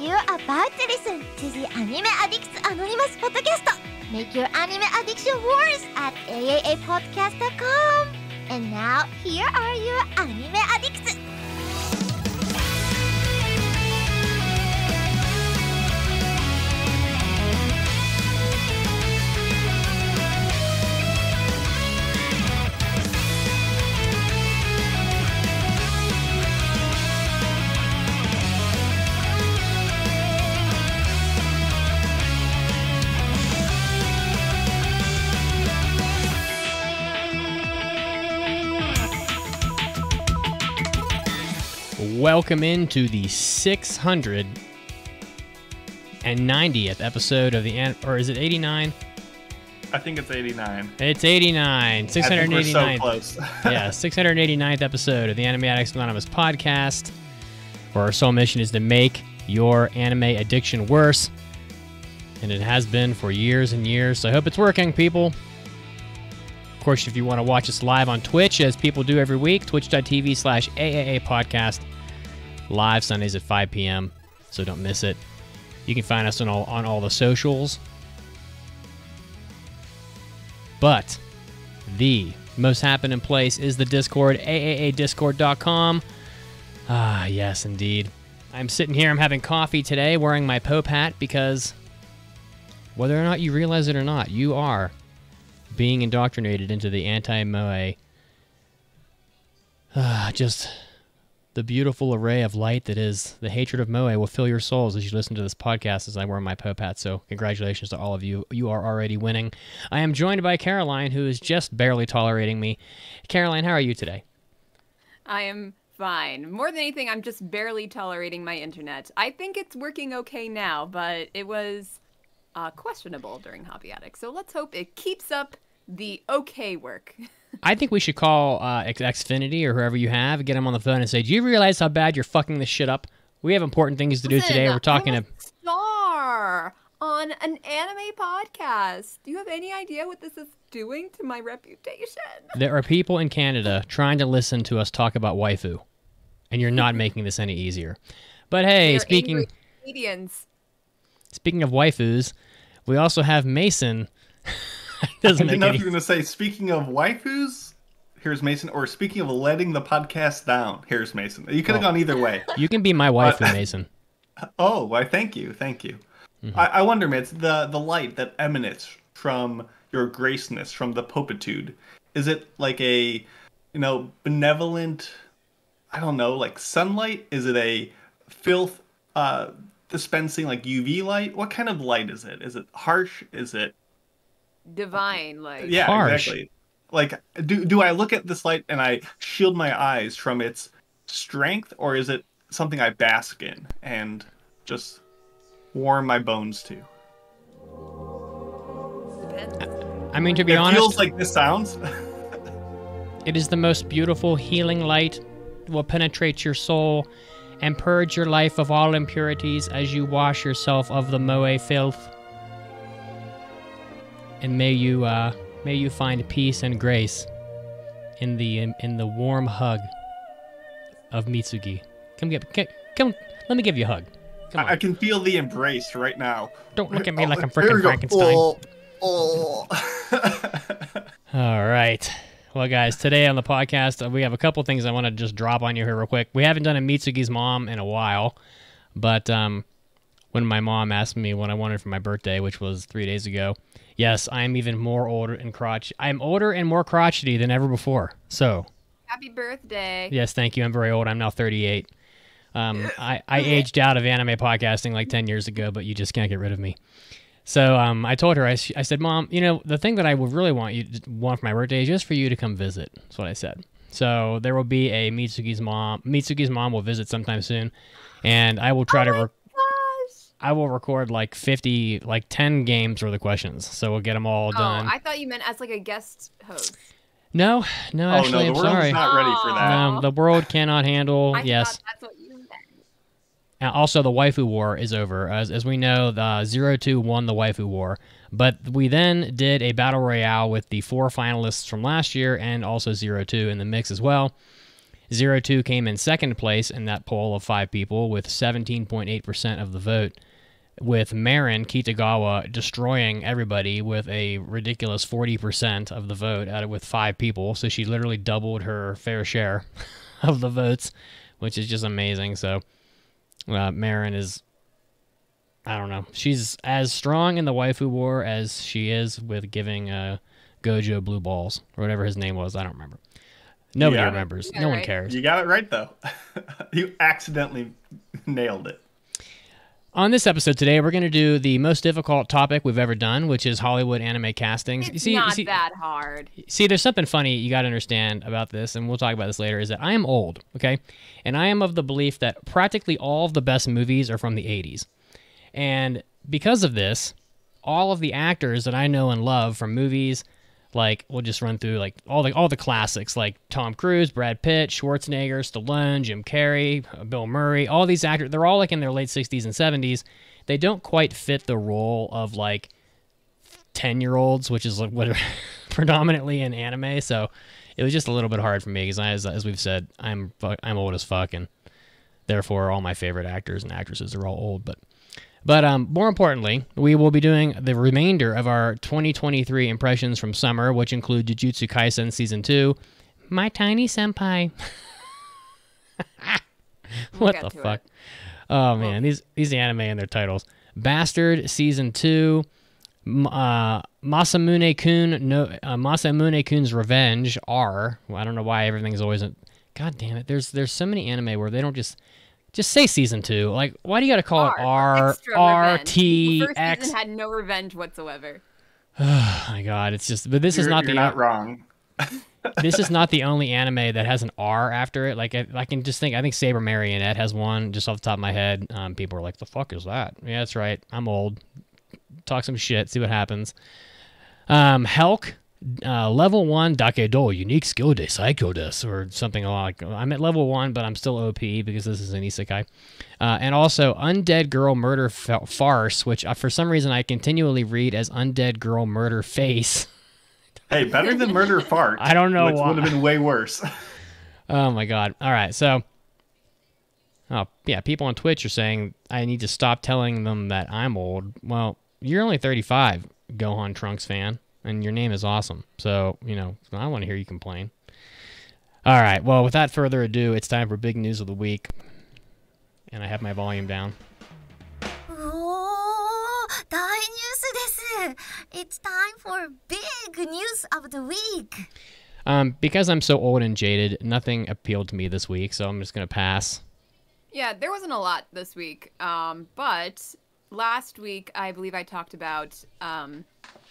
You're about to listen to the Anime Addicts Anonymous podcast. Make your anime addiction worse at AAApodcast.com. And now, here are your anime addicts. Welcome into the 690th episode of the or is it 89? I think it's 89. It's 89. 689th. We're so close. Yeah, 689th episode of the Anime Addicts Anonymous podcast, where our sole mission is to make your anime addiction worse, and it has been for years and years. So I hope it's working, people. Of course, if you want to watch us live on Twitch, as people do every week, twitch.tv/AAA podcast. Live Sundays at 5 p.m., so don't miss it. You can find us on all the socials. But the most happening place is the Discord, AAAdiscord.com. Ah, yes, indeed. I'm sitting here, I'm having coffee today, wearing my Pope hat, because whether or not you realize it or not, you are being indoctrinated into the anti-moe. Just the beautiful array of light that is the hatred of moe will fill your souls as you listen to this podcast as I wear my Pope hat. So congratulations to all of you. You are already winning. I am joined by Caroline, who is just barely tolerating me. Caroline, how are you today? I am fine. More than anything, I'm just barely tolerating my internet. I think it's working okay now, but it was questionable during Hobby Attic. So let's hope it keeps up the okay work. I think we should call Xfinity or whoever you have, get them on the phone and say, do you realize how bad you're fucking this shit up? We have important things to do today. We're talking I'm a star on an anime podcast. Do you have any idea what this is doing to my reputation? There are people in Canada trying to listen to us talk about waifu, and you're not making this any easier. But hey, speaking of waifus, we also have Mason. I didn't know if you were going to say, speaking of waifus, here's Mason, or speaking of letting the podcast down, here's Mason. You could have gone either way. You can be my waifu, Mason. Oh, why, thank you, thank you. Mm-hmm. I wonder, Mitz, the light that emanates from your graceness, from the popitude, is it like a, benevolent, I don't know, like sunlight? Is it a filth dispensing, like UV light? What kind of light is it? Is it harsh? Is it divine, like yeah, harsh. Exactly. Like, do I look at this light and I shield my eyes from its strength, or is it something I bask in and just warm my bones to? I mean, to be honest, it feels like this sounds. It is the most beautiful healing light. It will penetrate your soul and purge your life of all impurities as you wash yourself of the moe filth. And may you find peace and grace in the warm hug of Mitsugi. Come, let me give you a hug. Come on. I can feel the embrace right now. Don't look at me like I'm freaking Frankenstein. Oh. All right. Well, guys, today on the podcast, we have a couple things I want to just drop on you here real quick. We haven't done a Mitsugi's mom in a while, but when my mom asked me what I wanted for my birthday, which was 3 days ago, yes, I am even more older and I'm older and more crotchety than ever before. So, happy birthday. Yes, thank you. I'm very old. I'm now 38. I aged out of anime podcasting like 10 years ago, but you just can't get rid of me. So I told her, I said, Mom, the thing that I would really want for my birthday is just for you to come visit. That's what I said. So there will be a Mitsugi's mom. Mitsugi's mom will visit sometime soon, and I will try to. I will record like 10 games worth of questions, so we'll get them all done. Oh, I thought you meant as like a guest host. No, actually, I'm sorry. The world's not ready for that. No, the world cannot handle. Yes. That's what you meant. Also, the waifu war is over. As we know, the 02 won the waifu war. But we then did a battle royale with the 4 finalists from last year and also 02 in the mix as well. 02 came in second place in that poll of 5 people with 17.8% of the vote, with Marin Kitagawa destroying everybody with a ridiculous 40% of the vote with 5 people. So she literally doubled her fair share of the votes, which is just amazing. So Marin is, I don't know, she's as strong in the waifu war as she is with giving Gojo blue balls, or whatever his name was. I don't remember. Nobody remembers. No one cares. You got it right, though. You accidentally nailed it. On this episode today, we're going to do the most difficult topic we've ever done, which is Hollywood anime castings. It's not that hard. See, there's something funny you got to understand about this, and we'll talk about this later, is that I am old, okay? And I am of the belief that practically all of the best movies are from the 80s. And because of this, all of the actors that I know and love from movies, like, we'll just run through like all the classics, like Tom Cruise, Brad Pitt, Schwarzenegger, Stallone, Jim Carrey, Bill Murray, all these actors, they're all like in their late 60s and 70s. They don't quite fit the role of like 10-year-olds, which is like what predominantly in anime. So it was just a little bit hard for me because, as we've said, I'm old as fuck, and therefore all my favorite actors and actresses are all old. But more importantly, we will be doing the remainder of our 2023 impressions from summer, which include Jujutsu Kaisen Season 2, My Tiny Senpai. What the fuck? Oh, man, these anime and their titles. Bastard Season 2, Masamune-kun's Revenge, R. Well, I don't know why everything's always... God damn it, there's so many anime where they don't just say Season 2. Like, why do you got to call it R, T, First X? season had no revenge whatsoever. Oh, my God. It's just... But this is not You're not wrong. This is not the only anime that has an R after it. Like, I can just think... I think Saber Marionette has one just off the top of my head. People are like, the fuck is that? Yeah, that's right. I'm old. Talk some shit. See what happens. Helck. Level 1 dakedo, Unique Skill de Saikyou, or something like. I'm at level 1, but I'm still OP because this is an isekai. And also Undead Girl Murder Farce, which for some reason I continually read as Undead Girl Murder Face. Hey, better than Murder Fart. I don't know which why. would have been way worse. Oh my God. All right, so. Oh, yeah, people on Twitch are saying I need to stop telling them that I'm old. Well, you're only 35, Gohan Trunks fan. And your name is awesome. So, I don't want to hear you complain. All right. Well, without further ado, it's time for big news of the week. And I have my volume down. Oh, 大ニュースです. It's time for big news of the week. Because I'm so old and jaded, nothing appealed to me this week, so I'm just going to pass. Yeah, there wasn't a lot this week. But last week, I believe I talked about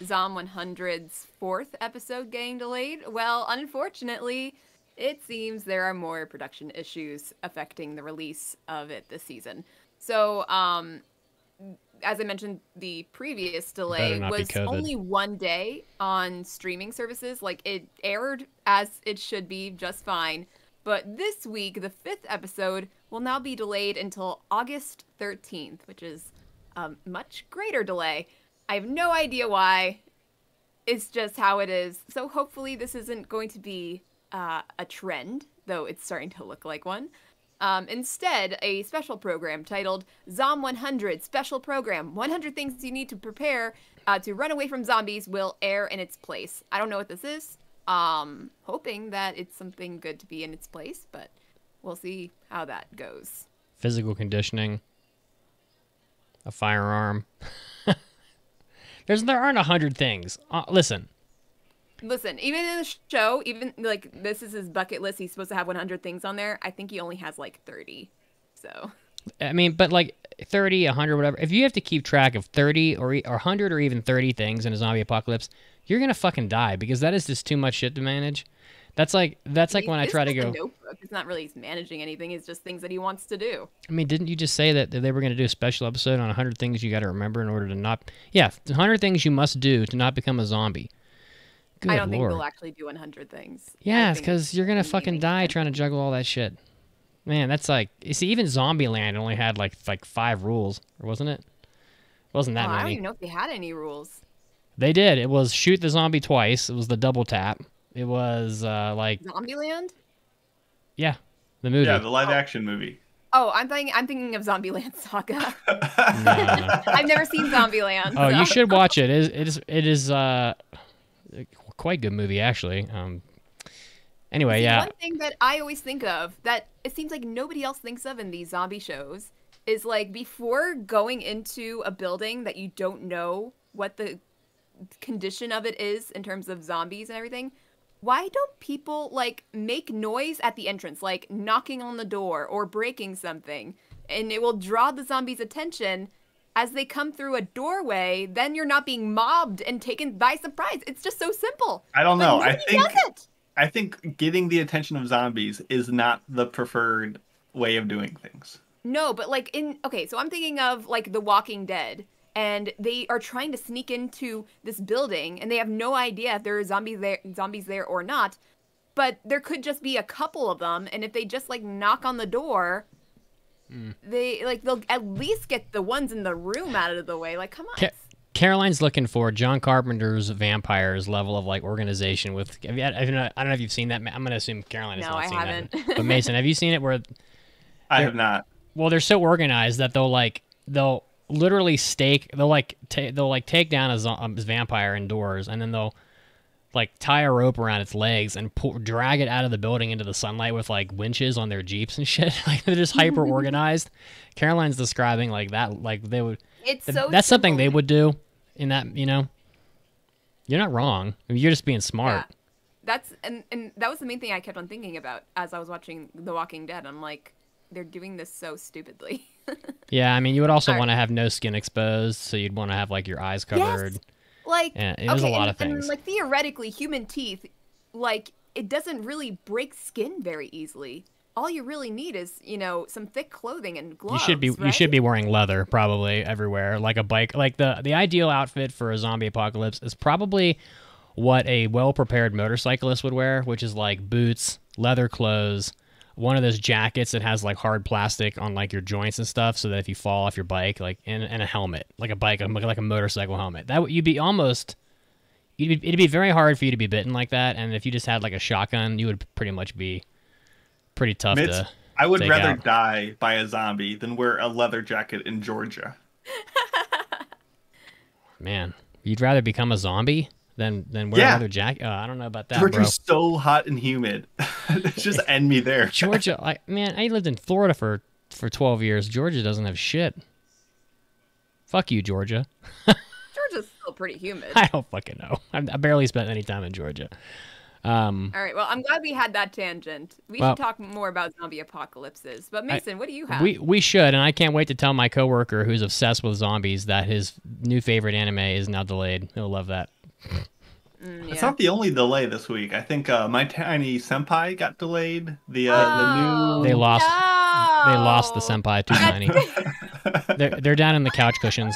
Zom 100's 4th episode getting delayed. Well, unfortunately, it seems there are more production issues affecting the release of it this season. So, as I mentioned, the previous delay was only 1 day on streaming services. Like, it aired as it should be just fine. But this week, the 5th episode will now be delayed until August 13th, which is a much greater delay. I have no idea why. It's just how it is. So hopefully this isn't going to be a trend, though it's starting to look like one. Instead, a special program titled Zom 100 Special Program, 100 Things You Need to Prepare to Run Away from Zombies will air in its place. I don't know what this is. Hoping that it's something good to be in its place, but we'll see how that goes. Physical conditioning. A firearm. There aren't 100 things. Listen, even in the show, even like this is his bucket list. He's supposed to have 100 things on there. I think he only has like 30. So, I mean, but like 30, 100, whatever. If you have to keep track of 30 or 100 or even 30 things in a zombie apocalypse, you're gonna fucking die because that is just too much shit to manage. That's like when I try to go. Notebook. It's not really managing anything. It's just things that he wants to do. I mean, didn't you just say that they were going to do a special episode on 100 things you got to remember in order to not? Yeah, 100 things you must do to not become a zombie. Good I don't think Lord. they'll actually do 100 things. Yeah, it's because you're gonna fucking die trying to juggle all that shit. Man, that's like, you see, even Zombieland only had like 5 rules, or wasn't it? Wasn't that many? I don't even know if they had any rules. They did. It was shoot the zombie twice. It was the double tap. It was like Zombieland? Yeah, the movie. Yeah, the live action movie. Oh, I'm thinking of Zombieland Saga. No. I've never seen Zombieland. Oh, so. you should watch it. It is quite a good movie actually. Anyway, See, yeah. One thing that I always think of that it seems like nobody else thinks of in these zombie shows is like before going into a building that you don't know what the condition of it is in terms of zombies and everything. Why don't people like make noise at the entrance, like knocking on the door or breaking something, and it will draw the zombies' attention as they come through a doorway? Then you're not being mobbed and taken by surprise. It's just so simple. I don't know. But nobody does it. I think getting the attention of zombies is not the preferred way of doing things. No, but like so I'm thinking of like The Walking Dead, and they are trying to sneak into this building, and they have no idea if there are zombies there or not. But there could just be a couple of them, and if they just like knock on the door, they'll at least get the ones in the room out of the way. Like, come on. Caroline's looking for John Carpenter's Vampires level of like organization with. I don't know if you've seen that. I'm gonna assume Caroline has not seen haven't. that. But Mason, have you seen it? Where I have not. Well, they're so organized that they'll literally stake. They'll take down a vampire indoors, and then they'll like tie a rope around its legs and drag it out of the building into the sunlight with like winches on their jeeps and shit. Like they're just hyper organized. Caroline's describing like that. Like they would. That's something they would do in that, you know. You're not wrong. I mean, you're just being smart. Yeah. That's and that was the main thing I kept on thinking about as I was watching The Walking Dead. I'm like, they're doing this so stupidly. Yeah, I mean, you would also want to have no skin exposed, so you'd want to have like your eyes covered. Yes. Like, yeah, it was a lot of things. And like theoretically, human teeth, like it doesn't really break skin very easily. All you really need is, you know, some thick clothing and gloves. You should be wearing leather probably everywhere, like a bike. Like the ideal outfit for a zombie apocalypse is probably what a well-prepared motorcyclist would wear, which is like boots, leather clothes, one of those jackets that has like hard plastic on like your joints and stuff, so that if you fall off your bike, like and a helmet, like a motorcycle helmet. That it'd be very hard for you to be bitten like that, and if you just had like a shotgun, you would pretty much be pretty tough to I would rather out. die by a zombie than wear a leather jacket in Georgia. Man, you'd rather become a zombie than wear a leather jacket? I don't know about that, Georgia's bro. so hot and humid. Just end me there. Georgia, I lived in Florida for 12 years. Georgia doesn't have shit. Fuck you, Georgia. Georgia's still pretty humid. I don't fucking know. I barely spent any time in Georgia. All right, well, I'm glad we had that tangent. We should talk more about zombie apocalypses. But Mason, what do you have? We should, and I can't wait to tell my coworker who's obsessed with zombies that his new favorite anime is now delayed. He'll love that. It's not the only delay this week. I think My Tiny Senpai got delayed. The new They lost the senpai too tiny. They're down in the couch cushions.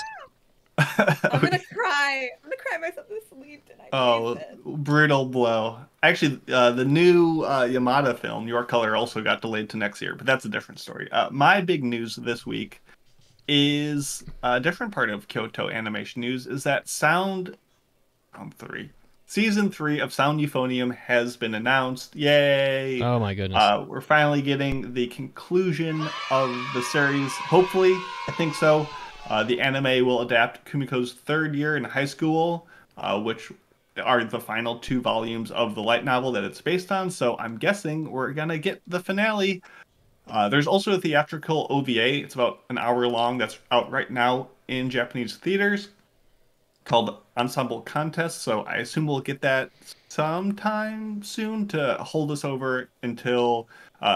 I'm gonna cry. I'm gonna cry myself to sleep tonight. Brutal blow. Actually, the new Yamada film, Your Color, also got delayed to next year, but that's a different story. My big news this week is a different part of Kyoto Animation news, is that Season 3 of Sound Euphonium has been announced. Yay! Oh my goodness. We're finally getting the conclusion of the series. Hopefully, I think so. The anime will adapt Kumiko's third year in high school, which are the final 2 volumes of the light novel that it's based on. So I'm guessing we're going to get the finale. There's also a theatrical OVA. It's about an hour long. That's out right now in Japanese theaters, called Ensemble Contest. So I assume we'll get that sometime soon to hold us over until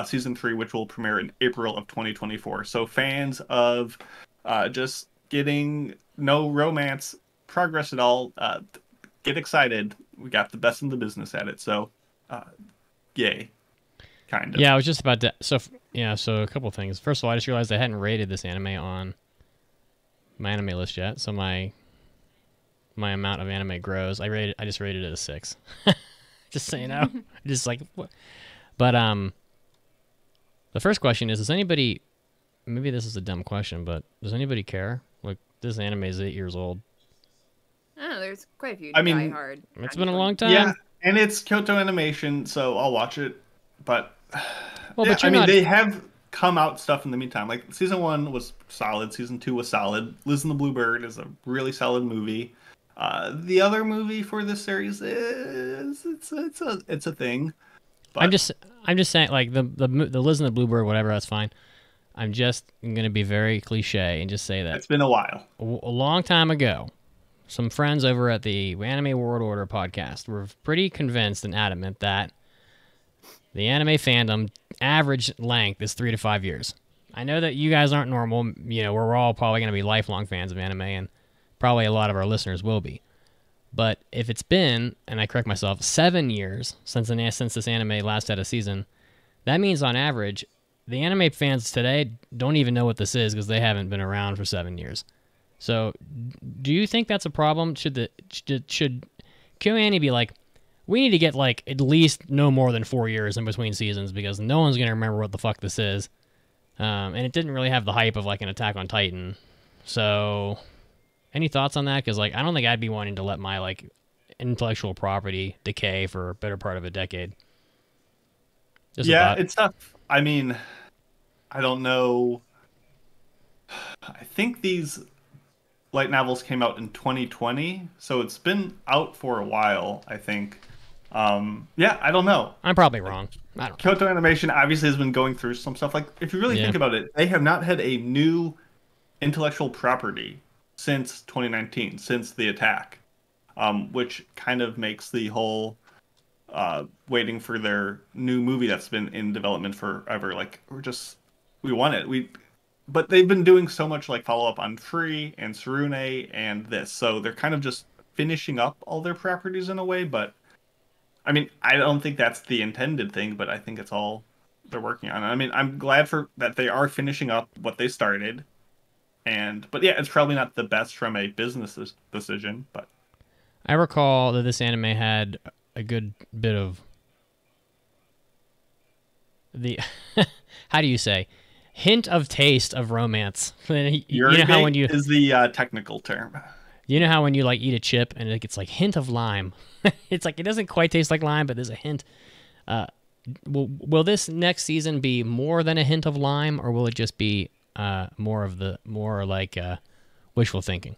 Season 3, which will premiere in April of 2024. So fans of just getting no romance progress at all, get excited. We got the best in the business at it. So, yay. Kind of. Yeah, I was just about to. So a couple of things. First of all, I just realized I hadn't rated this anime on my anime list yet. So my amount of anime grows. I just rated it a 6. Just so you know. Just like what? But the first question is, does anybody, maybe this is a dumb question, but does anybody care? Like, this anime is 8 years old. I don't know, there's quite a few die hard. It's been a long time. Yeah, and it's Kyoto Animation, so I'll watch it. But Well, Yeah, but I you're mean, not. they have come out stuff in the meantime. Like season 1 was solid, season 2 was solid. Liz and the Bluebird is a really solid movie. The other movie for this series is it's a thing. I'm But just saying, like the Liz and the Bluebird, whatever. That's fine. I'm just gonna be very cliche and just say that it's been a while. a long time ago, some friends over at the Anime World Order podcast were pretty convinced and adamant that the anime fandom average length is 3 to 5 years. I know that you guys aren't normal. You know, we're all probably going to be lifelong fans of anime, and probably a lot of our listeners will be. But if it's been, and I correct myself, 7 years since this anime last had a season, that means on average, the anime fans today don't even know what this is because they haven't been around for 7 years. So, do you think that's a problem? Should KyoAni be like, we need to get like at least no more than 4 years in between seasons because no one's gonna remember what the fuck this is, and it didn't really have the hype of like an Attack on Titan. So, any thoughts on that? Because like I don't think I'd be wanting to let my like intellectual property decay for a better part of a decade. It's tough. I mean, I don't know. I think these light novels came out in 2020, so it's been out for a while, I think. I don't know. I'm probably wrong. I don't know. Kyoto Animation obviously has been going through some stuff. Like, if you really think about it, they have not had a new intellectual property since 2019, since the attack, which kind of makes the whole waiting for their new movie that's been in development forever. Like, we want it. But they've been doing so much like follow up on Free and Tsurune and this, so they're kind of just finishing up all their properties in a way. But I mean, I don't think that's the intended thing, but I think it's all they're working on. I mean, I'm glad that they are finishing up what they started, but yeah, it's probably not the best from a business decision. But I recall that this anime had a good bit of the how do you say, hint of taste of romance. You know how when you is the technical term. You know how when you like eat a chip and it gets like hint of lime. It's like it doesn't quite taste like lime, but there's a hint. Will this next season be more than a hint of lime, or will it just be more like wishful thinking?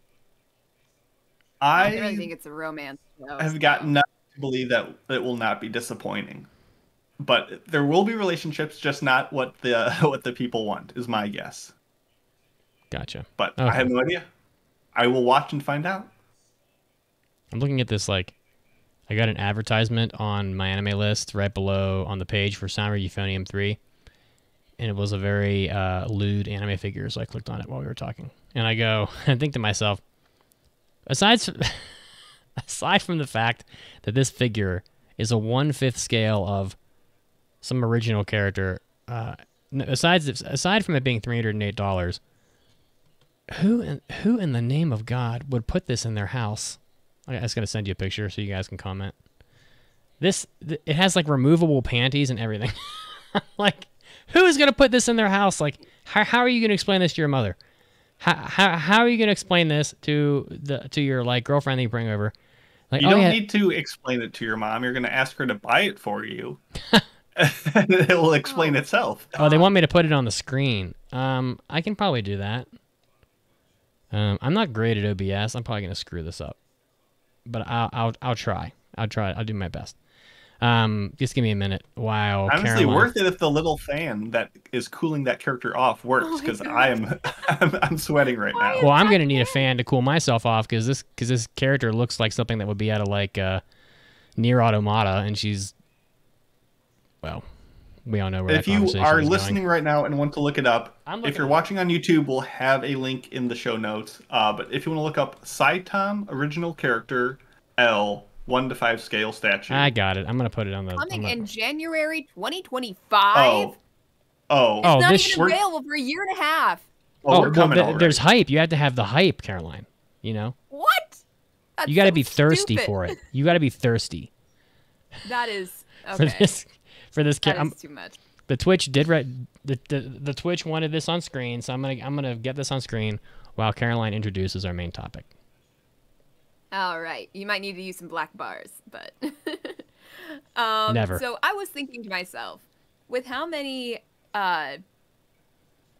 I really think it's a romance show. I've got enough to believe that it will not be disappointing. But there will be relationships, just not what the people want, is my guess. Gotcha. But okay. I have no idea. I will watch and find out. I'm looking at this, like, I got an advertisement on my anime list right below on the page for Samurai Euphonium 3. And it was a very lewd anime figure, so I clicked on it while we were talking. And I think to myself, aside from the fact that this figure is a 1/5 scale of some original character, aside from it being $308, who in the name of God would put this in their house? I was gonna send you a picture so you guys can comment. It has like removable panties and everything. Like, who is gonna put this in their house? Like, how are you gonna explain this to your mother? How are you gonna explain this to your like girlfriend that you bring over? Like, you don't need to explain it to your mom. You're gonna ask her to buy it for you. And it will explain itself. Oh, they want me to put it on the screen. I can probably do that. I'm not great at OBS. I'm probably gonna screw this up, but I'll try. I'll do my best. Just give me a minute. Wow. Honestly, worth it if the little fan that is cooling that character off works, because I'm sweating right now. Well, I'm gonna need a fan to cool myself off because this character looks like something that would be out of like Nier Automata, and she's, well, we all know where that conversation is going. If you are listening right now and want to look it up, if you're watching on YouTube, we'll have a link in the show notes. But if you want to look up Saitam original character L 1/5 scale statue. I got it. I'm gonna put it on the. Coming in January 2025. It's not even available for a year and a half. There's hype. You have to have the hype, Caroline. You know what? That's you got to be thirsty stupid. for it. You got to be thirsty. That is okay. For this that is too much. The Twitch the Twitch wanted this on screen, so I'm gonna get this on screen while Caroline introduces our main topic. All right, you might need to use some black bars, but never. So I was thinking to myself, with how many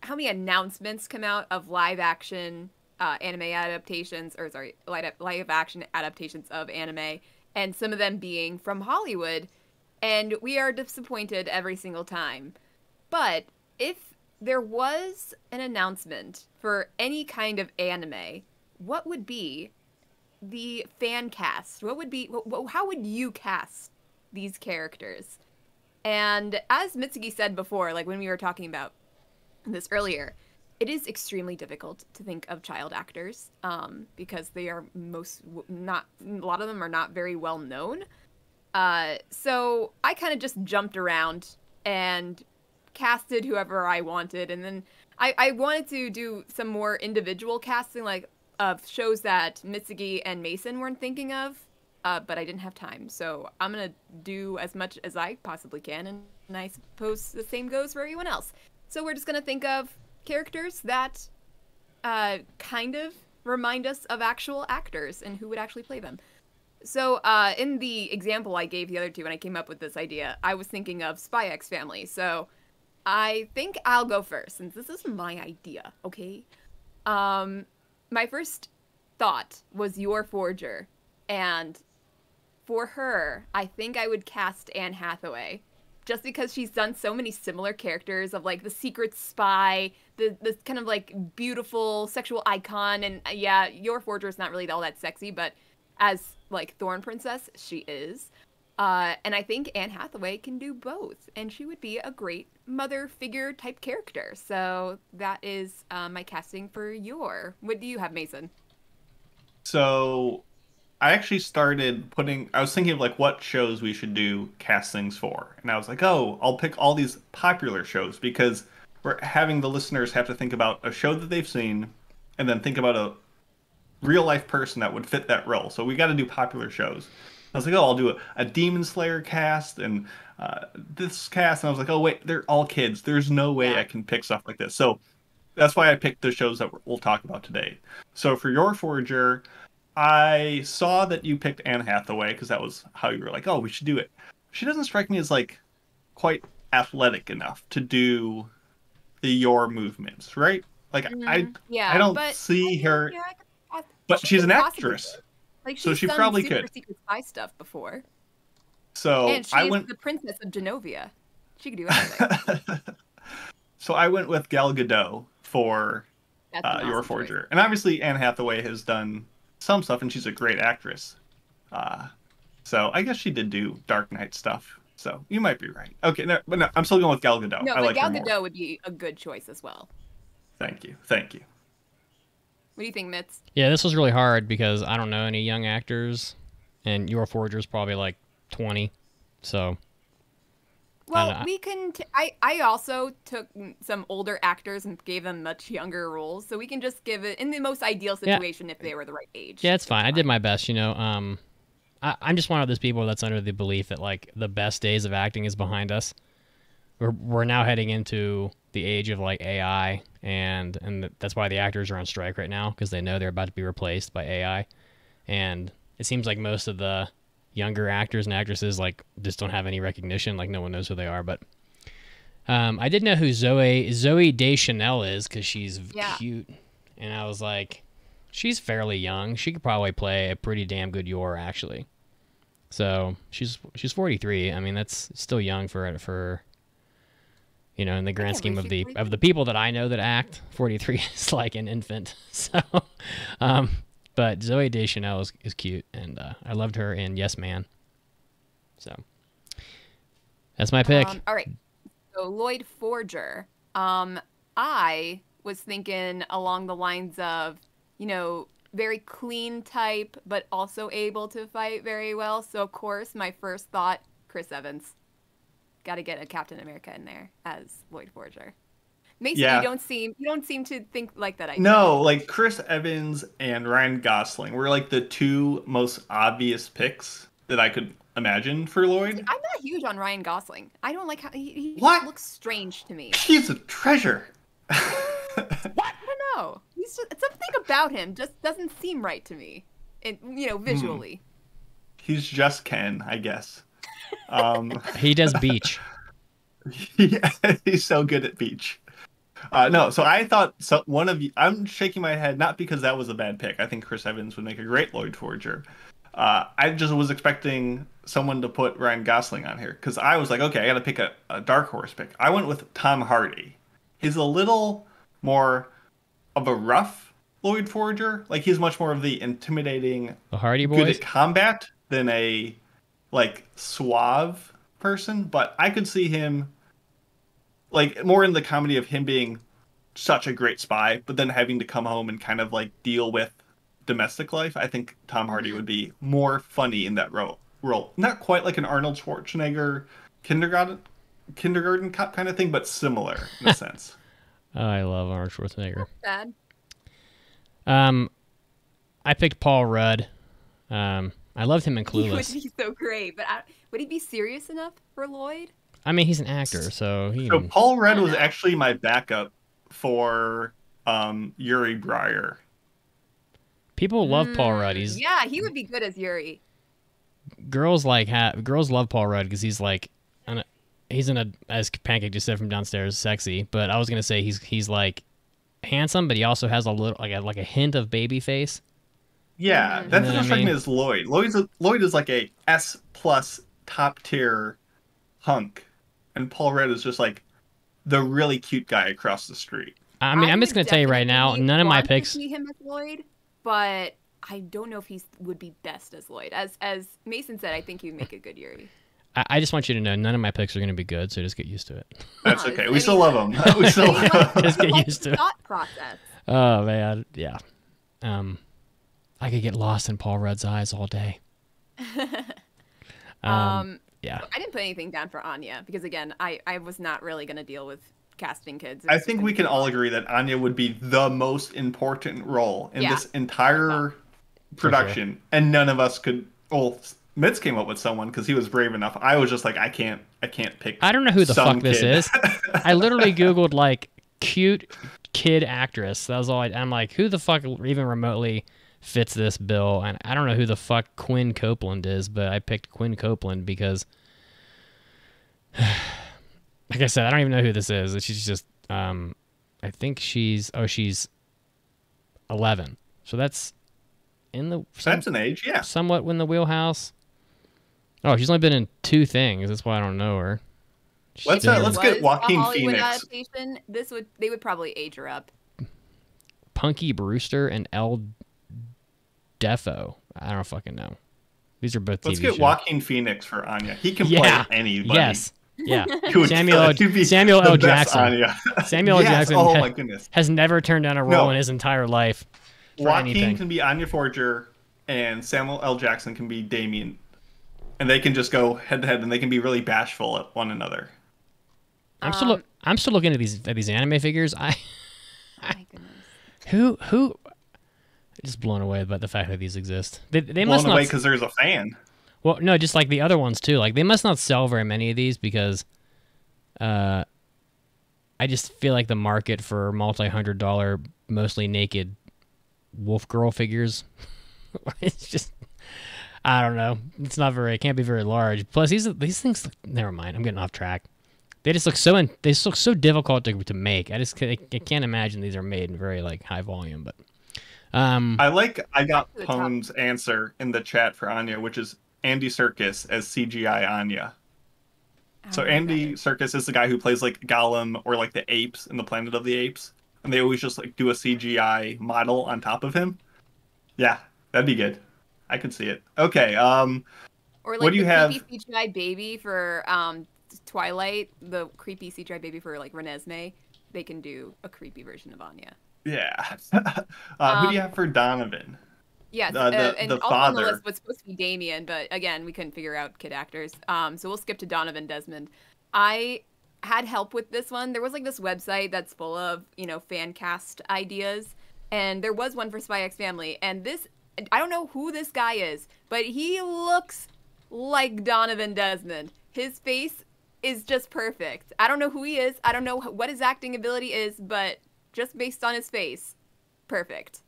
announcements come out of live action anime adaptations, or sorry, live action adaptations of anime, and some of them being from Hollywood, and we are disappointed every single time. But if there was an announcement for any kind of anime, what would be the fan cast? What would be, how would you cast these characters? And as Mitsugi said before, like when we were talking about this earlier, it is extremely difficult to think of child actors because they are a lot of them are not very well known. So I kind of just jumped around and casted whoever I wanted, and then I wanted to do some more individual casting, like of shows that Mitsugi and Mason weren't thinking of, but I didn't have time. So I'm gonna do as much as I possibly can, and I suppose the same goes for everyone else. So we're just gonna think of characters that kind of remind us of actual actors and who would actually play them. So in the example I gave the other two when I came up with this idea, I was thinking of Spy X Family. So I think I'll go first, since this is my idea, okay? My first thought was Your Forger, and for her, I think I would cast Anne Hathaway, just because she's done so many similar characters of, like, the secret spy, the kind of, like, beautiful sexual icon, and yeah, Your Forger is not really all that sexy, but as, like, Thorn Princess, she is. And I think Anne Hathaway can do both, and she would be a great mother figure type character. So that is my casting for Your. What do you have, Mason? So I actually I was thinking of like what shows we should do castings for. And I was like, oh, I'll pick all these popular shows, because we're having the listeners have to think about a show that they've seen and then think about a real life person that would fit that role. So we got to do popular shows. I was like, oh, I'll do a Demon Slayer cast and this cast. And I was like, oh, wait, they're all kids. There's no way I can pick stuff like this. So that's why I picked the shows that we'll talk about today. So for Your Forger, I saw that you picked Anne Hathaway because that was how you were like, oh, we should do it. She doesn't strike me as like quite athletic enough to do the Your movements, right? Like I don't see her, but she's an actress. Like, so she done probably super could. Secret Spy stuff before. So and she's the Princess of Genovia. She could do anything. So I went with Gal Gadot for Your Forger. And obviously Anne Hathaway has done some stuff, and she's a great actress. So I guess she did do Dark Knight stuff. So you might be right. Okay, no, I'm still going with Gal Gadot. No, I but like Gal her more. Gadot would be a good choice as well. Thank you. What do you think, Mitz? Yeah, this was really hard because I don't know any young actors, and Your Forger's probably like 20, so. Well, we can. I also took some older actors and gave them much younger roles, so we can just give it in the most ideal situation if they were the right age. Yeah, it's fine. I did my best, you know. I'm just one of those people that's under the belief that like the best days of acting is behind us. We're now heading into the age of like AI, and that's why the actors are on strike right now, because they know they're about to be replaced by AI, and it seems like most of the younger actors and actresses like just don't have any recognition, like no one knows who they are. But I did know who Zooey Deschanel is, because she's cute, and I was like, she's fairly young. She could probably play a pretty damn good Yor, actually. So she's 43. I mean, that's still young for you know, in the grand scheme of the people that I know that act. 43 is like an infant. So, but Zooey Deschanel is cute, and I loved her in Yes Man. So that's my pick. All right. So Lloyd Forger. I was thinking along the lines of, you know, very clean type, but also able to fight very well. So of course, my first thought, Chris Evans. Got to get a Captain America in there as Lloyd Forger. Mason, you don't seem to think like that idea. No, like Chris Evans and Ryan Gosling were like the two most obvious picks that I could imagine for Lloyd. I'm not huge on Ryan Gosling. I don't like how he looks strange to me. He's a treasure. What? I don't know. He's just, something about him just doesn't seem right to me. Visually. He's just Ken, I guess. He does beach. Yeah, he's so good at Peach. No, so I thought one of you. I'm shaking my head not because that was a bad pick. I think Chris Evans would make a great Lloyd Forger. I just was expecting someone to put Ryan Gosling on here because I was like, okay, I got to pick a dark horse pick. I went with Tom Hardy. He's a little more of a rough Lloyd Forger. Like he's much more of the intimidating, The Hardy good Boys. at combat than a like suave person. But I could see him like more in the comedy of him being such a great spy, but then having to come home and kind of like deal with domestic life. I think Tom Hardy would be more funny in that role. Not quite like an Arnold Schwarzenegger kindergarten cop kind of thing, but similar in a sense. Oh, I love Arnold Schwarzenegger. Bad. I picked Paul Rudd. I loved him in He would Clueless. be so great, but would he be serious enough for Lloyd? I mean, he's an actor, so he. So Paul Rudd was know. actually my backup for Yuri Breyer. People love Paul Rudd. He's Yeah, he would be good as Yuri. girls love Paul Rudd because he's like, he's in a, as Pancake just said from downstairs, sexy. But I was gonna say he's like handsome, but he also has a little like a hint of baby face. Yeah, Mhm. that's You know what what I struck me mean? as Lloyd. Lloyd is like a S plus top tier hunk, and Paul Rudd is just like the really cute guy across the street. I mean, I'm just would gonna tell you right now, definitely none of my want to picks. see him as Lloyd, but I don't know if he would be best as Lloyd. As Mason said, I think he would make a good Yuri. I just want you to know, none of my picks are gonna be good, so just get used to it. That's Oh, okay. is We still love him. We still love him. Just get Like used to it. thought process. Oh man, yeah. I could get lost in Paul Rudd's eyes all day. Yeah. I didn't put anything down for Anya because again, I was not really gonna deal with casting kids. It I was think gonna we be can all fun. agree that Anya would be the most important role in Yeah. this entire production, and none of us could. Well, Mitz came up with someone because he was brave enough. I was just like, I can't pick. I don't know who the some fuck this kid. is. I literally Googled like cute kid actress. That was all I'm like, who the fuck even remotely fits this bill? And I don't know who the fuck Quinn Copeland is, but I picked Quinn Copeland because like I said, I don't even know who this is. She's just I think she's 11. So that's in the That's an age, yeah. somewhat in the wheelhouse. Oh, she's only been in 2 things. That's why I don't know her. Let's been in let's Was get a Joaquin Hollywood Phoenix. adaptation. They would probably age her up. Punky Brewster and El Defo. I don't fucking know. These are both TV Let's get shows. Joaquin Phoenix for Anya. He can Yeah. play anybody. Yes. Yeah. He would Samuel kill L. it. He'd be Samuel the L. best Jackson. Anya. Samuel L. Yes. Jackson Oh my goodness. has never turned down a role No. in his entire life for Joaquin anything. can be Anya Forger, and Samuel L. Jackson can be Damien, and they can just go head to head, and they can be really bashful at one another. I'm still looking at these anime figures. Oh my goodness. Who just blown away by the fact that these exist. They must Blown not away because there's a fan. Well, no, just like the other ones too. Like they must not sell very many of these because I just feel like the market for multi-$100 mostly naked wolf girl figures it's just I don't know. It's not very. It can't be very large. Plus, these things. Never mind. I'm getting off track. They just look so. They just look so difficult to make. I can't imagine these are made in very like high volume. But I got The top. Pone's answer in the chat for Anya, which is Andy Serkis as CGI Anya. So Andy Serkis is the guy who plays like Gollum or like the apes in the Planet of the Apes, and they always just like do a CGI model on top of him. Yeah, that'd be good. I could see it. Okay. Or like what do you the have? creepy CGI baby for Twilight, the creepy CGI baby for like Renesmee. They can do a creepy version of Anya. Yeah. Who do you have for Donovan? Yes, The and also on father. the list was supposed to be Damien, but again, we couldn't figure out kid actors. So we'll skip to Donovan Desmond. I had help with this one. There was like this website that's full of, fan cast ideas, and there was one for Spy X Family, and this, I don't know who this guy is, but he looks like Donovan Desmond. His face is just perfect. I don't know who he is. I don't know what his acting ability is, but just based on his face, perfect.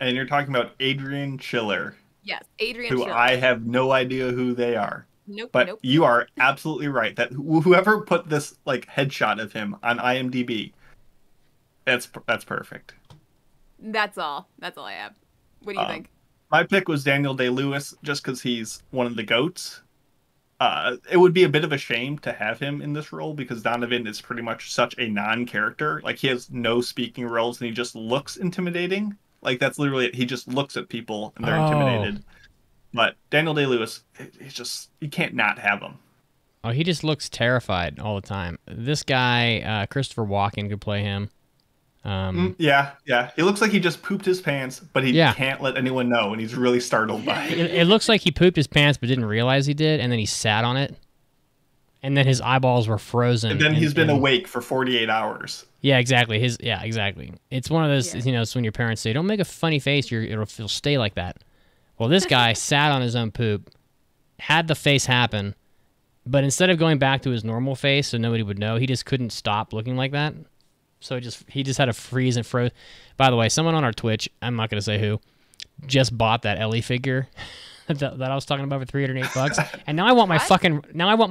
And you're talking about Adrian Schiller, Yes, Adrian who Schiller. I have no idea who they are. Nope, But nope. you are absolutely right that whoever put this like headshot of him on IMDb, that's perfect. That's all. That's all I have. What do you think? My pick was Daniel Day-Lewis just because he's one of the GOATs. It would be a bit of a shame to have him in this role because Donovan is pretty much such a non-character. Like, he has no speaking roles and he just looks intimidating. Like, that's literally it. He just looks at people and they're intimidated. But Daniel Day-Lewis, you can't not have him. Oh, he just looks terrified all the time. This guy, Christopher Walken, could play him. Yeah. He looks like he just pooped his pants, but he can't let anyone know, and he's really startled by it. It looks like he pooped his pants but didn't realize he did, and then he sat on it, and then his eyeballs were frozen. And then he's been awake for 48 hours. Yeah, exactly. Exactly. It's one of those, it's when your parents say, don't make a funny face, it'll stay like that. Well, this guy sat on his own poop, had the face happen, but instead of going back to his normal face so nobody would know, he just couldn't stop looking like that. So he just had to freeze and froze. By the way, someone on our Twitch, I'm not going to say who, just bought that Ellie figure that I was talking about for $308, and now I want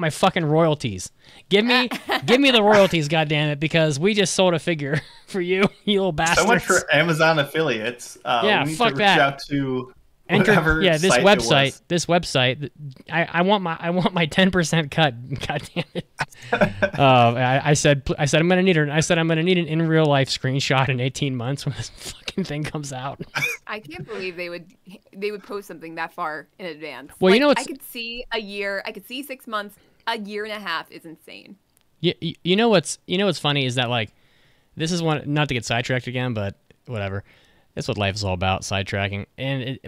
my fucking royalties. Give me the royalties, goddammit, because we just sold a figure for you, you little bastards. So much for Amazon affiliates. Yeah, we need fuck to that. Reach out to whatever this site website. I want my 10% cut. God damn it. I said I'm gonna need an in real life screenshot in 18 months when this fucking thing comes out. I can't believe they would post something that far in advance. Well, I could see a year, I could see 6 months, a year and a half is insane. You know what's funny is that, like, this is one, not to get sidetracked again, but whatever. That's what life is all about, sidetracking.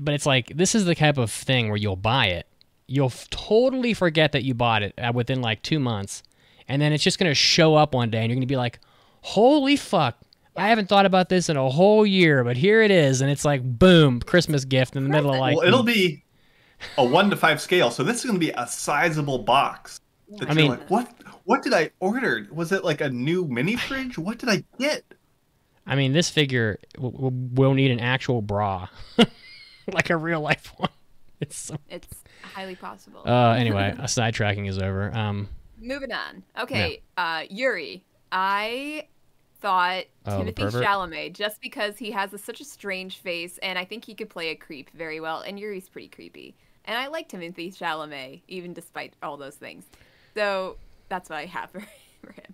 But it's like, this is the type of thing where you'll buy it. You'll totally forget that you bought it within like 2 months. And then it's just going to show up one day and you're going to be like, holy fuck, I haven't thought about this in a whole year, but here it is. And it's like, boom, Christmas gift in the middle of like... Well, it'll be a 1 to 5 scale. So this is going to be a sizable box. That you're like, what did I order? Was it like a new mini fridge? What did I get? I mean, this figure will need an actual bra, like a real life one. It's highly possible. Anyway, sidetracking is over. Moving on. Okay, Yuri. I thought Timothée Chalamet, just because he has such a strange face, and I think he could play a creep very well, and Yuri's pretty creepy. And I like Timothée Chalamet, even despite all those things. So that's what I have for him.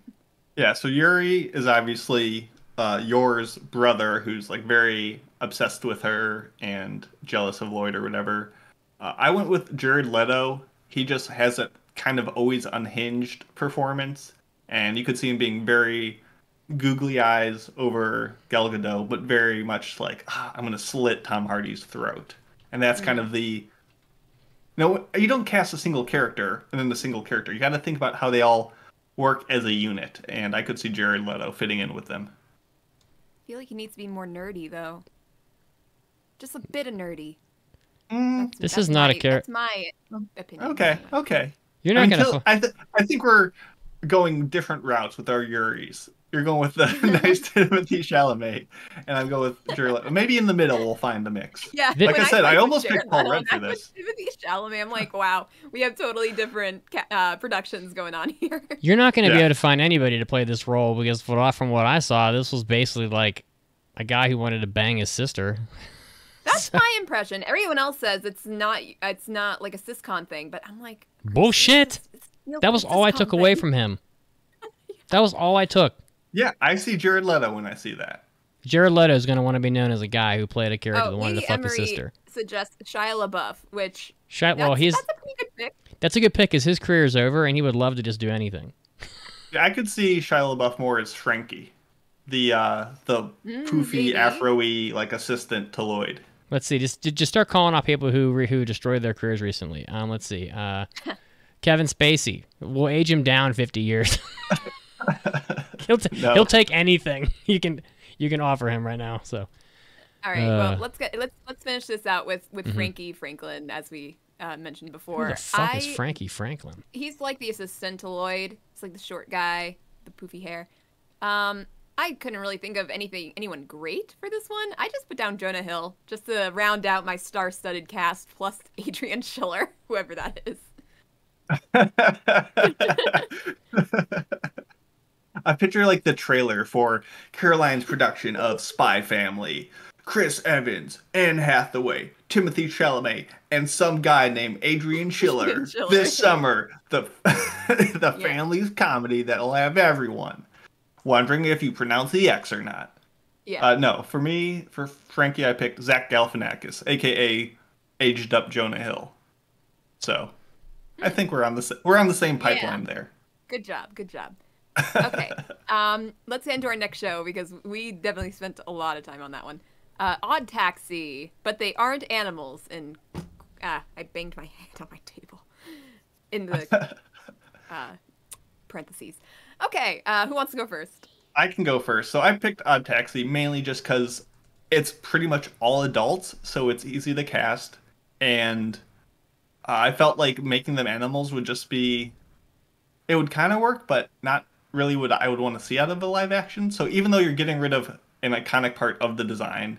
Yeah, so Yuri is obviously... Yor's brother, who's like very obsessed with her and jealous of Lloyd or whatever. I went with Jared Leto. He just has a kind of always unhinged performance, and you could see him being very googly eyes over Gal Gadot, but very much like, I'm going to slit Tom Hardy's throat. And that's kind of the... No, you don't cast a single character and then the single character. You got to think about how they all work as a unit, and I could see Jared Leto fitting in with them. I feel like he needs to be more nerdy, though. Just a bit of nerdy. This is not a character. That's my opinion. Okay. You're not gonna. I think we're going different routes with our Yuris. You're going with the nice Timothée Chalamet, and I'm going with Jared Leto. Maybe in the middle we'll find the mix. Yeah. Like I said, I almost picked Paul Rudd for this. Timothée Chalamet, I'm like, wow, we have totally different productions going on here. You're not going to be able to find anybody to play this role because from what I saw, this was basically like a guy who wanted to bang his sister. That's my impression. Everyone else says it's not like a siscon thing, but I'm like, bullshit. That was all I took away from him. That was all I took. Yeah, I see Jared Leto when I see that. Jared Leto is going to want to be known as a guy who played a character that wanted to fuck his sister. Suggests Shia LaBeouf, which that's a pretty good pick. That's a good pick because his career is over and he would love to just do anything. Yeah, I could see Shia LaBeouf more as Frankie, the poofy, afro-y like assistant to Lloyd. Let's see. Just start calling out people who destroyed their careers recently. Let's see. Kevin Spacey. We'll age him down 50 years. He'll take anything you can offer him right now. So, all right. Well, let's finish this out with Frankie Franklin, as we mentioned before. Who the fuck is Frankie Franklin? He's like the assistant to Lloyd. He's like the short guy, the poofy hair. I couldn't really think of anyone great for this one. I just put down Jonah Hill just to round out my star-studded cast plus Adrian Schiller, whoever that is. I picture like the trailer for Caroline's production of Spy Family. Chris Evans, Anne Hathaway, Timothy Chalamet, and some guy named Adrian Schiller. Schiller. This summer, the the Yeah. family's comedy that'll have everyone wondering if you pronounce the X or not. Yeah. No, for me, for Frankie, I picked Zach Galifianakis, aka aged up Jonah Hill. So, I think we're on the same pipeline there. Good job. Good job. Okay. Let's get into our next show because we definitely spent a lot of time on that one. Odd Taxi, but they aren't animals. And I banged my hand on my table in the parentheses. Okay. Who wants to go first? I can go first. So I picked Odd Taxi mainly just because it's pretty much all adults, so it's easy to cast, and I felt like making them animals would just be, it would kind of work, but not really what I would want to see out of a live action. So even though you're getting rid of an iconic part of the design,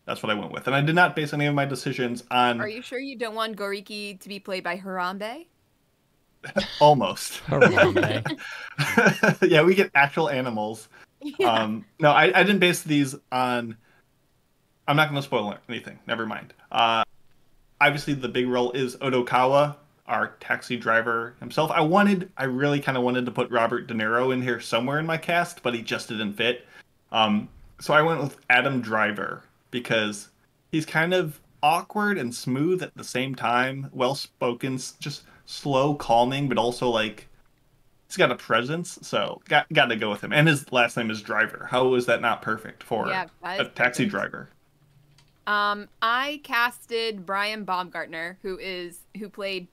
that's what I went with. And I did not base any of my decisions on... Are you sure you don't want Goriki to be played by Harambe? Almost. Harambe. Yeah, we get actual animals. Yeah. No, I didn't base these on... I'm not going to spoil anything. Never mind. Obviously, the big role is Odokawa, our taxi driver himself. I really kind of wanted to put Robert De Niro in here somewhere in my cast, but he just didn't fit. So I went with Adam Driver because he's kind of awkward and smooth at the same time, well-spoken, just slow, calming, but also like he's got a presence. So got to go with him. And his last name is Driver. How is that not perfect for a taxi driver? I casted Brian Baumgartner, who played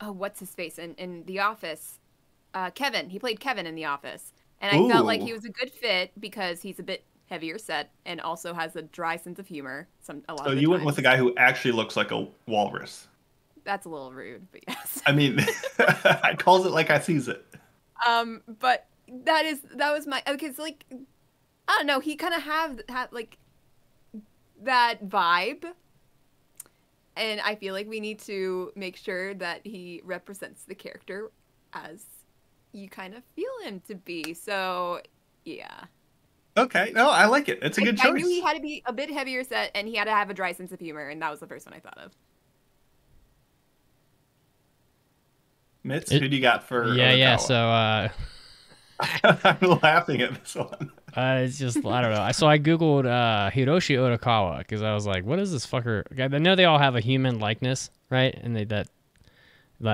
what's his face in The Office? Kevin. He played Kevin in The Office, and I felt like he was a good fit because he's a bit heavier set and also has a dry sense of humor. So you went with a guy who actually looks like a walrus. That's a little rude, but yes. I mean, I calls it like I sees it. But that was my okay. So like, I don't know. He kind of had like that vibe, and I feel like we need to make sure that he represents the character as you kind of feel him to be. So yeah. Okay, no, I like it. It's a good choice. I knew he had to be a bit heavier set, and he had to have a dry sense of humor, and that was the first one I thought of. Mitz, who do you got for Yeah, Odokawa? yeah, so... I'm laughing at this one. It's just, I don't know. So I Googled Hiroshi Odokawa, because I was like, what is this fucker? I know they all have a human likeness, right? And that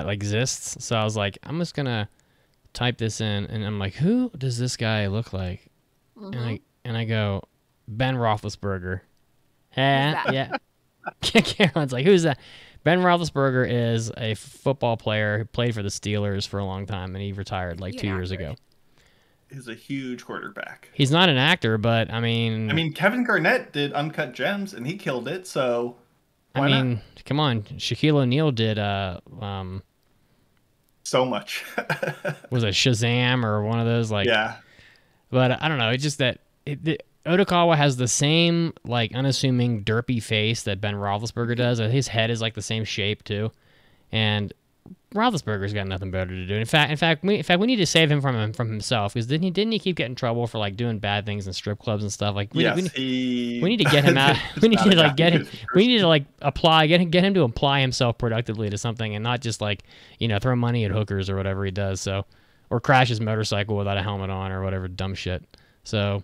exists. So I was like, I'm just going to type this in, and I'm like, who does this guy look like? Mm-hmm. And I go, Ben Roethlisberger. Yeah. Karen's like, who's that? Ben Roethlisberger is a football player who played for the Steelers for a long time, and he retired like 2 years ago. He's a huge quarterback. He's not an actor, but I mean, Kevin Garnett did Uncut Gems, and he killed it. So, why not? Come on, Shaquille O'Neal did So much. was it Shazam or one of those like? Yeah. But I don't know. It's just that Odokawa has the same like unassuming derpy face that Ben Roethlisberger does. His head is like the same shape too, and Roethlisberger's got nothing better to do. In fact, we need to save him from himself because didn't he keep getting in trouble for like doing bad things in strip clubs and stuff? Like we need to get him out. We need to like get him. We need to like get him to apply himself productively to something and not just like throw money at hookers or whatever he does. So or crash his motorcycle without a helmet on or whatever dumb shit. So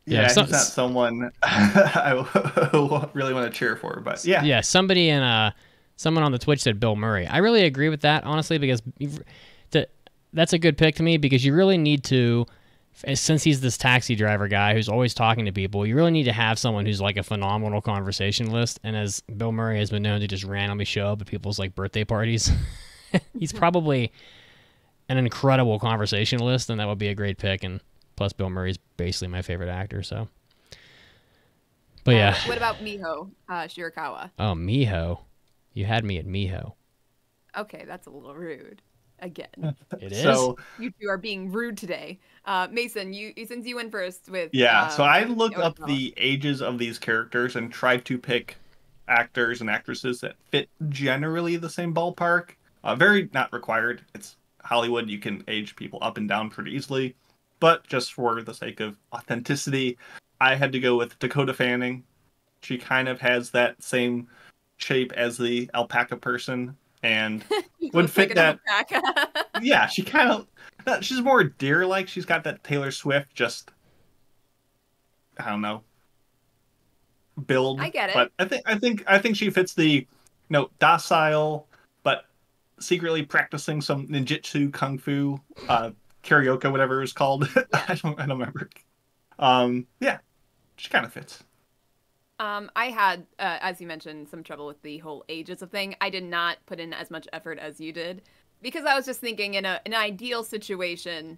yeah, he's not someone I really want to cheer for, but yeah. Yeah, somebody in someone on the Twitch said Bill Murray. I really agree with that, honestly, because that's a good pick to me because you really need to, since he's this taxi driver guy who's always talking to people, you really need to have someone who's like a phenomenal conversationalist. And as Bill Murray has been known to just randomly show up at people's like birthday parties, he's probably an incredible conversationalist, and that would be a great pick. And plus, Bill Murray's basically my favorite actor, so. But yeah. What about Miho Shirakawa? Oh, Miho. You had me at Miho. Okay, that's a little rude. Again. It is? So, you two are being rude today. Mason, since you went first with... Yeah, so I looked up the ages of these characters and tried to pick actors and actresses that fit generally the same ballpark. Very not required. It's Hollywood. You can age people up and down pretty easily. But just for the sake of authenticity, I had to go with Dakota Fanning. She kind of has that same shape as the alpaca person and would Looks like fit an that. alpaca. Yeah, she kind of. She's more deer-like. She's got that Taylor Swift, just I don't know, build. I get it. But I think she fits the, docile, but secretly practicing some ninjutsu, kung fu, karaoke, whatever it was called. I don't remember. Yeah, she kind of fits. I had, as you mentioned, some trouble with the whole ages of thing. I did not put in as much effort as you did because I was just thinking in an ideal situation,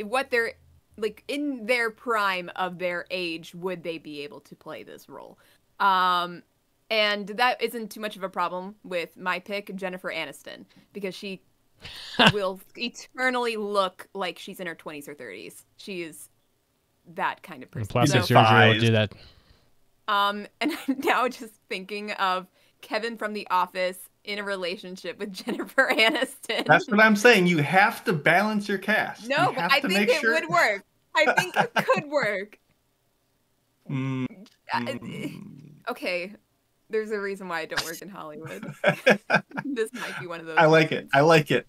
what they're like in their prime of their age, would they be able to play this role? And that isn't too much of a problem with my pick, Jennifer Aniston, because she will eternally look like she's in her 20s or 30s. She is that kind of person. Plastic So- surgery will do that. And I'm now just thinking of Kevin from The Office in a relationship with Jennifer Aniston. That's what I'm saying. You have to balance your cast. No, You but have I to think make it sure... would work. I think it could work. Okay, there's a reason why I don't work in Hollywood. This might be one of those. I like it. I like it.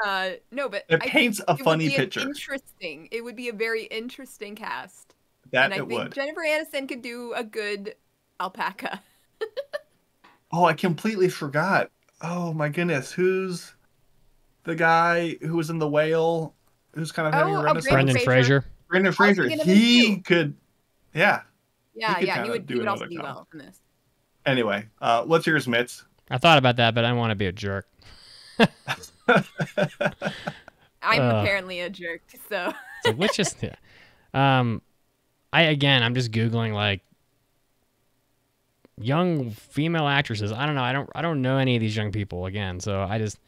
No, but It paints a funny picture. Interesting. It would be a very interesting cast. That And I it think would. Jennifer Aniston could do a good alpaca. Oh, I completely forgot. Oh my goodness, who's the guy who was in The Whale? Who's kind of having a renaissance? Brendan Fraser. Brendan Fraser. thinking of him He too. could. Yeah. Yeah, could yeah, kinda he would. do He would also another do job. well in this. Anyway, what's yours, Mitz? I thought about that, but I don't want to be a jerk. I'm apparently a jerk, so. So which is, yeah. I'm just Googling like young female actresses. I don't know. I don't know any of these young people again. So I just,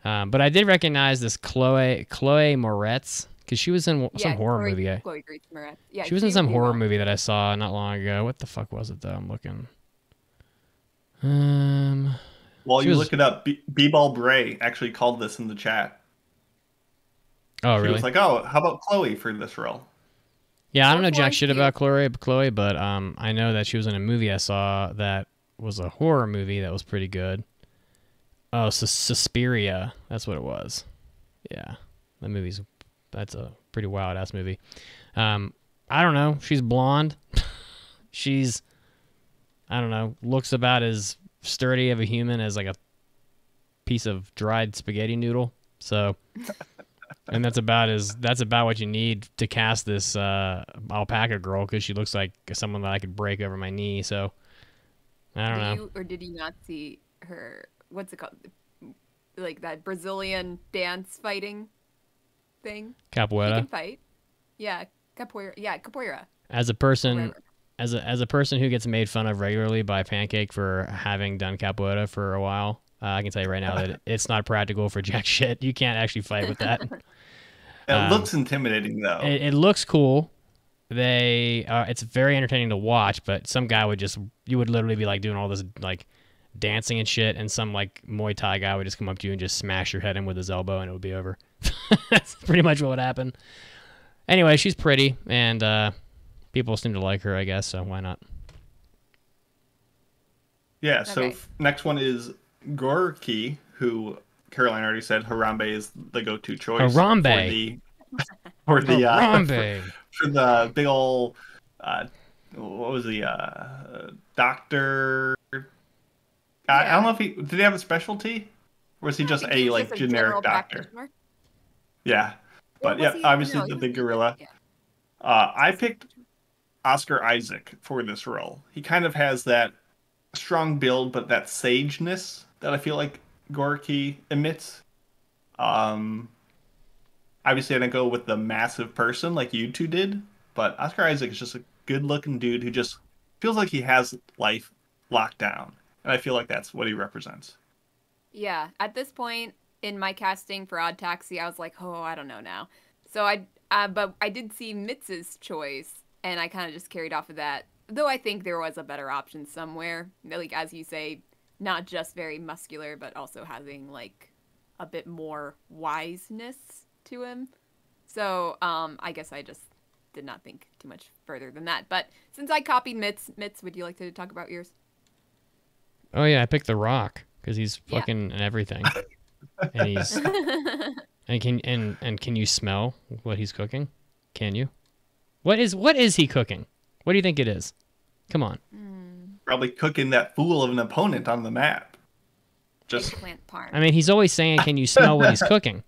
but I did recognize this Chloe Moretz because she was in some horror movie. Chloe Grace Moretz. Yeah, She was in some would do horror well. movie that I saw not long ago. What the fuck was it though? I'm looking. While She you was- look it up, B-Ball Bray actually called this in the chat. Oh She really? was like, "Oh, how about Chloe for this role?" Yeah, I don't know That's jack why shit she- about Chloe, but I know that she was in a movie I saw that was a horror movie that was pretty good. Oh, Suspiria, that's what it was. Yeah, that's a pretty wild ass movie. I don't know. She's blonde. She's, I don't know, looks about as sturdy of a human as like a piece of dried spaghetti noodle. So. And that's about what you need to cast this alpaca girl because she looks like someone that I could break over my knee. So I don't know. Did you not see her? What's it called? Like that Brazilian dance fighting thing. She Capoeira. can fight. Yeah, capoeira. Yeah, capoeira. As a person, Whatever. as a person who gets made fun of regularly by Pancake for having done capoeira for a while, I can tell you right now that it's not practical for jack shit. You can't actually fight with that. It looks intimidating, though. It looks cool. It's very entertaining to watch, but some guy you would literally be like doing all this like dancing and shit, and some like Muay Thai guy would just come up to you and just smash your head in with his elbow, and it would be over. That's pretty much what would happen. Anyway, she's pretty, and people seem to like her, I guess. So why not? Yeah. So Okay. next one is Gorky, who Caroline already said Harambe is the go-to choice. Harambe. For the Harambe. for the big ol' what was the doctor? I don't know if did he have a specialty, or was he just I think a was like just generic general doctor? practitioner. Yeah, Or but was yeah, he- obviously no, the he big was- gorilla. yeah. I picked Oscar Isaac for this role. He kind of has that strong build, but that sageness that I feel like Gorky emits. Obviously, I didn't go with the massive person like you two did, but Oscar Isaac is just a good-looking dude who just feels like he has life locked down, and I feel like that's what he represents. Yeah, at this point in my casting for Odd Taxi, I was like, oh, I don't know now. So but I did see Mitz's choice, and I kind of just carried off of that. Though I think there was a better option somewhere. Like as you say, not just very muscular, but also having like a bit more wiseness to him. So I guess I just did not think too much further than that. But since I copied Mitz, would you like to talk about yours? Oh yeah, I picked The Rock because he's fucking and everything, and he's and can you smell what he's cooking? Can you? What is he cooking? What do you think it is? Come on. Probably cooking that fool of an opponent on the map. Just Eggplant parm. I mean, he's always saying, "Can you smell what he's cooking?"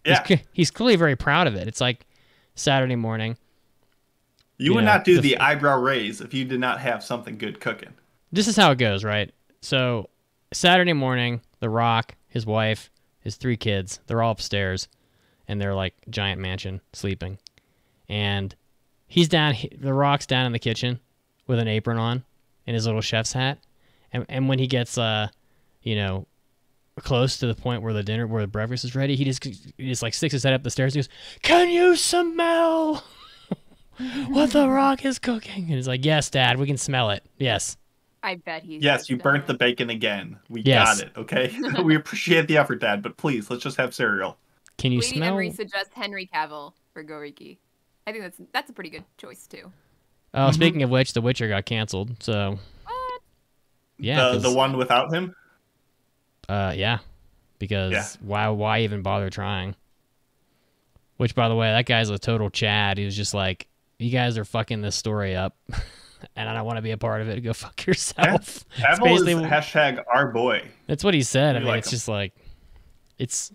yeah. He's clearly very proud of it. It's like Saturday morning. You would not do the eyebrow raise if you did not have something good cooking. This is how it goes, right? So Saturday morning, The Rock, his wife, his 3 kids, they're all upstairs, and they're like giant mansion sleeping, and he's down. The Rock's down in the kitchen with an apron on and his little chef's hat, and when he gets close to the point where the breakfast is ready, he just like sticks his head up the stairs and goes, "Can you smell what The Rock is cooking?" And he's like, "Yes, Dad, we can smell it. Yes." I bet he's. Yes, you burnt the bacon again. We got it, okay? We appreciate the effort, Dad, but please, let's just have cereal. Can you Lady smell? Emery suggests Henry Cavill for Goriki. I think that's a pretty good choice too. Oh, speaking of which, The Witcher got canceled. So What? yeah, The one without him? yeah, because why even bother trying? Which, by the way, that guy's a total Chad. He was just like, "You guys are fucking this story up, and I don't want to be a part of it. Go fuck yourself." Cavill is hashtag our boy. That's what he said. I mean, like it's him. just like, it's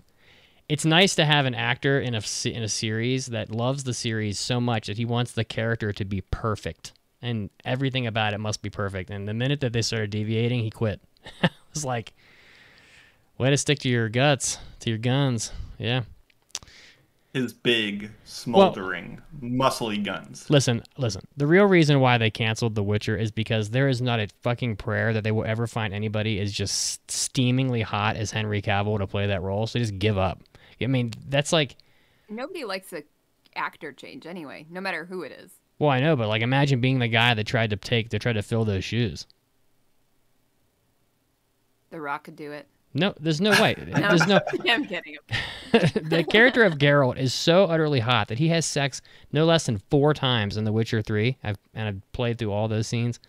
nice to have an actor in a series that loves the series so much that he wants the character to be perfect, and everything about it must be perfect. And the minute that they started deviating, he quit. I was like, way to stick to your guts, to your guns. Yeah. His big, smoldering, muscly guns. Listen. The real reason why they canceled The Witcher is because there is not a fucking prayer that they will ever find anybody as just steamingly hot as Henry Cavill to play that role. So just give up. I mean, that's like... Nobody likes an actor change anyway, no matter who it is. Well, I know, but like imagine being the guy that tried to fill those shoes. The Rock could do it. No, there's no way. There's no... I'm kidding. The character of Geralt is so utterly hot that he has sex no less than 4 times in The Witcher 3. I've played through all those scenes.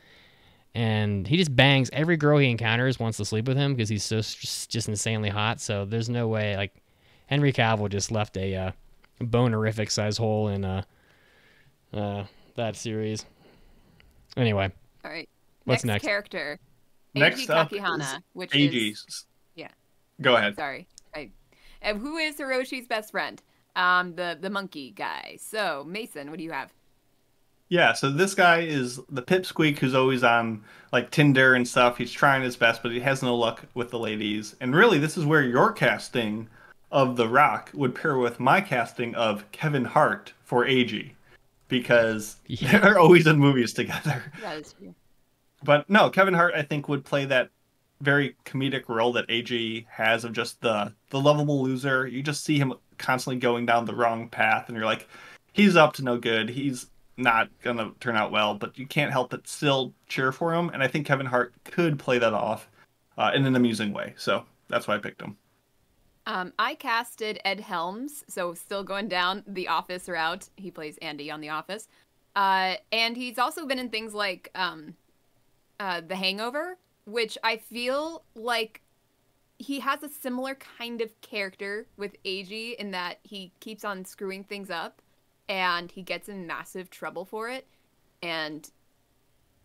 And he just bangs every girl he encounters wants to sleep with him because he's so just insanely hot. So there's no way. Like, Henry Cavill just left a bonerific size hole in that series. Anyway. All right. What's next? Character. Next Eiji up Kakihana, is which Eiji. is... Yeah. Go ahead. Sorry. Who is Hiroshi's best friend? The monkey guy. So, Mason, what do you have? Yeah, so this guy is the pipsqueak who's always on like Tinder and stuff. He's trying his best, but he has no luck with the ladies. And really, this is where your casting of The Rock would pair with my casting of Kevin Hart for Eiji, because they're always in movies together. That is true. But no, Kevin Hart, I think, would play that very comedic role that Eiji has of just the lovable loser. You just see him constantly going down the wrong path, and you're like, he's up to no good. He's not going to turn out well, but you can't help but still cheer for him. And I think Kevin Hart could play that off in an amusing way. So that's why I picked him. I casted Ed Helms, so still going down the Office route. He plays Andy on The Office. And he's also been in things like The Hangover, which I feel like he has a similar kind of character with Eiji in that he keeps on screwing things up and he gets in massive trouble for it. And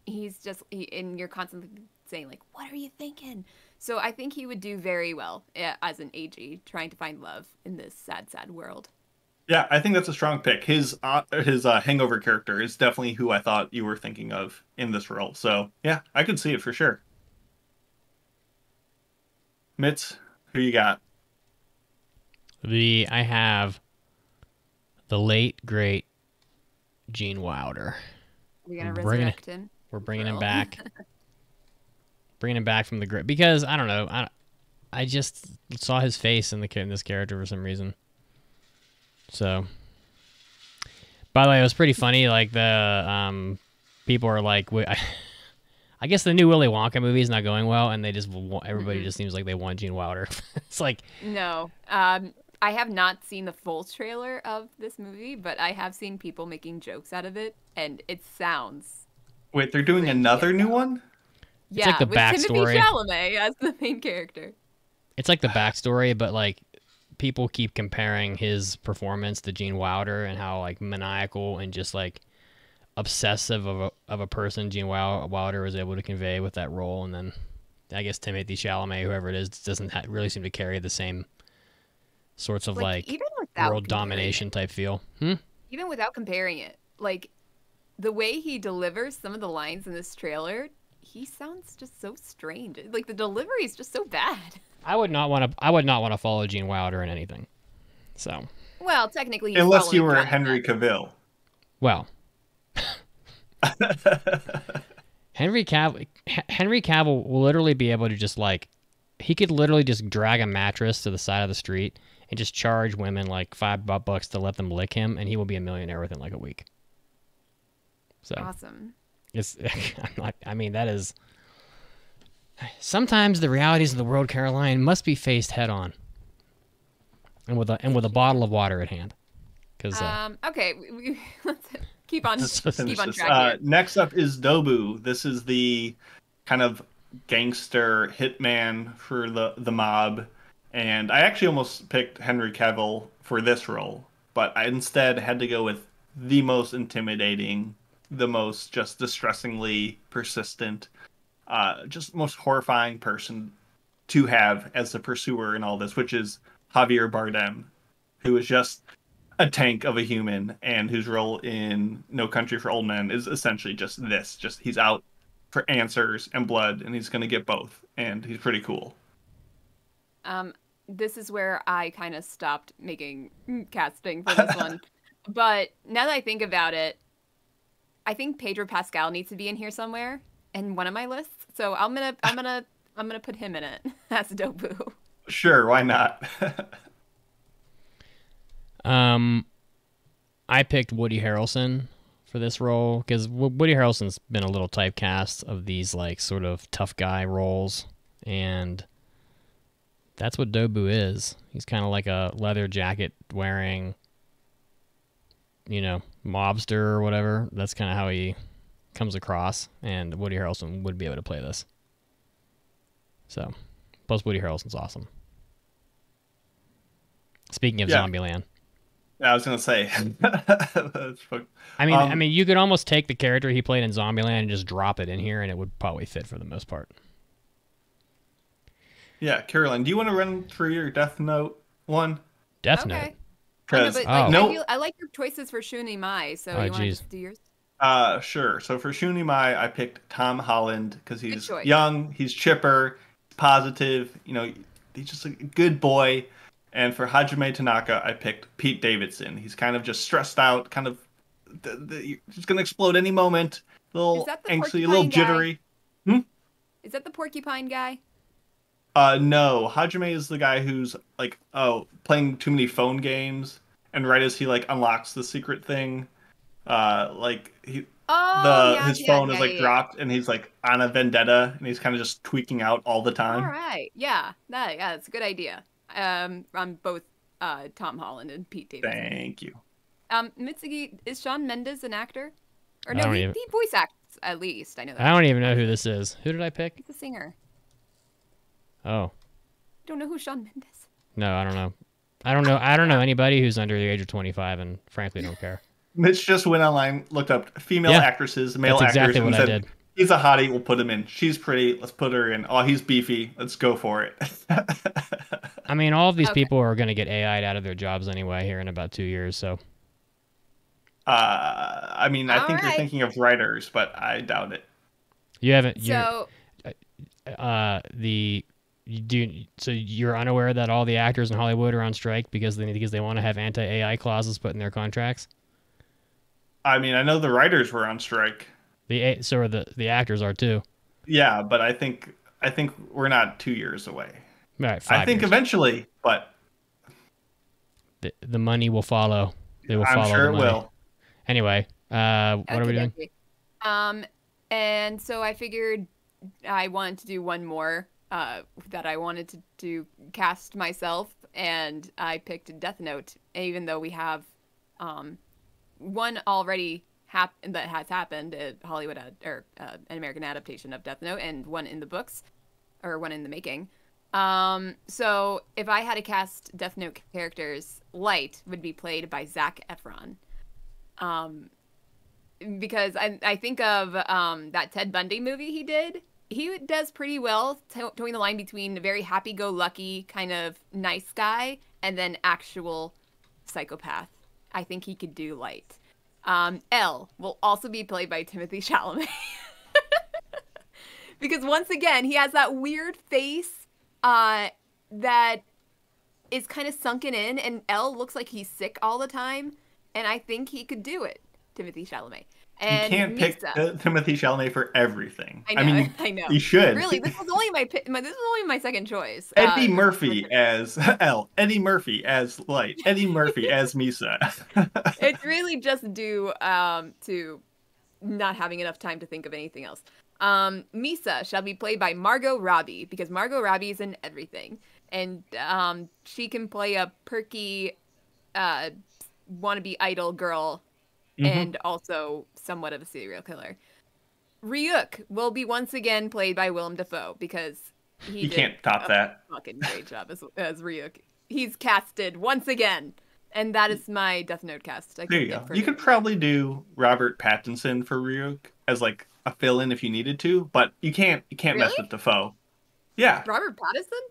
and you're constantly saying like, what are you thinking? So I think he would do very well as an Eiji trying to find love in this sad, sad world. Yeah, I think that's a strong pick. His Hangover character is definitely who I thought you were thinking of in this role. So yeah, I could see it for sure. Mitz, who you got? I have the late great Gene Wilder. We're gonna resurrect him. We're bringing him back. Bringing him back from the grave because I don't know. I just saw his face in this character for some reason. So, by the way, it was pretty funny. Like the people are like, I guess the new Willy Wonka movie is not going well, and they just everybody just seems like they want Gene Wilder. It's like No. I have not seen the full trailer of this movie, but I have seen people making jokes out of it, and it sounds. Wait, they're doing another new one? Yeah, like the with backstory. Timothy Chalamet as the main character. it's like the backstory, but like people keep comparing his performance to Gene Wilder and how like maniacal and just like obsessive of a person Gene Wilder was able to convey with that role, and then I guess Timothy Chalamet, whoever it is, doesn't really seem to carry the same sorts of like even without world domination type feel. Even without comparing it, like the way he delivers some of the lines in this trailer, he sounds just so strange. Like the delivery is just so bad. I would not want to follow Gene Wilder in anything. So. Well, technically, he's unless you following were Johnny Henry Depp. Cavill. Well. Henry Cavill will literally be able to just like, he could literally just drag a mattress to the side of the street and just charge women like $5 to let them lick him, and he will be a millionaire within like a week. So Awesome. it's, that is. Sometimes the realities of the world, Caroline, must be faced head on, and with a bottle of water at hand. Because okay, let's keep on Finish track this. here. Next up is Dobu. This is the kind of gangster hitman for the mob, and I actually almost picked Henry Cavill for this role, but I instead had to go with the most intimidating, the most just distressingly persistent, just most horrifying person to have as the pursuer in all this, which is Javier Bardem, who is just a tank of a human, and whose role in No Country for Old Men is essentially just this. Just he's out for answers and blood, and he's going to get both, and he's pretty cool. This is where I kind of stopped making casting for this one. But now that I think about it, I think Pedro Pascal needs to be in here somewhere in one of my lists. So I'm gonna put him in it as Dobu. Sure, why not? I picked Woody Harrelson for this role because Woody Harrelson's been a little typecast of these like sort of tough guy roles, and that's what Dobu is. He's kind of like a leather jacket wearing, mobster or whatever. That's kind of how he comes across, and Woody Harrelson would be able to play this. So, plus Woody Harrelson's awesome. Speaking of Zombieland. I was gonna say. I mean, you could almost take the character he played in Zombieland and just drop it in here, and it would probably fit for the most part. Yeah, Caroline, do you want to run through your Death Note one? Death Note. Because I like your choices for Shuni Mai. So you want to just do yours? Sure. So for Shuni Mai, I picked Tom Holland because he's choice. young, he's chipper, positive. He's just a good boy. And for Hajime Tanaka, I picked Pete Davidson. He's kind of just stressed out, kind of he's going to explode any moment. A little angsty, a little jittery. Is that the porcupine guy? No. Hajime is the guy who's like, playing too many phone games, and right as he like unlocks the secret thing, his phone is dropped, and he's like on a vendetta, and he's kind of just tweaking out all the time. All right. Yeah, that's a good idea. On both Tom Holland and Pete Davidson. Thank you. Mitsugi, is Shawn Mendes an actor? Or no, he voice acts at least. I know that. I don't even know who this is. Who did I pick? He's a singer. Oh. Don't know who Shawn Mendes is? No, I don't know. I don't know anybody who's under the age of 25, and frankly don't care. Mitch just went online, looked up female actresses, male actors, exactly and what said, I did. He's a hottie, we'll put him in. She's pretty, let's put her in. Oh, he's beefy, let's go for it. I mean, all of these people are going to get AI'd out of their jobs anyway here in about 2 years, so. I think you're thinking of writers, but I doubt it. You haven't. So. So you're unaware that all the actors in Hollywood are on strike because they want to have anti-AI clauses put in their contracts? I mean, I know the writers were on strike. So are the actors are too. Yeah, but I think we're not 2 years away. All right, 5 I think years. eventually, but the money will follow. They will follow. I'm sure the money. it will. Anyway, what are we doing? And so I figured I wanted to do one more that I wanted to cast myself, and I picked Death Note, even though we have one already that has happened, a Hollywood an American adaptation of Death Note, and one in the books, or one in the making. So if I had to cast Death Note characters, Light would be played by Zac Efron. Because I think of that Ted Bundy movie he did. He does pretty well towing the line between a very happy-go-lucky kind of nice guy and then actual psychopath. I think he could do Light. L will also be played by Timothée Chalamet. Because once again, he has that weird face that is kind of sunken in, and L looks like he's sick all the time, and I think he could do it, Timothée Chalamet. And you can't pick Timothée Chalamet for everything. I know. I know. You should. Really, this was only my second choice. Eddie Murphy as L. Eddie Murphy as Light. Eddie Murphy as Misa. It's really just due to not having enough time to think of anything else. Misa shall be played by Margot Robbie, because Margot Robbie is in everything, and she can play a perky wannabe idol girl. And also somewhat of a serial killer. Ryuk will be once again played by Willem Dafoe, because he can't top that. Fucking great job as Ryuk. He's casted once again, and that is my Death Note cast. There you go. You could probably do Robert Pattinson for Ryuk as like a fill-in if you needed to, but you can't mess with Dafoe. Yeah. Robert Pattinson?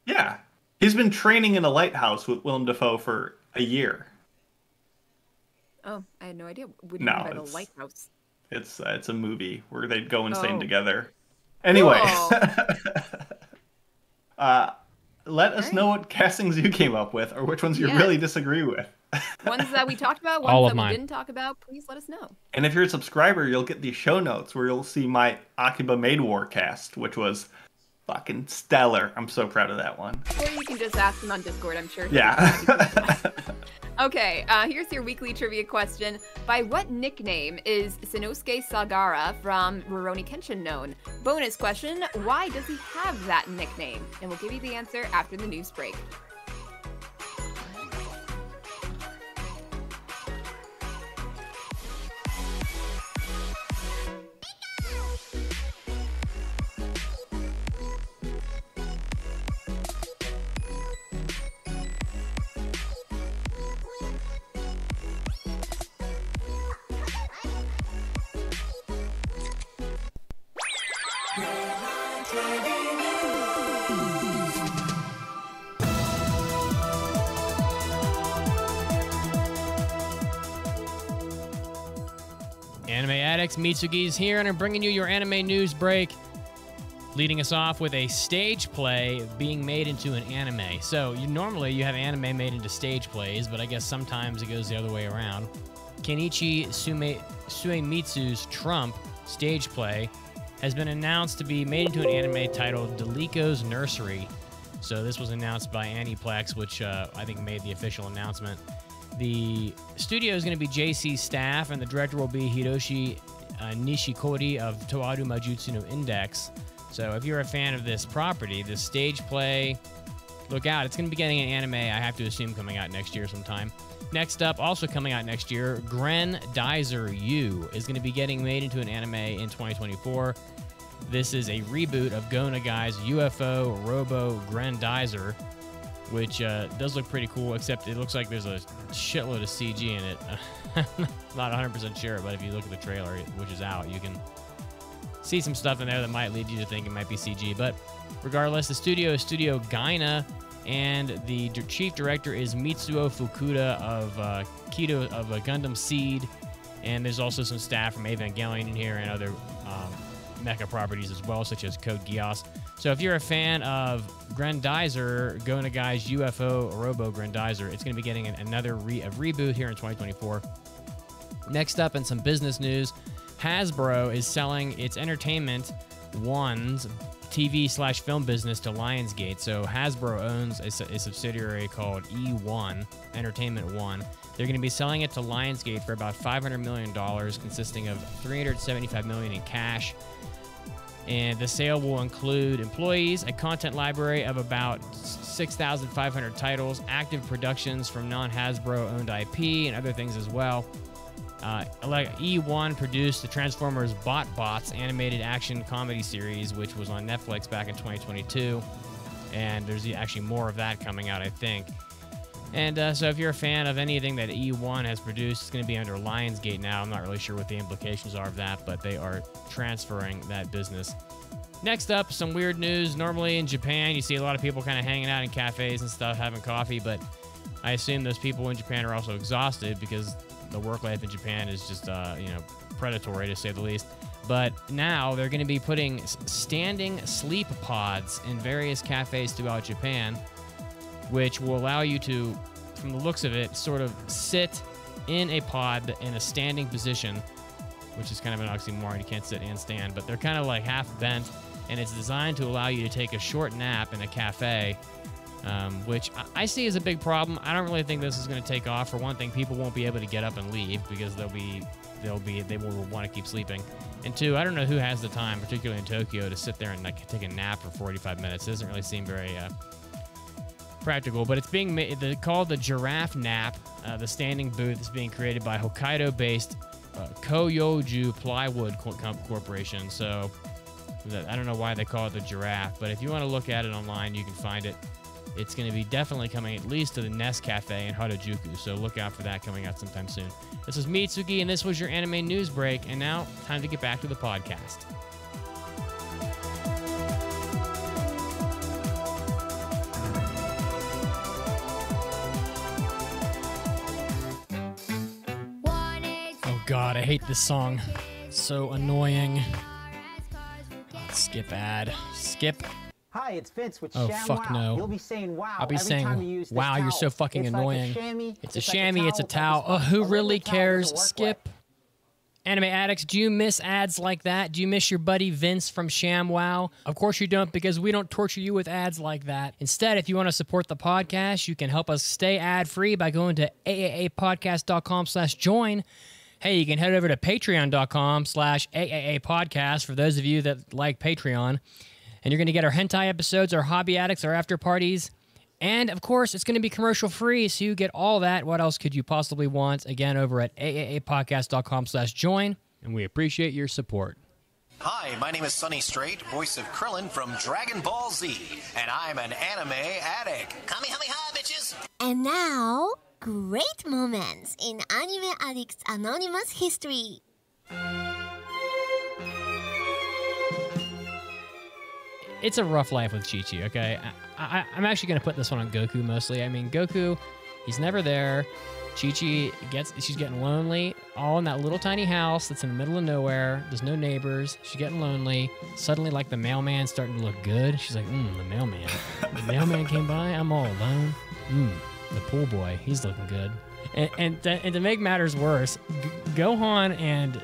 Yeah. He's been training in a lighthouse with Willem Dafoe for a year. Oh, I had no idea. What no, by the lighthouse? It's a movie where they'd go insane together. Anyway, let us know what castings you came up with, or which ones you really disagree with. Ones that we talked about, ones that we didn't talk about. Please let us know. And if you're a subscriber, you'll get the show notes where you'll see my Akiba Maid War cast, which was fucking stellar. I'm so proud of that one. Or you can just ask him on Discord. I'm sure. Yeah. Okay, here's your weekly trivia question. By what nickname is Sanosuke Sagara from Rurouni Kenshin known? Bonus question, why does he have that nickname? And we'll give you the answer after the news break. Anime Addicts, Mitsugi's here, and I'm bringing you your anime news break, leading us off with a stage play being made into an anime. So normally you have anime made into stage plays, but I guess sometimes it goes the other way around. Kenichi Suemitsu's Trump stage play has been announced to be made into an anime titled Delico's Nursery. So this was announced by Aniplex, which I think made the official announcement. The studio is going to be JC's staff, and the director will be Hiroshi Nishikori of Toaru Majutsu no Index. So if you're a fan of this property, this stage play, look out. It's going to be getting an anime, I have to assume, coming out next year sometime. Next up, also coming out next year, Grendizer U is going to be getting made into an anime in 2024. This is a reboot of Go Nagai's UFO Robo Grendizer, which does look pretty cool, except it looks like there's a shitload of CG in it. Not 100% sure, but if you look at the trailer, which is out, you can see some stuff in there that might lead you to think it might be CG. But regardless, the studio is Studio Gaina, and the chief director is Mitsuo Fukuda of Kido of Gundam Seed, and there's also some staff from Evangelion in here and other mecha properties as well, such as Code Geass. So if you're a fan of Grendizer, Go Nagai's UFO Robo Grendizer, it's going to be getting another reboot here in 2024. Next up, in some business news, Hasbro is selling its Entertainment One's TV/film business to Lionsgate. So Hasbro owns a subsidiary called E1, Entertainment One. They're going to be selling it to Lionsgate for about $500 million, consisting of $375 million in cash. And the sale will include employees, a content library of about 6,500 titles, active productions from non-Hasbro-owned IP, and other things as well. E1 produced the Transformers Bots animated action comedy series, which was on Netflix back in 2022. And there's actually more of that coming out, I think. And so if you're a fan of anything that E1 has produced, it's going to be under Lionsgate now. I'm not really sure what the implications are of that, but they are transferring that business. Next up, some weird news. Normally in Japan, you see a lot of people kind of hanging out in cafes and stuff, having coffee, but I assume those people in Japan are also exhausted because the work life in Japan is just, predatory to say the least. But now they're going to be putting standing sleep pods in various cafes throughout Japan, which will allow you to, from the looks of it, sort of sit in a pod in a standing position, which is kind of an oxymoron. You can't sit and stand, but they're kind of like half bent, and it's designed to allow you to take a short nap in a cafe, which I see as a big problem. I don't really think this is going to take off. For one thing, people won't be able to get up and leave because they will want to keep sleeping. And two, I don't know who has the time, particularly in Tokyo, to sit there and like take a nap for 45 minutes. It doesn't really seem very practical, but it's being called the Giraffe Nap. The standing booth is being created by Hokkaido-based Koyoju Plywood Corporation. So I don't know why they call it the Giraffe, but if you want to look at it online, you can find it. It's going to be definitely coming at least to the Nest Cafe in Harajuku, so look out for that coming out sometime soon. This was Mitsugi, and this was your anime news break, and now time to get back to the podcast. Oh god, I hate this song. It's so annoying. Skip ad. Skip. Hi, it's Vince with Oh, ShamWow. fuck no. You'll be saying wow I'll be every saying, time you use this wow, you're towel. so fucking It's annoying. Like a chamois, It's a chamois, it's a towel. Oh, who really cares? Skip. Anime addicts, do you miss ads like that? Do you miss your buddy Vince from ShamWow? Of course you don't, because we don't torture you with ads like that. Instead, if you want to support the podcast, you can help us stay ad-free by going to aapodcast.com/join. Hey, you can head over to patreon.com/AAApodcast for those of you that like Patreon. And you're going to get our hentai episodes, our hobby addicts, our after parties. And, of course, it's going to be commercial-free, so you get all that. What else could you possibly want? Again, over at aapodcast.com/join. And we appreciate your support. Hi, my name is Sonny Strait, voice of Krillin from Dragon Ball Z, and I'm an anime addict. Kamehameha, bitches! And now, great moments in Anime Addicts Anonymous history. It's a rough life with Chi-Chi, okay? I'm actually going to put this one on Goku mostly. I mean, Goku, he's never there. Chi-Chi she's getting lonely, all in that little tiny house that's in the middle of nowhere. There's no neighbors. She's getting lonely. Suddenly, like, the mailman's starting to look good. She's like, the mailman. The mailman came by. I'm all alone. The pool boy, he's looking good. And to make matters worse, Gohan and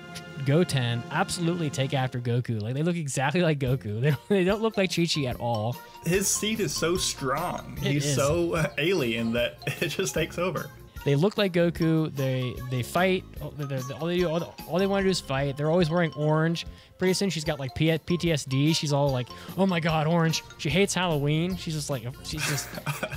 Goten absolutely take after Goku. Like, they look exactly like Goku. They don't look like Chi-Chi at all. His seed is so strong. He's so alien that it just takes over. They look like Goku. They fight. All they want to do is fight. They're always wearing orange. Pretty soon she's got like PTSD. She's all like, oh my god, orange. She hates Halloween. She's just,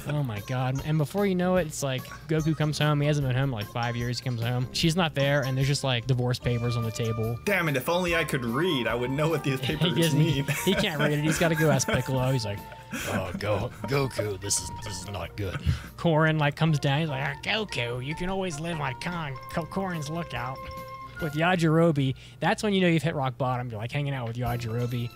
oh my god. And before you know it, it's like Goku comes home. He hasn't been home in like 5 years. He comes home. She's not there, and there's just like divorce papers on the table. Damn it! If only I could read, I would know what these papers mean. He can't read it. He's got to go ask Piccolo. He's like, oh, Goku, this is not good. Korin like comes down. He's like, Goku, you can always live on Korin's lookout. With Yajirobe, that's when you know you've hit rock bottom. You're like hanging out with Yajirobe.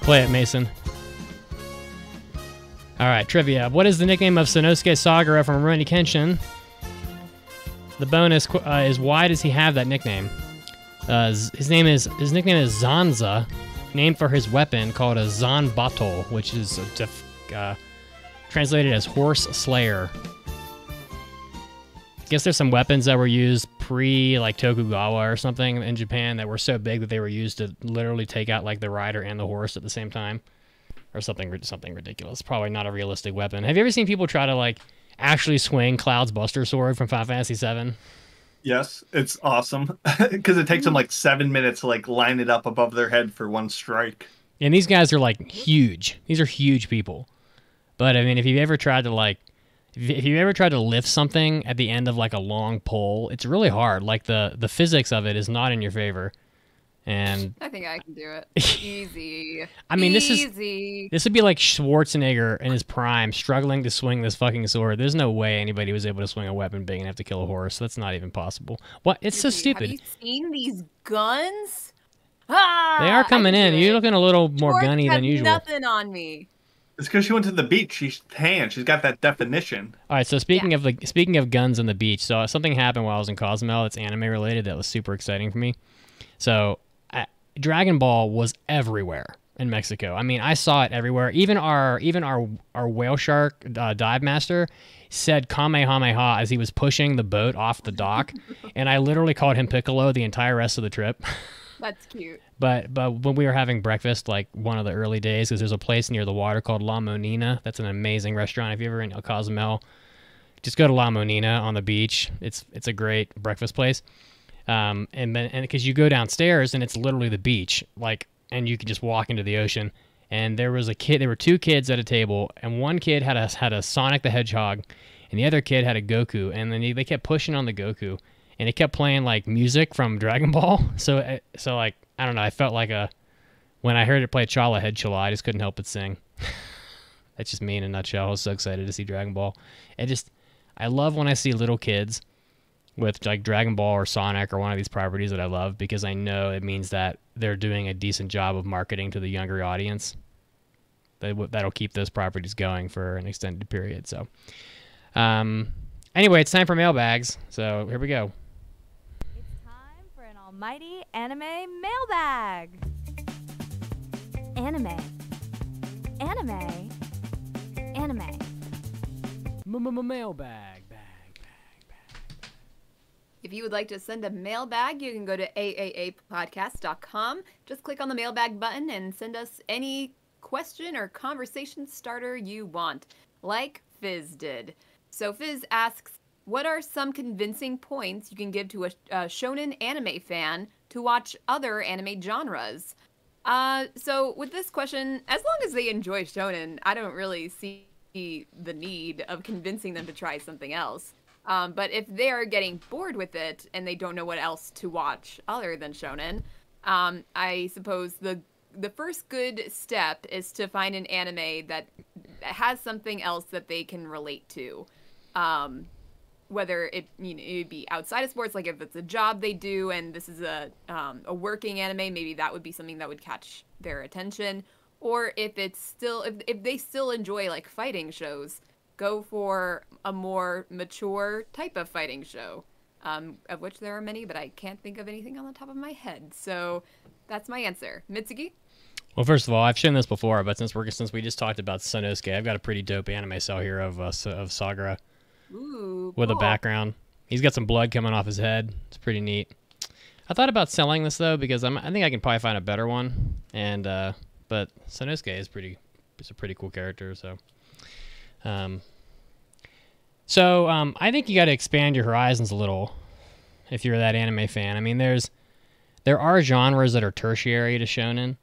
Play it, Mason. All right, trivia. What is the nickname of Sanosuke Sagara from Rurouni Kenshin? The bonus is, why does he have that nickname? His nickname is Zanza, named for his weapon called a Zanbato, which is translated as horse slayer. I guess there's some weapons that were used pre like Tokugawa or something in Japan that were so big that they were used to literally take out like the rider and the horse at the same time, or something ridiculous. Probably not a realistic weapon. Have you ever seen people try to like actually swing Cloud's Buster Sword from Final Fantasy VII? Yes, it's awesome because it takes them like 7 minutes to like line it up above their head for one strike. And these guys are like huge. These are huge people. But I mean, if you've ever tried to like, if you ever tried to lift something at the end of like a long pole, it's really hard. Like the physics of it is not in your favor. And I think I can do it. Easy. I mean, this would be like Schwarzenegger in his prime struggling to swing this fucking sword. There's no way anybody was able to swing a weapon big enough to kill a horse. That's not even possible. What? It's so stupid. Have you seen these guns? Ah, they are coming in. You're looking a little more gunny than usual. Nothing on me. It's because she went to the beach. She's tan. She's got that definition. All right. So speaking of guns on the beach, so something happened while I was in Cozumel. That's anime related. That was super exciting for me. So Dragon Ball was everywhere in Mexico. I mean, I saw it everywhere. Even our whale shark dive master said Kamehameha as he was pushing the boat off the dock, and I literally called him Piccolo the entire rest of the trip. That's cute. But when we were having breakfast, like one of the early days, because there's a place near the water called La Monina. That's an amazing restaurant. If you're ever in Cozumel, just go to La Monina on the beach. It's a great breakfast place. And because you go downstairs and it's literally the beach, like, and you can just walk into the ocean. And there were two kids at a table, and one kid had a Sonic the Hedgehog, and the other kid had a Goku. And then they kept pushing on the Goku, and it kept playing like music from Dragon Ball. So like, I don't know. I felt like when I heard it play Chala Head Chala, I just couldn't help but sing. That's just me in a nutshell. I was so excited to see Dragon Ball. I love when I see little kids with like Dragon Ball or Sonic or one of these properties that I love, because I know it means that they're doing a decent job of marketing to the younger audience. That'll keep those properties going for an extended period. So, anyway, it's time for mailbags. So here we go. It's time for an almighty anime mailbag. Anime. Mailbag. If you would like to send a mailbag, you can go to aaapodcast.com. Just click on the mailbag button and send us any question or conversation starter you want, like Fizz did. So Fizz asks, what are some convincing points you can give to a shonen anime fan to watch other anime genres? So with this question, as long as they enjoy shonen, I don't really see the need of convincing them to try something else. But if they are getting bored with it and they don't know what else to watch other than shonen, I suppose the first good step is to find an anime that has something else that they can relate to. Whether it would be outside of sports, like if it's a job they do and this is a working anime, maybe that would be something that would catch their attention. Or if they still enjoy like fighting shows, go for a more mature type of fighting show, of which there are many, but I can't think of anything on the top of my head. So that's my answer. Mitsugi? Well, first of all, I've shown this before, but since we just talked about Sonosuke, I've got a pretty dope anime cell here of Sagara. Ooh, with a cool. background. He's got some blood coming off his head. It's pretty neat. I thought about selling this though, because I think I can probably find a better one. And but Sonosuke is a pretty cool character. So, I think you got to expand your horizons a little if you're that anime fan. I mean, there are genres that are tertiary to shonen,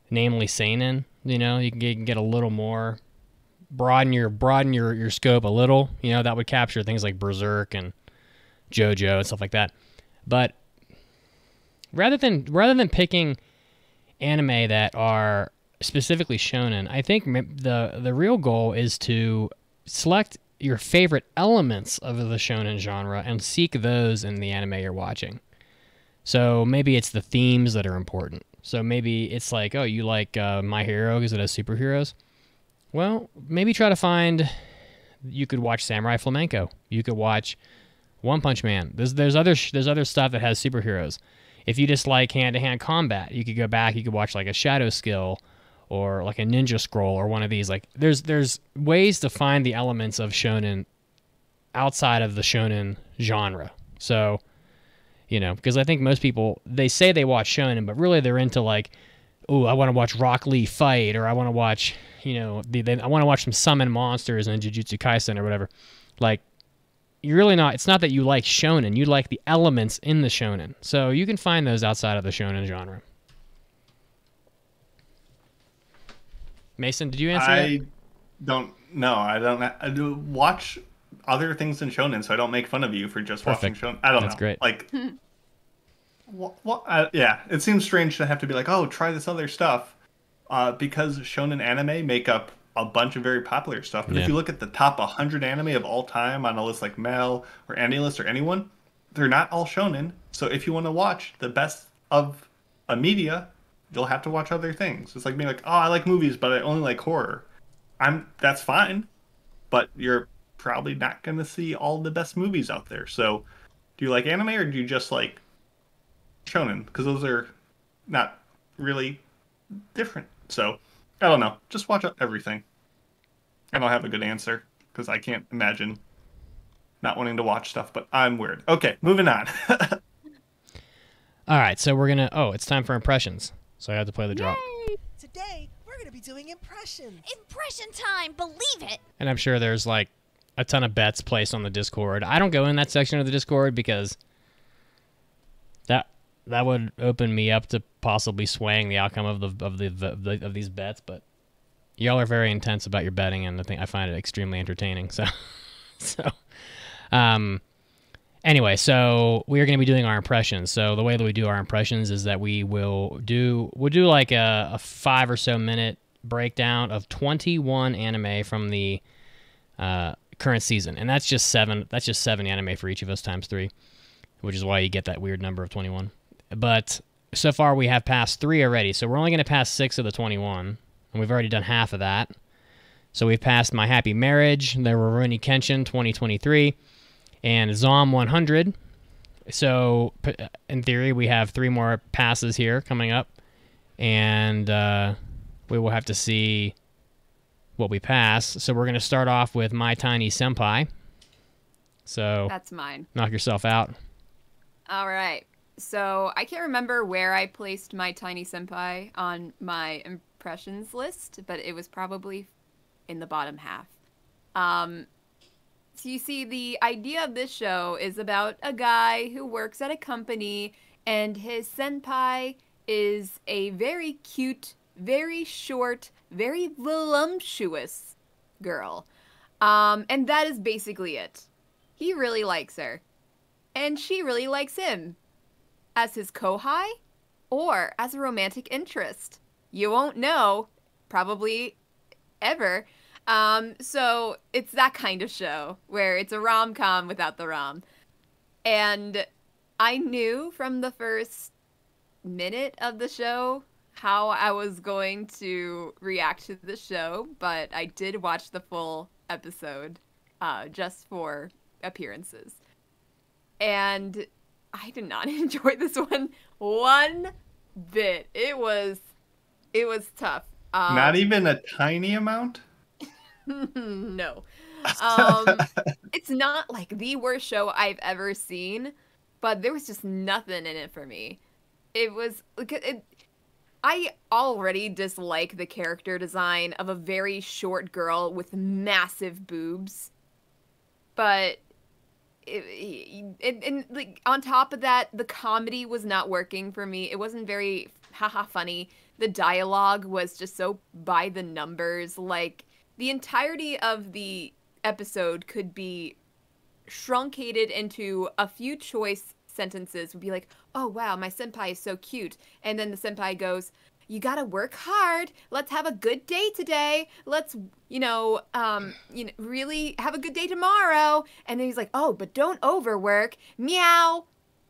namely seinen. You know, you can get a little more. Broaden your scope a little, that would capture things like Berserk and JoJo and stuff like that. But rather than picking anime that are specifically shonen, I think the real goal is to select your favorite elements of the shonen genre and seek those in the anime you're watching. So maybe it's the themes that are important. So maybe it's like, oh, you like My Hero because it has superheroes? Well, maybe try to find. You could watch Samurai Flamenco. You could watch One Punch Man. There's other stuff that has superheroes. If you just like hand-to-hand combat, you could go back. You could watch like a Shadow Skill, or like a Ninja Scroll, or one of these. Like there's ways to find the elements of shonen outside of the shonen genre. So, because I think most people, they say they watch shonen, but really they're into like, oh, I want to watch Rock Lee fight, or I want to watch, I want to watch some summon monsters in Jujutsu Kaisen or whatever. Like, you're really not, it's not that you like shonen, you like the elements in the shonen. So you can find those outside of the shonen genre. Mason, did you answer that? I don't know. I do watch other things than shonen, so I don't make fun of you for just watching shonen. I don't know. That's great. Like, yeah, it seems strange to have to be like, oh, try this other stuff, because shonen anime make up a bunch of very popular stuff. But if you look at the top 100 anime of all time on a list like Mel or AniList or anyone, they're not all shonen. So if you want to watch the best of a media, you'll have to watch other things. It's like being like, oh, I like movies, but I only like horror. That's fine, but you're probably not going to see all the best movies out there. So do you like anime or do you just like shonen? Because those are not really different. So I don't know. Just watch everything. I don't have a good answer because I can't imagine not wanting to watch stuff, but I'm weird. Okay, moving on. All right, so we're going to... Oh, it's time for impressions. So I have to play the drop. Today, we're going to be doing impressions. Impression time, believe it. And I'm sure there's like a ton of bets placed on the Discord. I don't go in that section of the Discord because that would open me up to possibly swaying the outcome of these bets, but y'all are very intense about your betting, and I find it extremely entertaining. Anyway, so we are going to be doing our impressions. So the way that we do our impressions is that we'll do like a 5 or so minute breakdown of 21 anime from the current season, and that's just 7 anime for each of us times 3, which is why you get that weird number of 21. But so far we have passed 3 already, so we're only going to pass 6 of the 21, and we've already done half of that. So we've passed My Happy Marriage, the Rurouni Kenshin 2023, and Zom 100. So in theory, we have 3 more passes here coming up, and we will have to see what we pass. So we're going to start off with My Tiny Senpai. So that's mine. Knock yourself out. All right. So I can't remember where I placed My Tiny Senpai on my impressions list, but it was probably in the bottom half. So you see, the idea of this show is about a guy who works at a company, and his senpai is a very cute, very short, very voluptuous girl. And that is basically it. He really likes her, and she really likes him. As his kohai, or as a romantic interest. You won't know, probably ever. So it's that kind of show where it's a rom-com without the rom. And I knew from the first minute of the show how I was going to react to the show, but I did watch the full episode just for appearances. And I did not enjoy this one bit. It was tough. Not even a tiny amount? No. It's not like the worst show I've ever seen, but there was just nothing in it for me. I already dislike the character design of a very short girl with massive boobs. But like on top of that, the comedy was not working for me. It wasn't very haha funny. The dialogue was just so by the numbers. Like, the entirety of the episode could be truncated into a few choice sentences. Would be like, oh wow, my senpai is so cute. And then the senpai goes, you gotta work hard. Let's have a good day today. Let's, really have a good day tomorrow. And then he's like, oh, but don't overwork. Meow.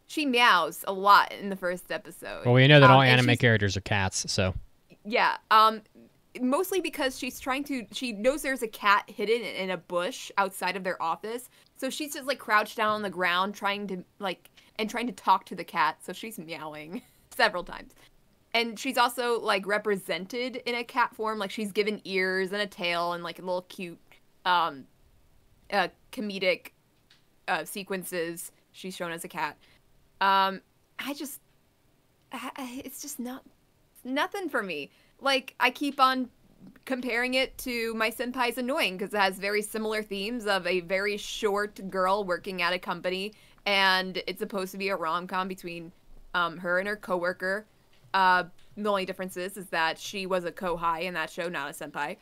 She meows a lot in the first episode. Well, we know that all anime characters are cats, so. Yeah. Mostly because she knows there's a cat hidden in a bush outside of their office. So she's just like crouched down on the ground trying to talk to the cat. So she's meowing several times. And she's also, like, represented in a cat form. Like, she's given ears and a tail and, like, a little cute comedic sequences. she's shown as a cat. It's just nothing for me. Like, I keep on comparing it to My Senpai's Annoying because it has very similar themes of a very short girl working at a company, and it's supposed to be a rom-com between her and her coworker. The only difference is that she was a kohai in that show, not a senpai.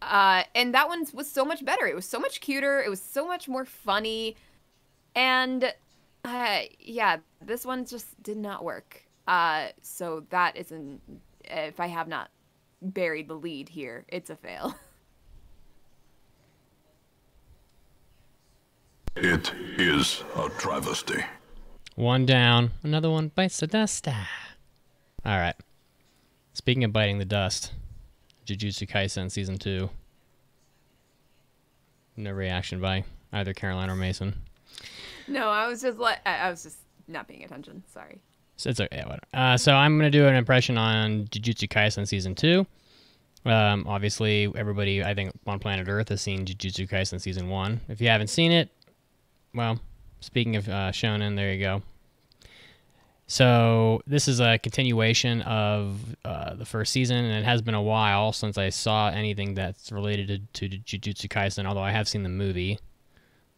And that one was so much better. It was so much cuter. It was so much more funny. And yeah, this one just did not work. So that isn't, if I have not buried the lead here, it's a fail. It is a travesty. One down, another one bites the dust. All right. Speaking of biting the dust, Jujutsu Kaisen Season 2. No reaction by either Caroline or Mason. No, I was just not paying attention. Sorry. So it's okay. Whatever. So I'm going to do an impression on Jujutsu Kaisen Season 2. Obviously, everybody, I think, on planet Earth has seen Jujutsu Kaisen Season 1. If you haven't seen it, well, speaking of shonen, there you go. So this is a continuation of the first season, and it has been a while since I saw anything that's related to Jujutsu Kaisen, although I have seen the movie,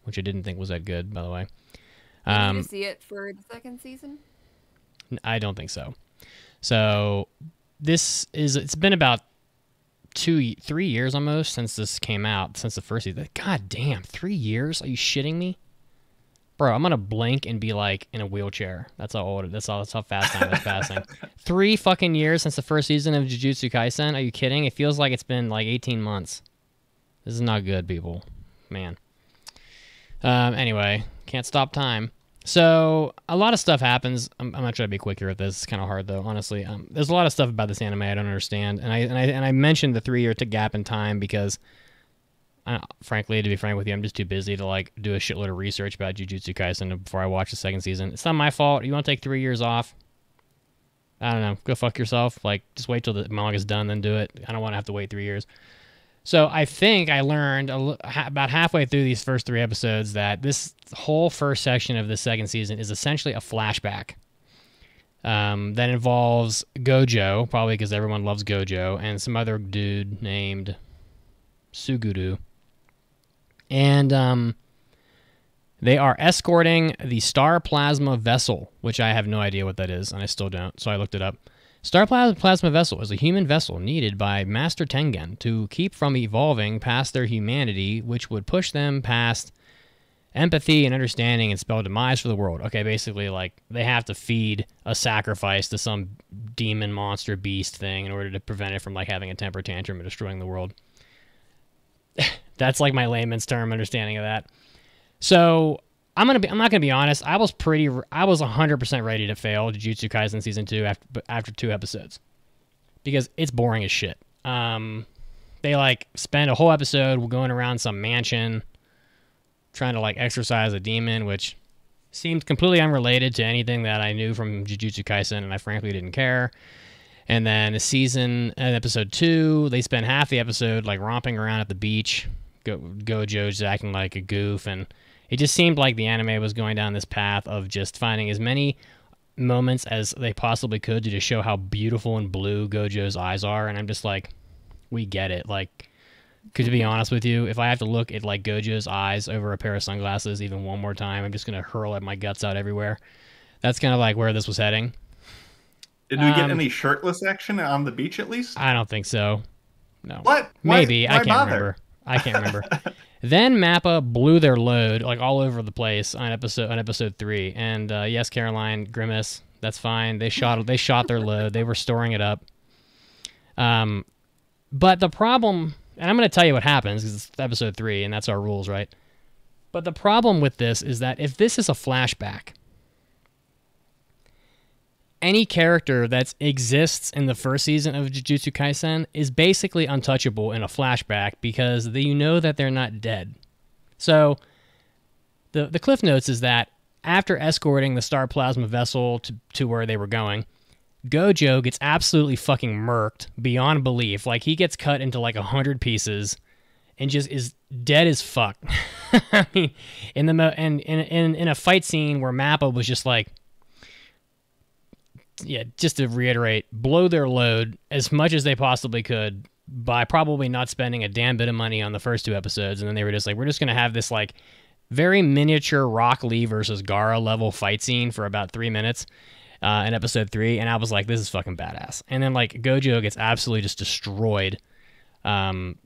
which I didn't think was that good, by the way. Did you see it for the second season? I don't think so. So it's been about 3 years almost since this came out, since the first season. God damn, 3 years? Are you shitting me? Bro, I'm gonna blink and be like in a wheelchair. That's how old. That's how fast time is passing. 3 fucking years since the first season of Jujutsu Kaisen. Are you kidding? It feels like it's been like 18 months. This is not good, people. Man. Anyway, can't stop time. So a lot of stuff happens. I'm not trying to be quick here with this. It's kind of hard though, honestly. There's a lot of stuff about this anime I don't understand, and I mentioned the 3-year gap in time because, frankly, to be frank with you, I'm just too busy to like do a shitload of research about Jujutsu Kaisen before I watch the second season. It's not my fault. You want to take 3 years off? I don't know. Go fuck yourself. Like, just wait till the manga's done, then do it. I don't want to have to wait 3 years. So I think I learned about halfway through these first 3 episodes that this whole first section of the second season is essentially a flashback that involves Gojo, probably because everyone loves Gojo, and some other dude named Suguru. And they are escorting the Star Plasma Vessel, which I have no idea what that is, and I still don't, so I looked it up. Star Plasma Vessel is a human vessel needed by Master Tengen to keep from evolving past their humanity, which would push them past empathy and understanding and spell demise for the world. Okay, basically, like, they have to feed a sacrifice to some demon monster beast thing in order to prevent it from, like, having a temper tantrum and destroying the world. That's, like, my layman's term understanding of that. So I'm not gonna be honest. I was 100% ready to fail Jujutsu Kaisen Season 2 after 2 episodes because it's boring as shit. They like spend a whole episode going around some mansion trying to like exorcise a demon, which seemed completely unrelated to anything that I knew from Jujutsu Kaisen, and I frankly didn't care. And then episode 2, they spend half the episode like romping around at the beach. Gojo's acting like a goof, and it just seemed like the anime was going down this path of just finding as many moments as they possibly could to just show how beautiful and blue Gojo's eyes are. And I'm just like, we get it. Like, to be honest with you, if I have to look at like Gojo's eyes over a pair of sunglasses even one more time, I'm just going to hurl my guts out everywhere. That's kind of like where this was heading. Did we get any shirtless action on the beach at least? I don't think so. No. What? Maybe. Why I can't bother? remember. I can't remember. Then Mappa blew their load like all over the place on episode 3. And yes, Caroline, Grimace, that's fine. They shot their load. They were storing it up. But the problem, and I'm going to tell you what happens because it's episode 3 and that's our rules, right? But the problem with this is that if this is a flashback, any character that exists in the first season of Jujutsu Kaisen is basically untouchable in a flashback because you know that they're not dead. So the cliff notes is that after escorting the Star Plasma Vessel to where they were going, Gojo gets absolutely fucking murked beyond belief. Like, he gets cut into like 100 pieces and just is dead as fuck. I mean, in a fight scene where Mappa was just like, yeah, just to reiterate, blow their load as much as they possibly could by probably not spending a damn bit of money on the first 2 episodes, and then they were just like, we're just gonna have this like very miniature Rock Lee versus Gaara level fight scene for about 3 minutes in episode 3, and I was like, this is fucking badass. And then like Gojo gets absolutely just destroyed,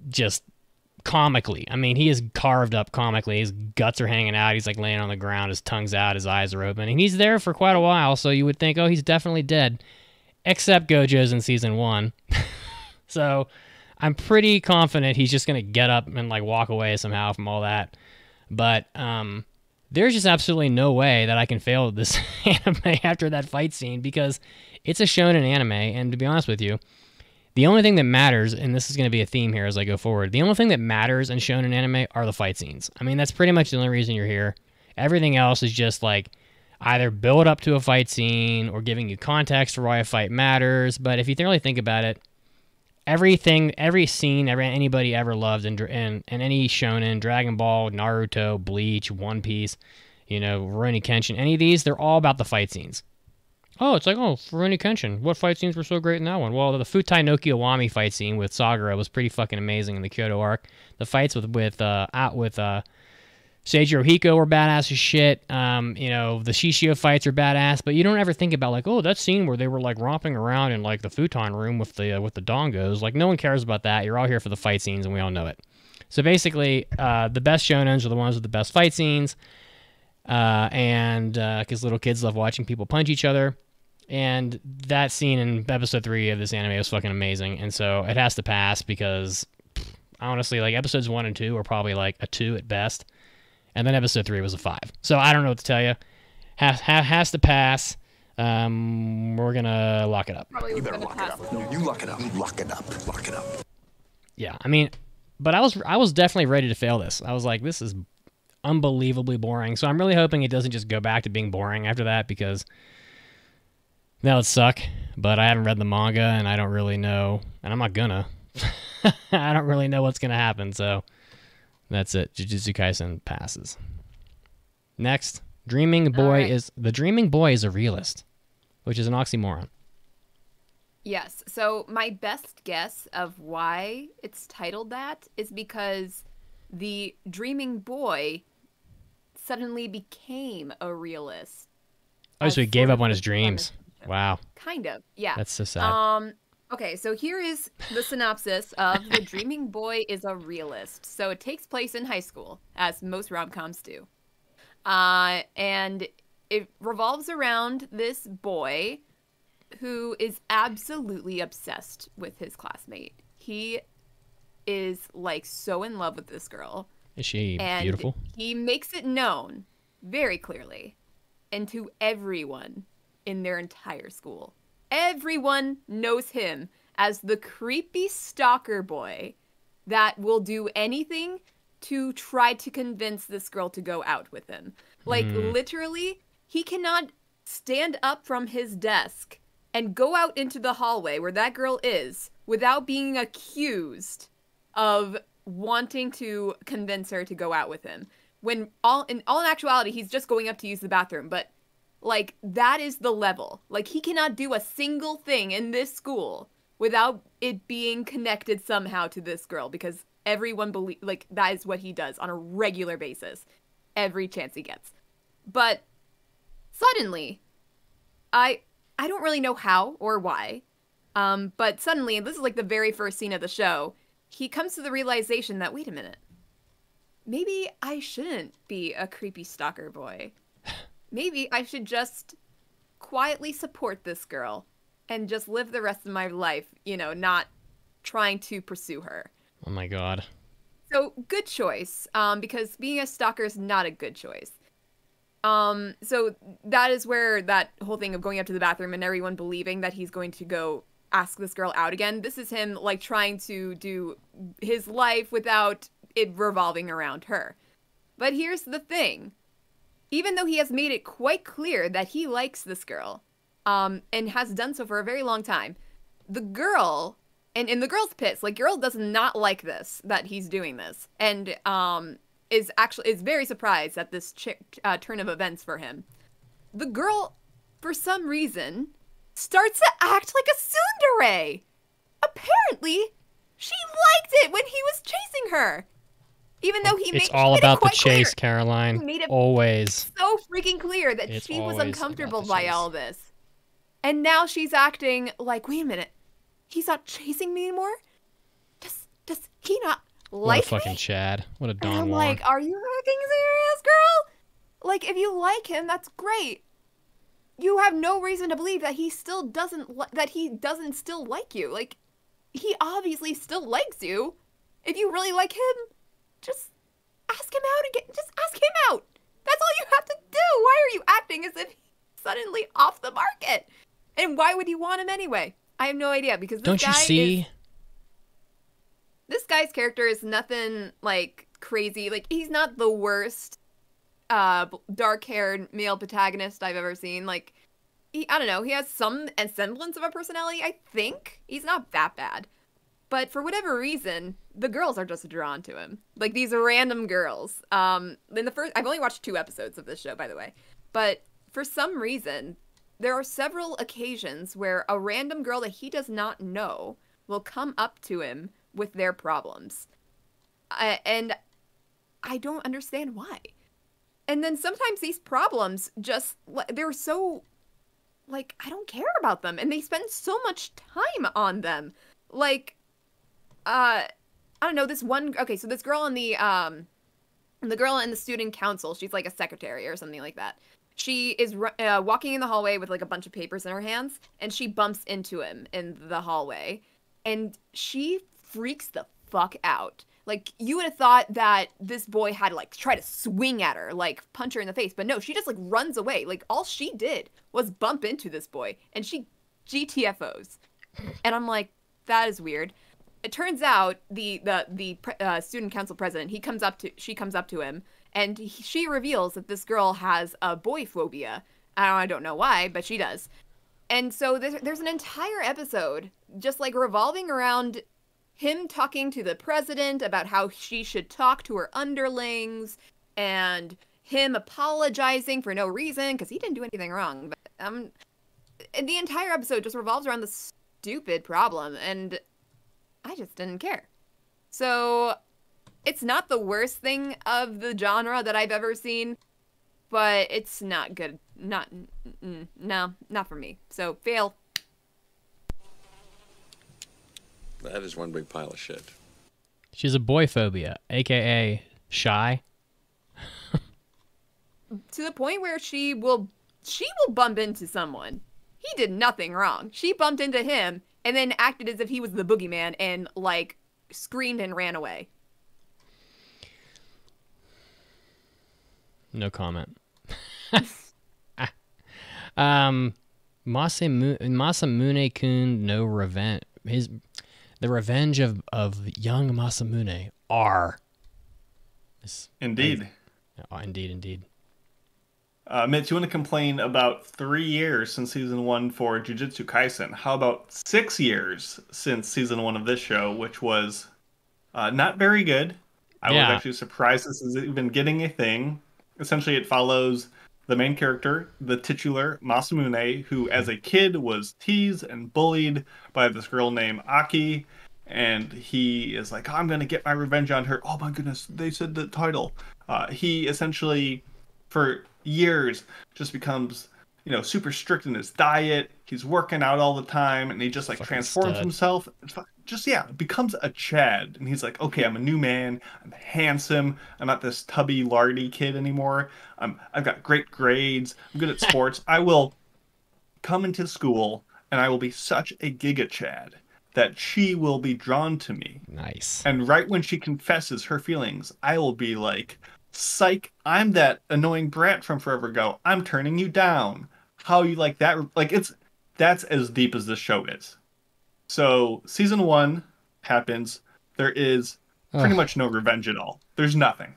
just comically. I mean, he is carved up comically. His guts are hanging out. He's like laying on the ground. His tongue's out. His eyes are open. And he's there for quite a while, so you would think, oh, he's definitely dead. Except Gojo's in season 1. So I'm pretty confident he's just going to get up and like walk away somehow from all that. But there's just absolutely no way that I can fail this anime after that fight scene, because it's a shonen anime, and to be honest with you, the only thing that matters, and this is going to be a theme here as I go forward, the only thing that matters in shonen anime are the fight scenes. I mean, that's pretty much the only reason you're here. Everything else is just like either build up to a fight scene or giving you context for why a fight matters. But if you really think about it, every scene, anybody ever loved in any shonen, Dragon Ball, Naruto, Bleach, One Piece, Rurouni Kenshin, any of these, they're all about the fight scenes. Oh, it's like, Rurouni Kenshin, what fight scenes were so great in that one? Well, the Futai no Kiwami fight scene with Sagara was pretty fucking amazing in the Kyoto arc. The fights with Seiji Hiko were badass as shit. The Shishio fights are badass, but you don't ever think about like, oh, that scene where they were like romping around in like the futon room with the dongos. Like, no one cares about that. You're all here for the fight scenes, and we all know it. So basically, the best shonens are the ones with the best fight scenes, and because little kids love watching people punch each other. And that scene in episode 3 of this anime was fucking amazing, and so it has to pass because, honestly, like episodes 1 and 2 are probably like a 2 at best. And then episode 3 was a 5. So I don't know what to tell you. Has to pass. We're gonna lock it up. You better lock it up. No, you lock it up. Lock it up. Lock it up. Yeah, I mean, but I was definitely ready to fail this. I was like, this is unbelievably boring. So I'm really hoping it doesn't just go back to being boring after that, because that would suck. But I haven't read the manga, and I don't really know, and I'm not gonna. I don't really know what's gonna happen. So. That's it. Jujutsu Kaisen passes. Next, the Dreaming Boy is a realist, which is an oxymoron. Yes. So my best guess of why it's titled that is because the Dreaming Boy suddenly became a realist. Oh, so he gave up on his dreams. Wow. Kind of. Yeah. That's so sad. Okay, so here is the synopsis of The Dreaming Boy is a Realist. So it takes place in high school, as most rom-coms do. And it revolves around this boy who is absolutely obsessed with his classmate. He is, like, so in love with this girl. Is she and beautiful? He makes it known very clearly, and to everyone in their entire school. Everyone knows him as the creepy stalker boy that will do anything to try to convince this girl to go out with him. Like, literally, he cannot stand up from his desk and go out into the hallway where that girl is without being accused of wanting to convince her to go out with him. When in actuality, he's just going up to use the bathroom, but like, that is the level. Like, he cannot do a single thing in this school without it being connected somehow to this girl, because everyone that is what he does on a regular basis, every chance he gets. But suddenly, I don't really know how or why, but suddenly, and this is like the very first scene of the show, he comes to the realization that, wait a minute, maybe I shouldn't be a creepy stalker boy. Maybe I should just quietly support this girl and just live the rest of my life, not trying to pursue her. Oh my god. So, good choice, because being a stalker is not a good choice. So that is where that whole thing of going up to the bathroom and everyone believing that he's going to go ask this girl out again, this is him, like, trying to do his life without it revolving around her. But here's the thing. Even though he has made it quite clear that he likes this girl, and has done so for a very long time, the girl And the girl's pissed. Like, girl does not like this, that he's doing this. And is very surprised at this turn of events for him. The girl, for some reason, starts to act like a tsundere. Apparently, she liked it when he was chasing her. Even though it's all about the chase, Caroline. He made it always so freaking clear that she was uncomfortable by all this. And now she's acting like, wait a minute, he's not chasing me anymore? Does he not like me? What a fucking Chad. What a Don Juan. I'm like, are you fucking serious, girl? Like, if you like him, that's great. You have no reason to believe that he still doesn't still like you. Like, he obviously still likes you. If you really like him, just ask him out again. Just ask him out. That's all you have to do. Why are you acting as if he's suddenly off the market? And why would you want him anyway? I have no idea, because this guy's character is nothing like crazy. Like, he's not the worst dark-haired male protagonist I've ever seen. Like, I don't know, he has some semblance of a personality, I think. He's not that bad. But for whatever reason, the girls are just drawn to him. Like, these random girls. I've only watched 2 episodes of this show, by the way. But for some reason, there are several occasions where a random girl that he does not know will come up to him with their problems. And I don't understand why. And then sometimes these problems just, they're so, like, I don't care about them. And they spend so much time on them. Like, I don't know, so this girl in the girl in the student council, she's like a secretary or something like that. She is walking in the hallway with like a bunch of papers in her hands, and she bumps into him in the hallway, and she freaks the fuck out. Like, you would have thought that this boy had to, like, try to swing at her, like, punch her in the face. But no, she just, like, runs away. Like, all she did was bump into this boy. And she GTFOs. And I'm like, that is weird. It turns out the student council president, she comes up to him. And she reveals that this girl has a boy phobia. I don't know why, but she does. And so there's an entire episode just, like, revolving around him talking to the president about how she should talk to her underlings, and him apologizing for no reason because he didn't do anything wrong. But and the entire episode just revolves around this stupid problem, and I just didn't care. So it's not the worst thing of the genre that I've ever seen, but it's not good. No, not for me. So fail. That is one big pile of shit. She's a boy phobia, aka shy. To the point where she will bump into someone. He did nothing wrong. She bumped into him and then acted as if he was the boogeyman and, like, screamed and ran away. No comment. Masamune-kun, no revenge. The revenge of young Masamune are. Indeed. Indeed. Mitch, you want to complain about 3 years since season 1 for Jujutsu Kaisen. How about 6 years since season 1 of this show, which was not very good. I was actually surprised this is even getting a thing. Essentially, it follows the main character, the titular Masamune, who as a kid was teased and bullied by this girl named Aki, and he is like, oh, I'm going to get my revenge on her. Oh my goodness, they said the title. He essentially, for years, just becomes, super strict in his diet. He's working out all the time, and he just, like, transforms himself. Becomes a Chad. And he's like, okay, I'm a new man. I'm handsome. I'm not this tubby, lardy kid anymore. I've got great grades. I'm good at sports. I will come into school, and I will be such a Giga Chad that she will be drawn to me. Nice. And right when she confesses her feelings, I will be like, psych, I'm that annoying brat from forever ago. I'm turning you down. How you like that? Like, that's as deep as this show is. So season 1 happens. There is pretty much no revenge at all. There's nothing.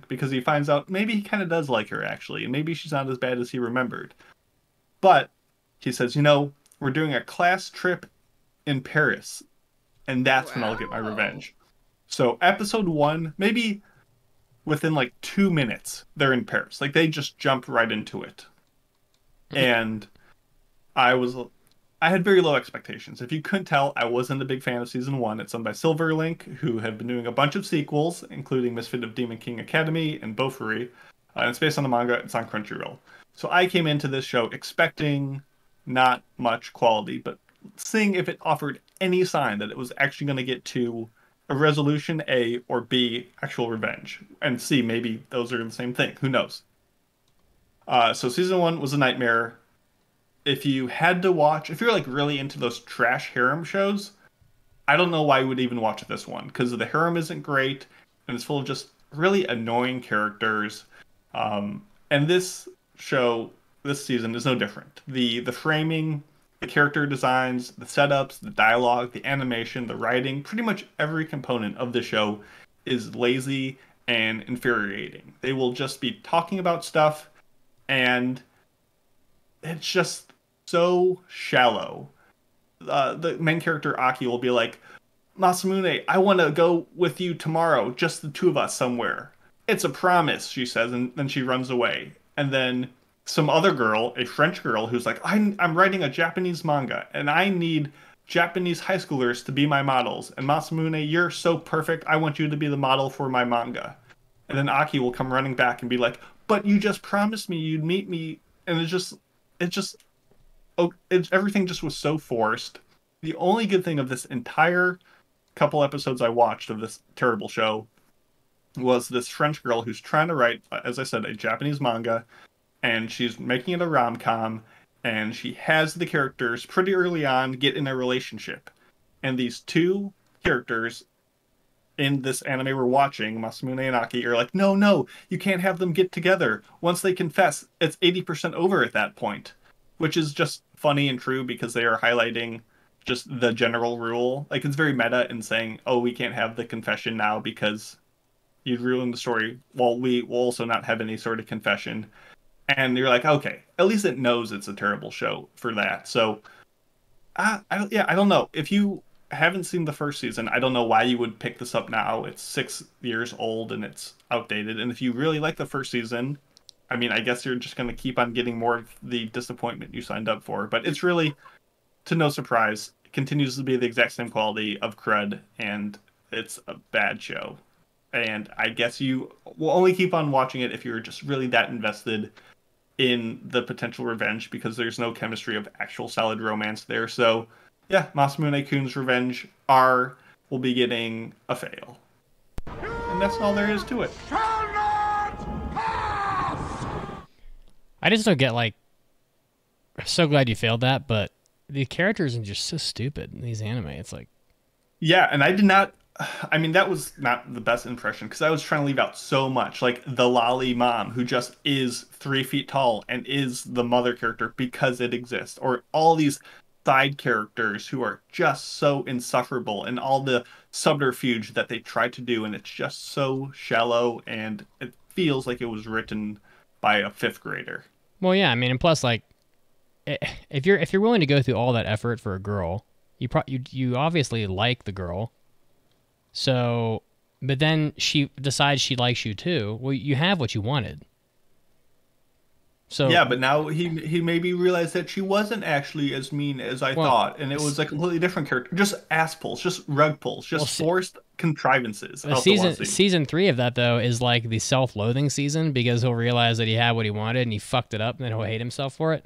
Because he finds out maybe he kind of does like her, actually. And maybe she's not as bad as he remembered. But he says, we're doing a class trip in Paris and that's when I'll get my revenge. So episode 1, maybe within like 2 minutes, they're in Paris. Like, they just jumped right into it. And I had very low expectations. If you couldn't tell, I wasn't a big fan of season 1. It's done by Silverlink, who have been doing a bunch of sequels, including Misfit of Demon King Academy and Bofuri. And it's based on the manga. It's on Crunchyroll. So I came into this show expecting not much quality, but seeing if it offered any sign that it was actually going to get to a resolution, A, or B, actual revenge. And C, maybe those are the same thing. Who knows? So season 1 was a nightmare. If you had to watch, if you're like really into those trash harem shows, I don't know why you would even watch this one, because the harem isn't great, and it's full of just really annoying characters. And this show, this season, is no different. The framing, the character designs, the setups, the dialogue, the animation, the writing, pretty much every component of the show is lazy and infuriating. They will just be talking about stuff, and it's just so shallow. The main character, Aki, will be like, Masamune, I want to go with you tomorrow, just the two of us somewhere. It's a promise, she says, and then she runs away. And then some other girl, a French girl, who's like, I'm writing a Japanese manga, and I need Japanese high schoolers to be my models. And Masamune, you're so perfect, I want you to be the model for my manga. And then Aki will come running back and be like, but you just promised me you'd meet me. And everything just was so forced. The only good thing of this entire couple episodes I watched of this terrible show was this French girl who's trying to write, as I said, a Japanese manga, and she's making it a rom-com, and she has the characters pretty early on get in a relationship. And these two characters in this anime we're watching, Masamune and Aki, are like, no, you can't have them get together. Once they confess, it's 80% over at that point. Which is just funny and true because they are highlighting just the general rule. Like, it's very meta in saying, oh, we can't have the confession now because you'd ruin the story. Well, we will also not have any sort of confession. And you're like, okay, at least it knows it's a terrible show for that. So, I don't know. If you haven't seen the first season, I don't know why you would pick this up now. It's 6 years old and it's outdated. And if you really like the first season, I mean, I guess you're just going to keep on getting more of the disappointment you signed up for. But it's really, to no surprise, it continues to be the exact same quality of crud, and it's a bad show. And I guess you will only keep on watching it if you're just really that invested in the potential revenge, because there's no chemistry of actual solid romance there. So, yeah, Masamune-kun's revenge will be getting a fail. And that's all there is to it. I just don't get, like, I'm so glad you failed that, but the characters are just so stupid in these anime. It's like... Yeah, and that was not the best impression, because I was trying to leave out so much. Like, the lolly mom, who just is 3 feet tall and is the mother character because it exists. Or all these side characters who are just so insufferable, and all the subterfuge that they try to do, and it's just so shallow, and it feels like it was written by a 5th grader. Well, yeah, I mean, and plus, like, if you're willing to go through all that effort for a girl, you obviously like the girl. So, but then she decides she likes you too. Well, you have what you wanted. So yeah, but now he maybe realized that she wasn't actually as mean as I thought, and it was a completely different character. Just ass pulls, just rug pulls, just forced contrivances. Season 3 of that, though, is like the self-loathing season, because he'll realize that he had what he wanted and he fucked it up, and then he'll hate himself for it.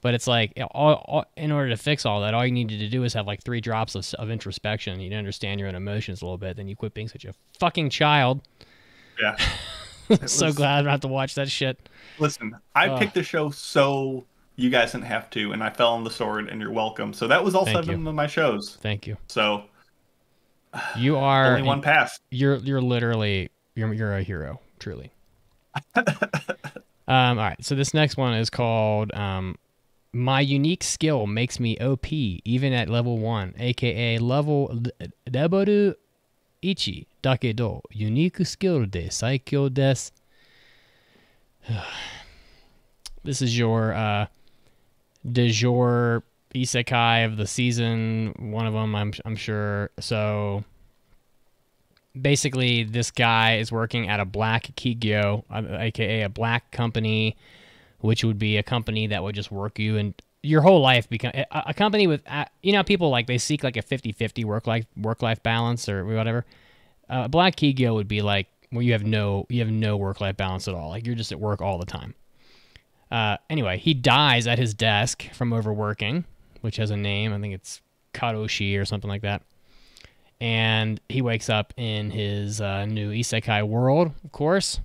But it's like, in order to fix all that, all you needed to do is have like 3 drops of introspection. You'd understand your own emotions a little bit, then you quit being such a fucking child. Yeah. So glad I don't have to watch that shit. Listen, I picked the show so you guys didn't have to, and I fell on the sword, and you're welcome. So that was all 7 of my shows. Thank you. So you are only one pass. You're literally you're a hero, truly. All right, so this next one is called My Unique Skill Makes Me OP even at level 1, aka level Level Ichi dakedo Unique Skill de Saikyou desu. This is your de jour isekai of the season, one of them, I'm sure. So basically, this guy is working at a black kigyo, aka a black company, which would be a company that would just work you and your whole life become a company with, people like they seek like a 50-50 work-life balance or whatever. A black kigyo would be like where you have no work-life balance at all. Like you're just at work all the time. Anyway, he dies at his desk from overworking, which has a name. I think it's Karoshi or something like that. And he wakes up in his new isekai world, of course.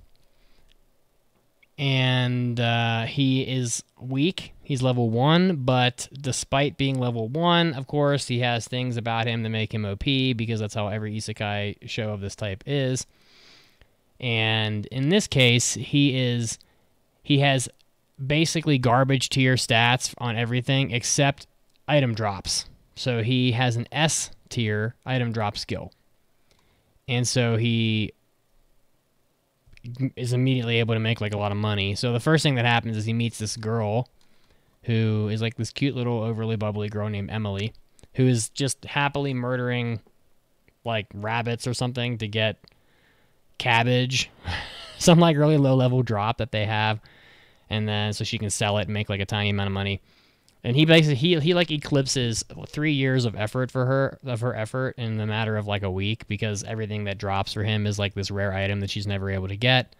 And he is weak. He's level 1, but despite being level 1, of course, he has things about him that make him OP, because that's how every isekai show of this type is. And in this case, he has basically garbage tier stats on everything except item drops. So he has an S tier item drop skill. And so he is immediately able to make like a lot of money. So the first thing that happens is he meets this girl who is like this cute little overly bubbly girl named Emily, who is just happily murdering like rabbits or something to get cabbage, some like really low level drop that they have, and then so she can sell it and make like a tiny amount of money. And he basically he like eclipses 3 years of effort for her effort in the matter of like a week, because everything that drops for him is like this rare item that she's never able to get.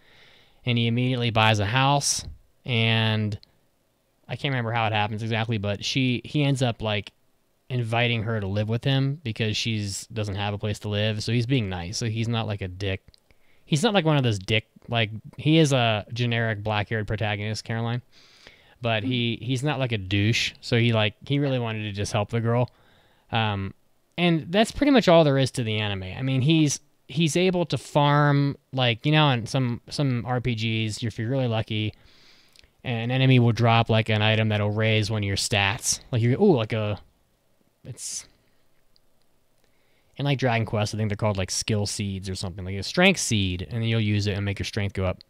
And he immediately buys a house, and I can't remember how it happens exactly, but he ends up like inviting her to live with him because she's doesn't have a place to live. So he's being nice. So he's not like a dick. He's not like one of those dick, like he is a generic black-haired protagonist, Caroline. But he's not like a douche, so he really wanted to just help the girl, and that's pretty much all there is to the anime. I mean, he's able to farm, like, in some RPGs, if you're really lucky, an enemy will drop like an item that'll raise one of your stats, it's in like Dragon Quest, I think they're called like skill seeds or something, like a strength seed, and then you'll use it and make your strength go up.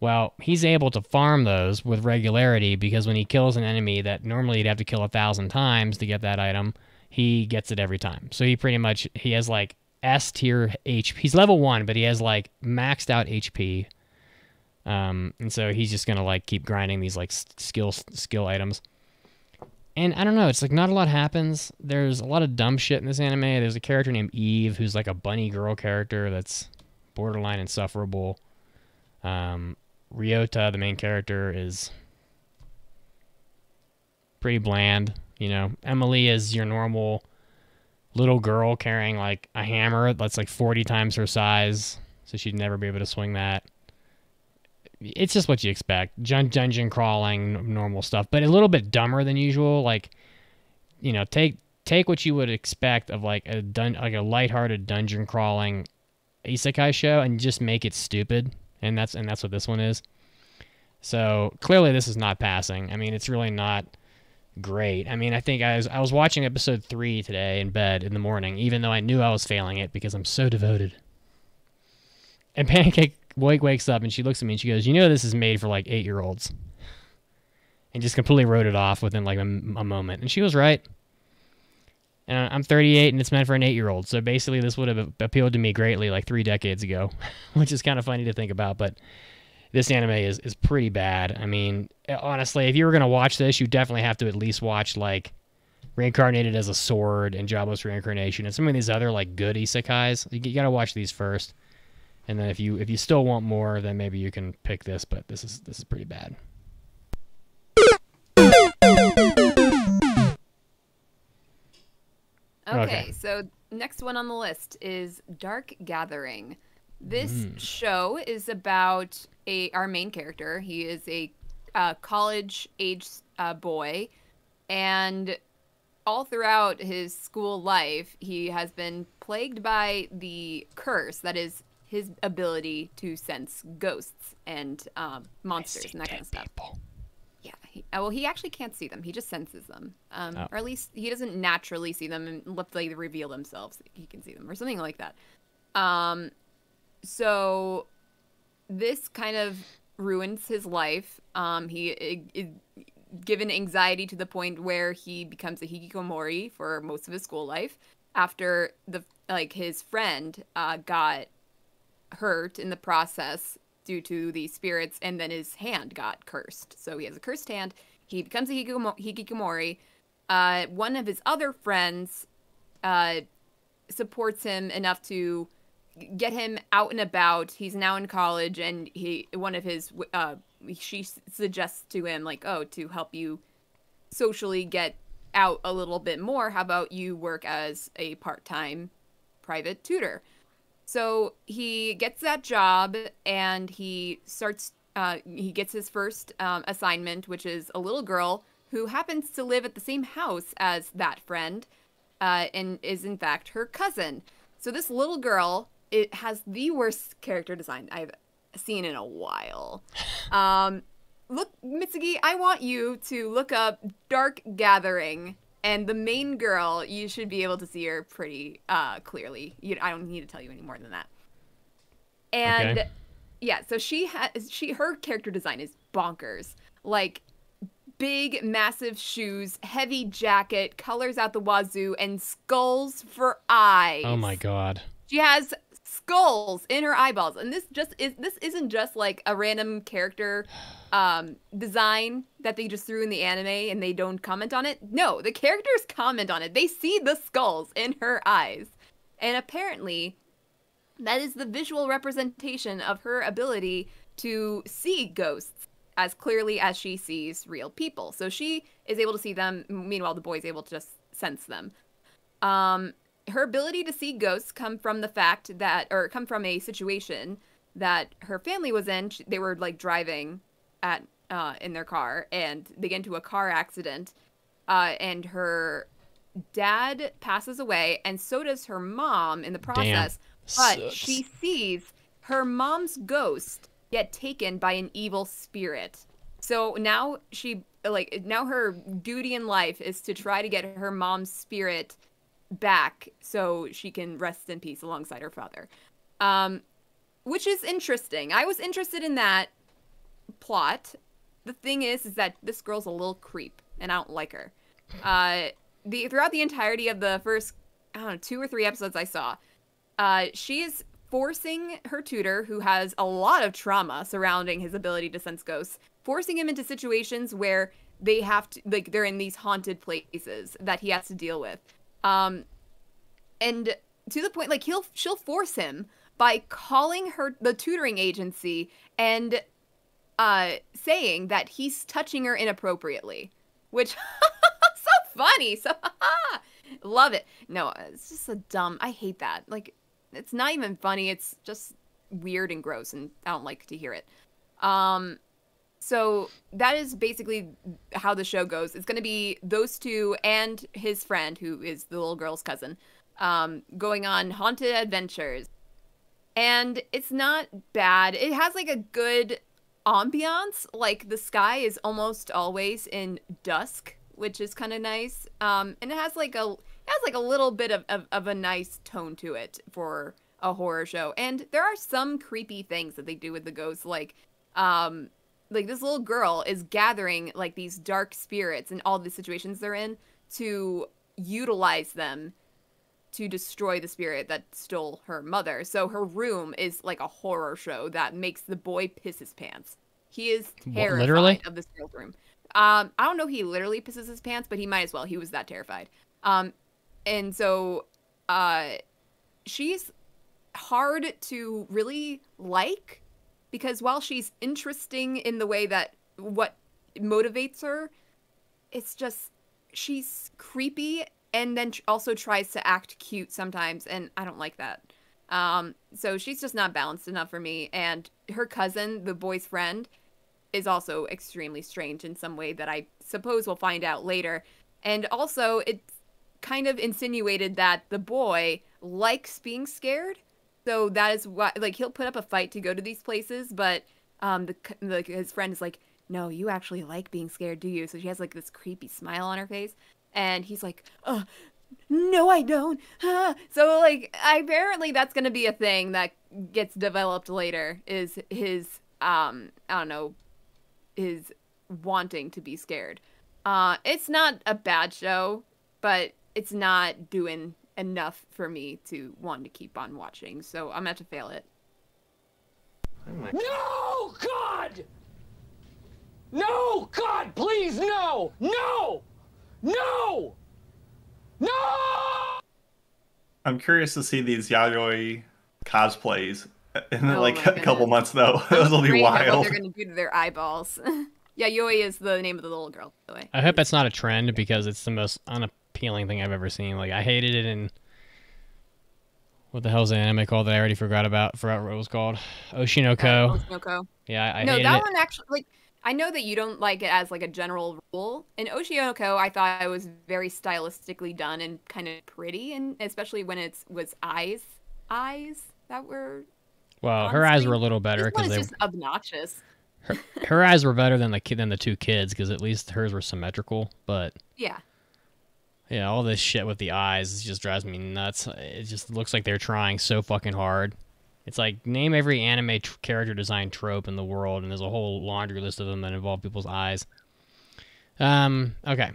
Well, he's able to farm those with regularity, because when he kills an enemy that normally he'd have to kill 1,000 times to get that item, he gets it every time. So he has like S tier HP. He's level 1, but he has like maxed out HP. And so he's just gonna like keep grinding these like skill items. And I don't know, it's like not a lot happens. There's a lot of dumb shit in this anime. There's a character named Eve who's like a bunny girl character that's borderline insufferable. Ryota, the main character, is pretty bland. Emily is your normal little girl carrying like a hammer that's like 40 times her size, so she'd never be able to swing that. It's just what you expect. Dungeon crawling, normal stuff, but a little bit dumber than usual. Like, take what you would expect of like a lighthearted dungeon crawling isekai show and just make it stupid. And that's what this one is. So clearly this is not passing. I mean, it's really not great. I mean, I think I was watching episode 3 today in bed in the morning, even though I knew I was failing it because I'm so devoted. And Pancake wakes up and she looks at me and she goes, this is made for like 8-year-olds. And just completely wrote it off within like a moment. And she was right. And I'm 38 and it's meant for an 8-year-old. So basically this would have appealed to me greatly like 3 decades ago, which is kind of funny to think about. But this anime is pretty bad. I mean, honestly, if you were going to watch this, you definitely have to at least watch like Reincarnated as a Sword and Jobless Reincarnation and some of these other like good isekais. You got to watch these first. And then if you still want more, then maybe you can pick this, but this is pretty bad. Okay, so next one on the list is Dark Gathering. This show is about our main character. He is a college-age boy, and all throughout his school life, he has been plagued by the curse that is his ability to sense ghosts and monsters and that kind of stuff. People. Yeah, he actually can't see them. He just senses them. Or at least he doesn't naturally see them unless they reveal themselves. He can see them or something like that. So this kind of ruins his life. He given anxiety to the point where he becomes a hikikomori for most of his school life after his friend got hurt in the process due to the spirits, and then his hand got cursed. So he has a cursed hand. He becomes a hikikomori. One of his other friends supports him enough to get him out and about. He's now in college, and she suggests to him, like, oh, to help you socially get out a little bit more, how about you work as a part-time private tutor? So he gets that job, and he gets his first assignment, which is a little girl who happens to live at the same house as that friend, and is in fact her cousin. So this little girl, it has the worst character design I've seen in a while. Look, Mitsugi, I want you to look up Dark Gathering, and the main girl, you should be able to see her pretty clearly. I don't need to tell you any more than that. And okay. Yeah, so her character design is bonkers. Like, big, massive shoes, heavy jacket, colors out the wazoo, and skulls for eyes. Oh my god. She has skulls in her eyeballs, and this isn't just like a random character design that they just threw in the anime and they don't comment on it. No, the characters comment on it. They see the skulls in her eyes, and apparently that is the visual representation of her ability to see ghosts as clearly as she sees real people. So she is able to see them, meanwhile the boy is able to just sense them. Her ability to see ghosts come from a situation that her family was in. They were like driving in their car, and they get into a car accident, and her dad passes away, and so does her mom in the process. But Sucks. she sees her mom's ghost get taken by an evil spirit. So now her duty in life is to try to get her mom's spirit back so she can rest in peace alongside her father, which is interesting. I was interested in that plot. The thing is that this girl's a little creep, and I don't like her. Throughout the entirety of the first, 2 or 3 episodes I saw, she is forcing her tutor, who has a lot of trauma surrounding his ability to sense ghosts, forcing him into situations where they have to, they're in these haunted places that he has to deal with. And to the point, she'll force him by calling the tutoring agency and saying that he's touching her inappropriately, which so funny. So love it. No, it's just I hate that. Like, it's not even funny. It's just weird and gross, and I don't like to hear it. So that is basically how the show goes. It's going to be those two and his friend, who is the little girl's cousin, going on haunted adventures. And it's not bad. It has like a good ambiance. Like, the sky is almost always in dusk, which is kind of nice. And it has like a little bit of a nice tone to it for a horror show. And there are some creepy things that they do with the ghosts, like this little girl is gathering like these dark spirits in all the situations they're in to utilize them to destroy the spirit that stole her mother. So her room is like a horror show that makes the boy piss his pants. He is terrified literally? of this girl's room. I don't know if he literally pisses his pants, but he might as well. He was that terrified. And so she's hard to really like, because while she's interesting in the way that what motivates her, it's just she's creepy, and then also tries to act cute sometimes, and I don't like that. So she's just not balanced enough for me. And her cousin, the boy's friend, is also extremely strange in some way that I suppose we'll find out later. And also, it's kind of insinuated that the boy likes being scared. So that is why, like, he'll put up a fight to go to these places, but his friend is like, no, you actually like being scared, do you? So she has like this creepy smile on her face, and he's like, no, I don't. So like, apparently that's gonna be a thing that gets developed later, is his his wanting to be scared. It's not a bad show, but it's not doing enough for me to want to keep on watching. So I'm gonna have to fail it. No, God! No, God, please, no! No! No! No! I'm curious to see these Yayoi cosplays in Oh like my a couple goodness. months though. Those will be Afraid of what wild. they're gonna do to their eyeballs. Yeah, Yoi is the name of the little girl, by the way. I hope it's not a trend because it's the most unappealing thing I've ever seen. Like, I hated it in... What the hell's the anime called that I already forgot what it was called? Oshinoko. Oshinoko. Yeah, I No, hated that it. one actually, like, I know that you don't like it as like a general rule. In Oshinoko, I thought it was very stylistically done and kind of pretty, and especially when it was eyes that were... Well, on her eyes screen. were a little better This one because is just obnoxious. her eyes were better than the two kids because at least hers were symmetrical. But Yeah. yeah, all this shit with the eyes just drives me nuts. It just looks like they're trying so fucking hard. It's like, name every anime character design trope in the world, and there's a whole laundry list of them that involve people's eyes. Okay.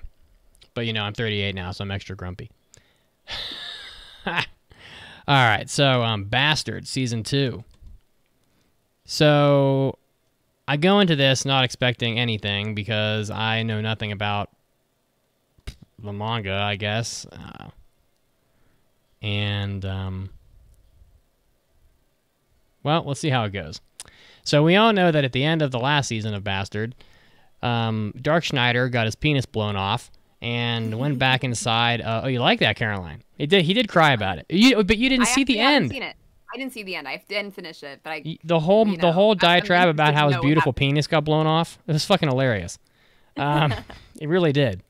But, you know, I'm 38 now, so I'm extra grumpy. All right, so, Bastard, Season 2. So, I go into this not expecting anything because I know nothing about the manga, I guess. Well, let's see how it goes. So we all know that at the end of the last season of Bastard, Dark Schneider got his penis blown off and went back inside. Oh, you like that, Caroline? He did cry about it. But you didn't see the end. Seen it. I didn't see the end. I didn't finish it, but The whole diatribe about how his know beautiful what penis got blown off. It was fucking hilarious. It really did.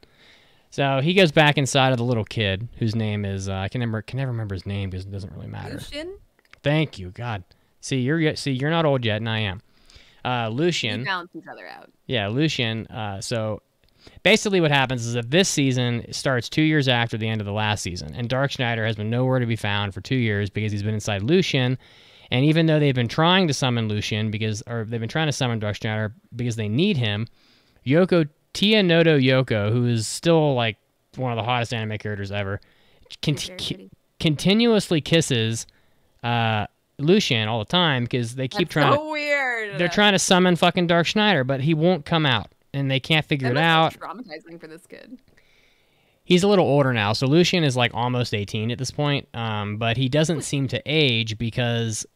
So he goes back inside of the little kid whose name is I can never remember his name because it doesn't really matter. Lucian? Thank you, God. See, you're not old yet, and I am. Lucian. We balance each other out. Yeah, Lucian. So basically what happens is that this season starts 2 years after the end of the last season, and Dark Schneider has been nowhere to be found for 2 years because he's been inside Lucian. And even though they've been trying to summon Lucian they've been trying to summon Dark Schneider because they need him, Tia Noto Yoko, who is still like one of the hottest anime characters ever, continuously kisses Lucian all the time because they keep trying. So weird. They're trying to summon fucking Dark Schneider, but he won't come out, and they can't figure it out. Traumatizing for this kid. He's a little older now, so Lucian is like almost 18 at this point, but he doesn't seem to age because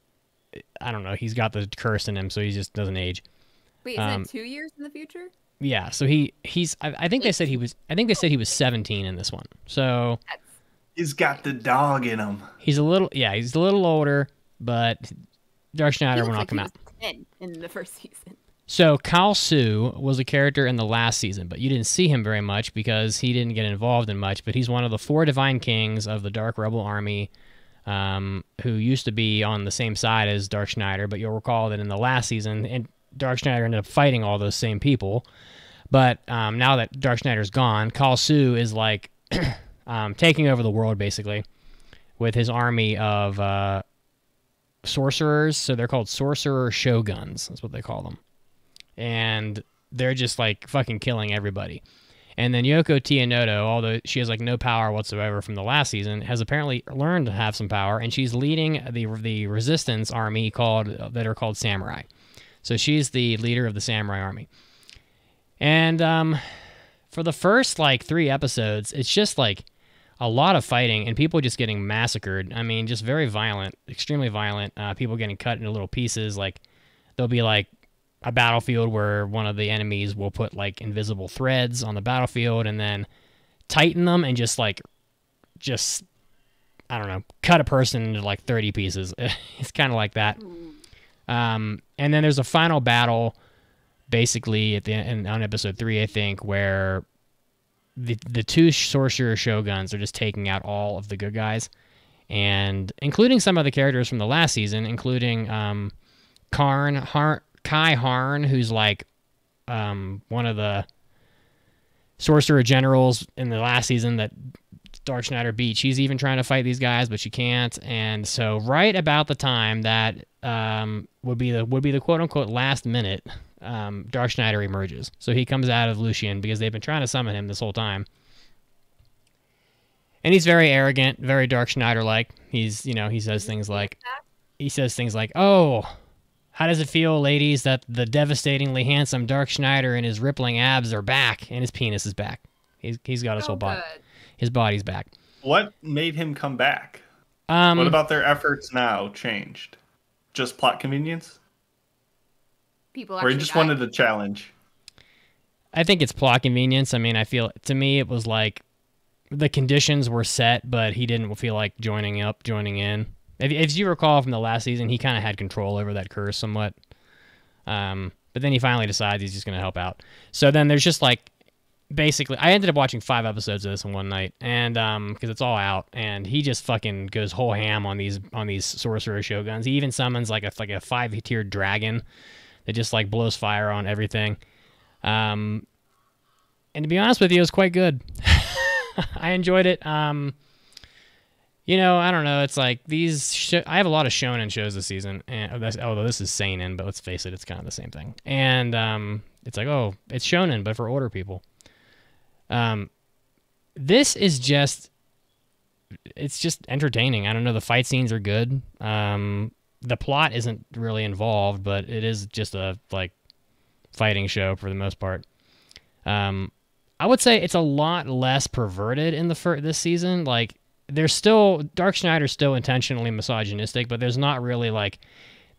I don't know. He's got the curse in him, so he just doesn't age. Wait, isn't it 2 years in the future? Yeah, so he's. I think they said he was. I think they said he was 17 in this one. So he's got the dog in him. He's a little. Yeah, he's a little older, but Dark Schneider will not come out. 10 in the first season. So Kalsu was a character in the last season, but you didn't see him very much because he didn't get involved in much. But he's one of the 4 divine kings of the Dark Rebel Army, who used to be on the same side as Dark Schneider. But you'll recall that in the last season, and Dark Schneider ended up fighting all those same people. But now that Dark Schneider's gone, Kalsu is like taking over the world basically with his army of sorcerers. So they're called sorcerer shoguns. That's what they call them. And they're just like fucking killing everybody. And then Yoko Tianoto, although she has like no power whatsoever from the last season, has apparently learned to have some power, and she's leading the resistance army that are called samurai. So she's the leader of the samurai army. And for the first like 3 episodes, it's just like a lot of fighting and people just getting massacred. I mean, just very violent, extremely violent. People getting cut into little pieces. Like there'll be like a battlefield where one of the enemies will put like invisible threads on the battlefield and then tighten them and just I don't know, cut a person into like 30 pieces. It's kind of like that. And then there's a final battle basically at the end on episode 3, I think, where the 2 sorcerer shoguns are just taking out all of the good guys, and including some of the characters from the last season, including Kai Harn, who's like one of the sorcerer generals in the last season that Dark Schneider beat. She's even trying to fight these guys, but she can't. And so right about the time that would be the quote unquote last minute Dark Schneider emerges. So he comes out of Lucian because they've been trying to summon him this whole time. And he's very arrogant, very Dark Schneider-like. He says things like, "Oh, how does it feel, ladies, that the devastatingly handsome Dark Schneider and his rippling abs are back, and his penis is back? He's got his whole body. His body's back." What made him come back? What about their efforts now changed? Just plot convenience? Or he just wanted a challenge? I think it's plot convenience. I mean, to me, it was like the conditions were set, but he didn't feel like joining in. If you recall from the last season, he kind of had control over that curse somewhat. But then he finally decides he's just going to help out. So then there's just like, basically, I ended up watching 5 episodes of this in one night, and because it's all out, and he just fucking goes whole ham on these sorcerer shoguns. He even summons like a 5-tiered dragon that just like blows fire on everything. And to be honest with you, it was quite good. I enjoyed it. I don't know. It's like I have a lot of shonen shows this season, and although this is seinen, but let's face it, it's kind of the same thing. And it's like, oh, it's shonen, but for older people. This is just entertaining. I don't know. The fight scenes are good. The plot isn't really involved, but it is just a like fighting show for the most part. I would say it's a lot less perverted in this season. Like, Dark Schneider's still intentionally misogynistic, but there's not like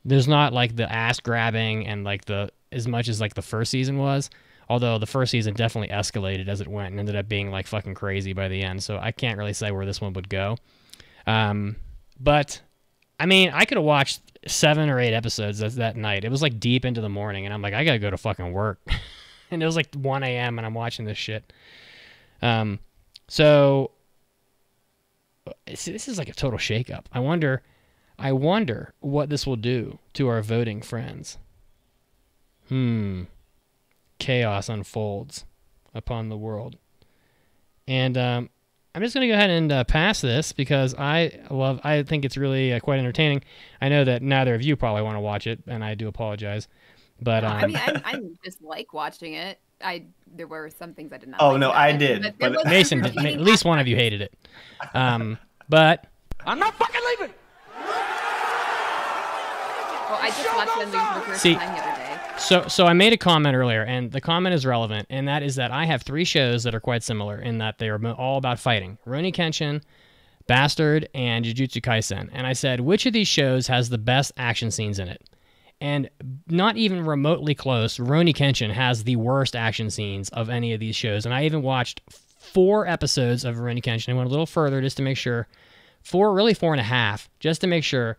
the ass grabbing and like as much as like the first season was. Although the first season definitely escalated as it went and ended up being like fucking crazy by the end. So I can't really say where this one would go. But I mean, I could have watched 7 or 8 episodes that night. It was like deep into the morning, and I'm like, I gotta go to fucking work. And it was like 1 a.m. and I'm watching this shit. So this is like a total shakeup. I wonder what this will do to our voting friends. Chaos unfolds upon the world. And I'm just going to go ahead and pass this because I think it's really quite entertaining. I know that neither of you probably want to watch it, and I do apologize. But I mean, I just like watching it. There were some things I did not. Oh like no, I did. But Mason did. At least one of you hated it. But I'm not fucking leaving. Well, I just watched it for the first time the other day. So I made a comment earlier, and the comment is relevant, and that is that I have 3 shows that are quite similar in that they are all about fighting: Rurouni Kenshin, Bastard, and Jujutsu Kaisen. And I said, which of these shows has the best action scenes in it? And not even remotely close, Rurouni Kenshin has the worst action scenes of any of these shows. And I even watched 4 episodes of Rurouni Kenshin. I went a little further just to make sure. 4.5, just to make sure.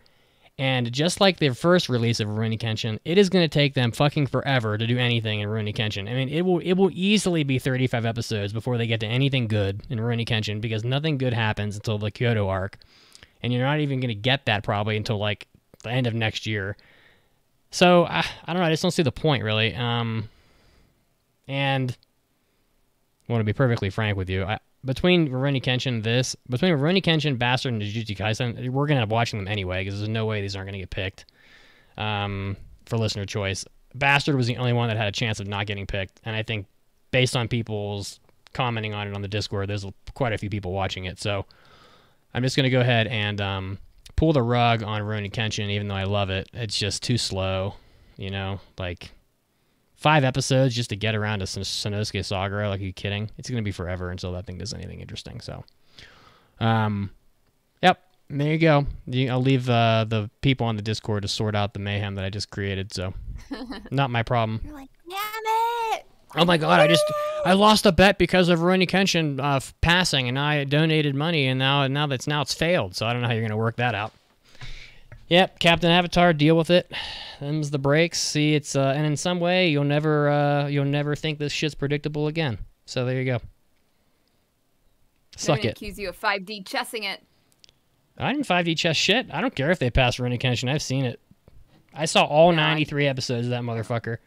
And just like the first release of Rurouni Kenshin, it is going to take them fucking forever to do anything in Rurouni Kenshin. I mean, it will easily be 35 episodes before they get to anything good in Rurouni Kenshin, because nothing good happens until the Kyoto arc. And you're not even going to get that probably until like the end of next year. So, I don't know, I just don't see the point, really. And I want to be perfectly frank with you. Between Rurouni Kenshin, Bastard, and Jujutsu Kaisen, we're going to end up watching them anyway, because there's no way these aren't going to get picked for listener choice. Bastard was the only one that had a chance of not getting picked, and I think based on people's commenting on it on the Discord, there's quite a few people watching it. So I'm just going to go ahead and pull the rug on Rurouni Kenshin, even though I love it. It's just too slow, like 5 episodes just to get around to Sanosuke Sagara. Like, are you kidding? It's going to be forever until that thing does anything interesting. So, yep, there you go. I'll leave the people on the Discord to sort out the mayhem that I just created. So, not my problem. You're like, damn it! Oh my god, I lost a bet because of Rurouni Kenshin passing, and I donated money, and now it's failed. So I don't know how you're gonna work that out. Yep, Captain Avatar, deal with it. Them's the breaks. See, it's and in some way you'll never think this shit's predictable again. So there you go. Suck it. Accuse you of 5D chessing it. I didn't 5D chess shit. I don't care if they pass Rurouni Kenshin. I've seen it. I saw all 93 episodes of that motherfucker.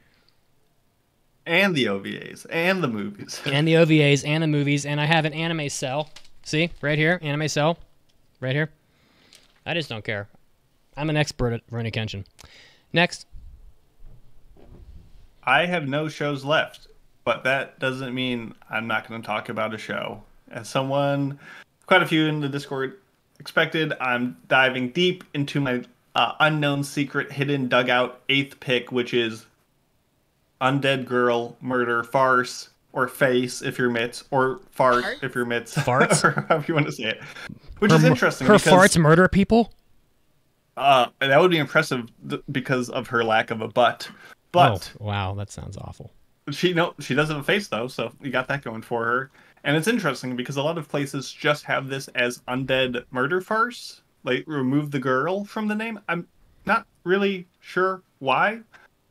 And the OVAs, and the movies. And the OVAs, and the movies, and I have an anime cell. See? Right here, anime cell. Right here. I just don't care. I'm an expert at Rurouni Kenshin. Next. I have no shows left, but that doesn't mean I'm not going to talk about a show. As someone, quite a few in the Discord expected, I'm diving deep into my unknown secret hidden dugout 8th pick, which is Undead Girl Murder Farce, or Face if you're Mitz, or Fart if you're Mitz. Farts? Or however you want to say it. Which is interesting. Her because, farts murder people? that would be impressive because of her lack of a butt. But wow, that sounds awful. she does have a face though, so you got that going for her. And it's interesting because a lot of places just have this as Undead Murder Farce, like remove the girl from the name. I'm not really sure why.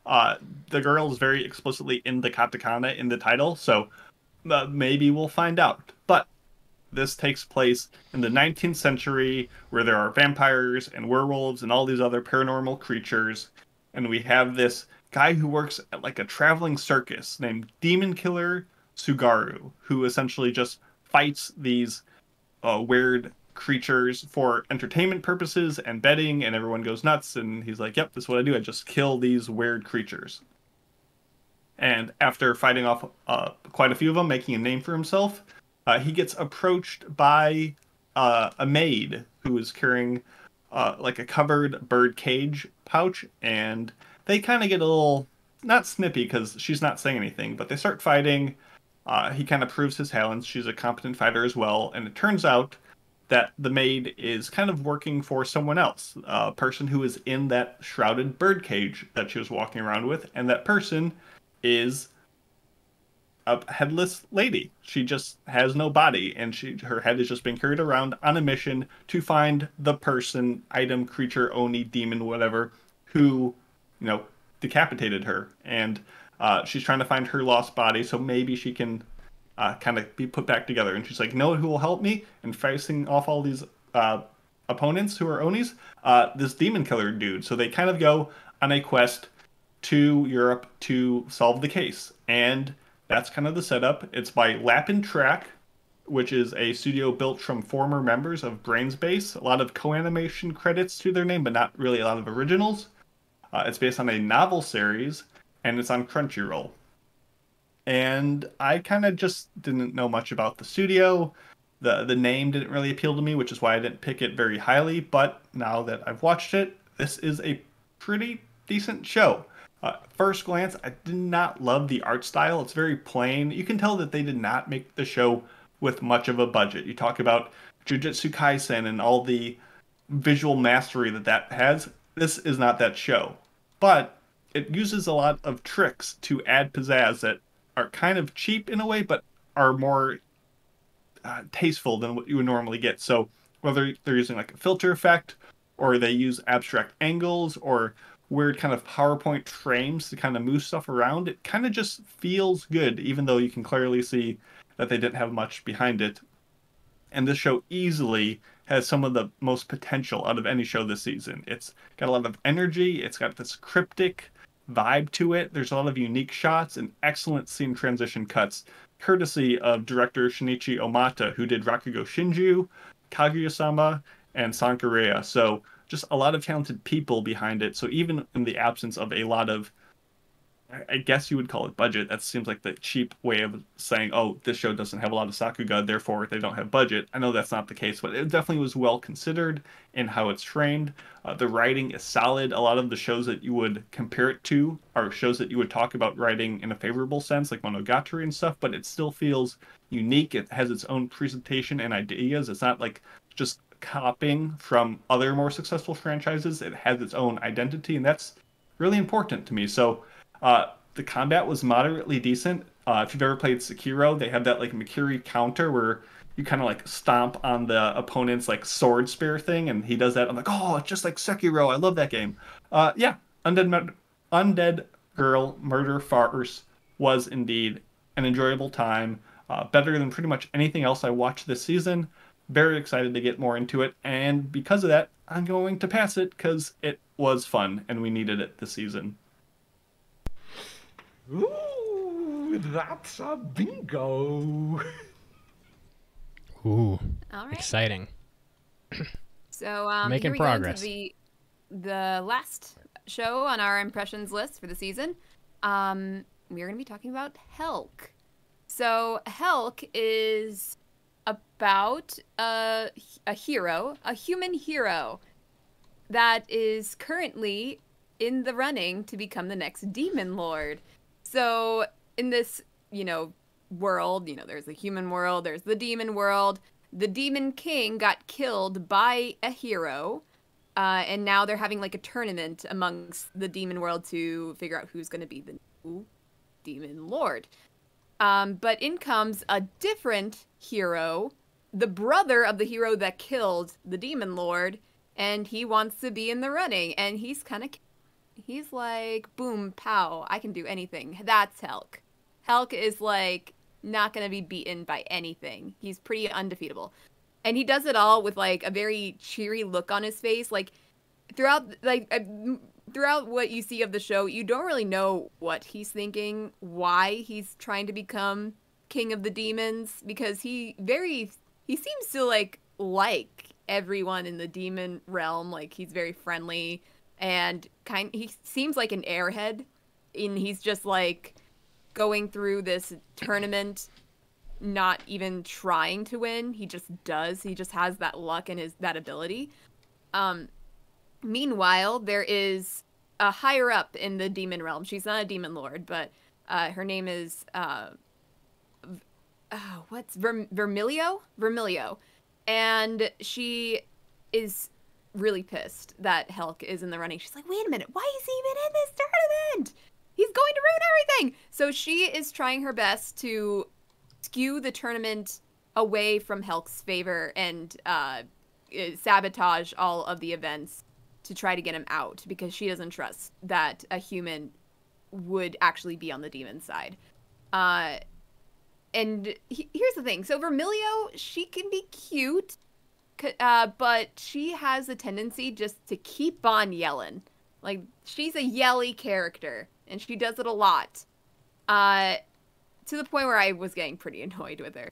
The girl is very explicitly in the katakana in the title, so maybe we'll find out. But this takes place in the 19th century, where there are vampires and werewolves and all these other paranormal creatures, and we have this guy who works at like a traveling circus named Demon Killer Sugaru, who essentially just fights these weird creatures for entertainment purposes and betting, and everyone goes nuts, and he's like, yep, this is what I do. I just kill these weird creatures. And after fighting off quite a few of them, making a name for himself, he gets approached by a maid who is carrying like a covered bird cage pouch, and they kind of get a little, not snippy because she's not saying anything, but they start fighting. He kind of proves his talents. She's a competent fighter as well, and it turns out that the maid is kind of working for someone else, a person who is in that shrouded bird cage that she was walking around with, and that person is a headless lady. She just has no body, and her head is just being carried around on a mission to find the person, item, creature, oni, demon, whatever, who, decapitated her. And she's trying to find her lost body, so maybe she can kind of be put back together. And she's like, know who will help me? And facing off all these opponents who are onis, this demon killer dude. So they kind of go on a quest to Europe to solve the case. And that's kind of the setup. It's by Lapin Track, which is a studio built from former members of Brainsbase. A lot of co-animation credits to their name, but not really a lot of originals. It's based on a novel series, and it's on Crunchyroll. And I kind of just didn't know much about the studio. The name didn't really appeal to me, which is why I didn't pick it very highly. But now that I've watched it, this is a pretty decent show. First glance, I did not love the art style. It's very plain. You can tell that they did not make the show with much of a budget. You talk about Jujutsu Kaisen and all the visual mastery that has. This is not that show. But it uses a lot of tricks to add pizzazz that are kind of cheap in a way, but are more tasteful than what you would normally get. So whether they're using like a filter effect, or they use abstract angles, or weird kind of PowerPoint frames to kind of move stuff around, it kind of just feels good, even though you can clearly see that they didn't have much behind it. And this show easily has some of the most potential out of any show this season. It's got a lot of energy. It's got this cryptic vibe to it. There's a lot of unique shots and excellent scene transition cuts, courtesy of director Shinichi Omata, who did Rakugo Shinju, Kaguya-sama, and Sankareya. So just a lot of talented people behind it. So even in the absence of a lot of, I guess you would call it budget, that seems like the cheap way of saying, oh, this show doesn't have a lot of Sakuga, therefore they don't have budget. I know that's not the case, but it definitely was well considered in how it's framed. The writing is solid. A lot of the shows that you would compare it to are shows that you would talk about writing in a favorable sense, like Monogatari and stuff, but it still feels unique. It has its own presentation and ideas. It's not like just copying from other more successful franchises. It has its own identity, and that's really important to me. So the combat was moderately decent. If you've ever played Sekiro, they have that like Mikiri counter where you kind of like stomp on the opponent's like sword spear thing, and he does that. I'm like, oh, it's just like Sekiro. I love that game. Yeah, Undead Girl Murder Farce was indeed an enjoyable time. Better than pretty much anything else I watched this season. Very excited to get more into it, and because of that, I'm going to pass it because it was fun and we needed it this season. Ooh, that's a bingo. Ooh, all right. Exciting. So Making here we progress. go into the last show on our impressions list for the season. we're going to be talking about Helck. So Helck is about a hero, a human hero that is currently in the running to become the next demon lord. So in this, world, there's the human world, there's the demon world. The demon king got killed by a hero, and now they're having like a tournament amongst the demon world to figure out who's going to be the new demon lord. But in comes a different hero, the brother of the hero that killed the demon lord, and he wants to be in the running, and he's like, boom, pow, I can do anything. That's Helck. Helck is like not going to be beaten by anything. He's pretty undefeatable. And he does it all with like a very cheery look on his face. Like throughout what you see of the show, you don't really know what he's thinking, why he's trying to become king of the demons, because he seems to like everyone in the demon realm. Like he's very friendly and he seems like an airhead, and he's just like going through this tournament not even trying to win. He just does. He just has that luck and that ability. Meanwhile, there is a higher up in the demon realm. She's not a demon lord, but her name is Vermilio, and she is really pissed that Helck is in the running. She's like, wait a minute, why is he even in this tournament? He's going to ruin everything. So she is trying her best to skew the tournament away from Helck's favor and sabotage all of the events to try to get him out, because she doesn't trust that a human would actually be on the demon side. And here's the thing. So Vermilio, she can be cute, but she has a tendency just to keep on yelling. Like, she's a yelly character, and she does it a lot. To the point where I was getting pretty annoyed with her.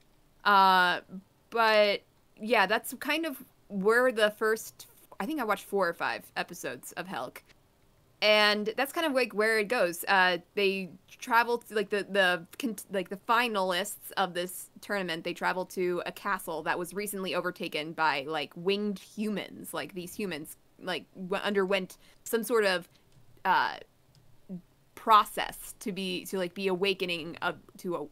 But yeah, that's kind of where the first, I think I watched 4 or 5 episodes of Helck. And that's kind of like where it goes. They travel to like the finalists of this tournament. They travel to a castle that was recently overtaken by like winged humans. Like these humans like underwent some sort of process to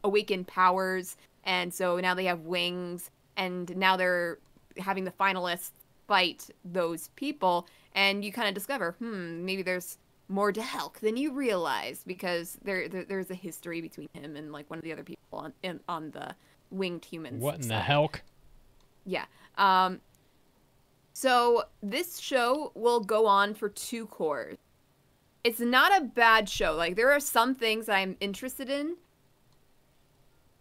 awaken powers, and so now they have wings, and now they're having the finalists fight those people, and you kind of discover, maybe there's more to Helck than you realize, because there's a history between him and like one of the other people on the winged humans. What in the Helck? Yeah. So this show will go on for 2 cours. It's not a bad show. Like, there are some things I'm interested in,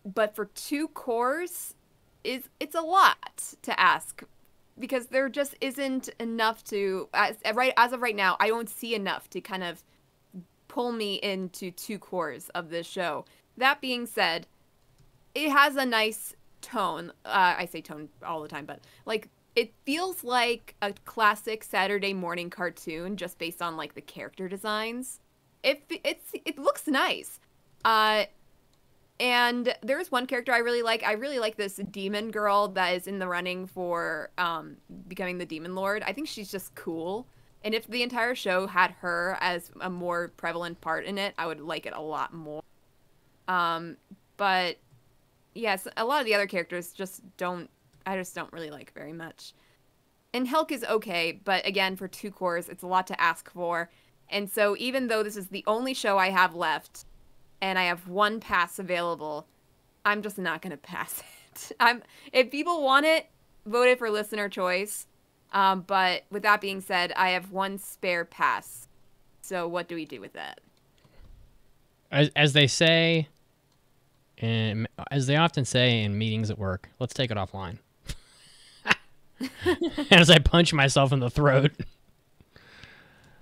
but for 2 cours, it's a lot to ask, because there just isn't enough to, as of right now, I don't see enough to kind of pull me into 2 cours of this show. That being said, it has a nice tone. I say tone all the time, but like, it feels like a classic Saturday morning cartoon just based on like the character designs. It looks nice. And there's one character I really like. I really like this demon girl that is in the running for becoming the demon lord. I think she's just cool. And if the entire show had her as a more prevalent part in it, I would like it a lot more. But yes, a lot of the other characters I just don't really like very much. And Helck is okay, but again, for 2 cours, it's a lot to ask for. And so even though this is the only show I have left, and I have 1 pass available, I'm just not going to pass it. If people want it, vote it for listener choice. But with that being said, I have 1 spare pass. So what do we do with that? As they say, as they often say in meetings at work, let's take it offline. As I punch myself in the throat.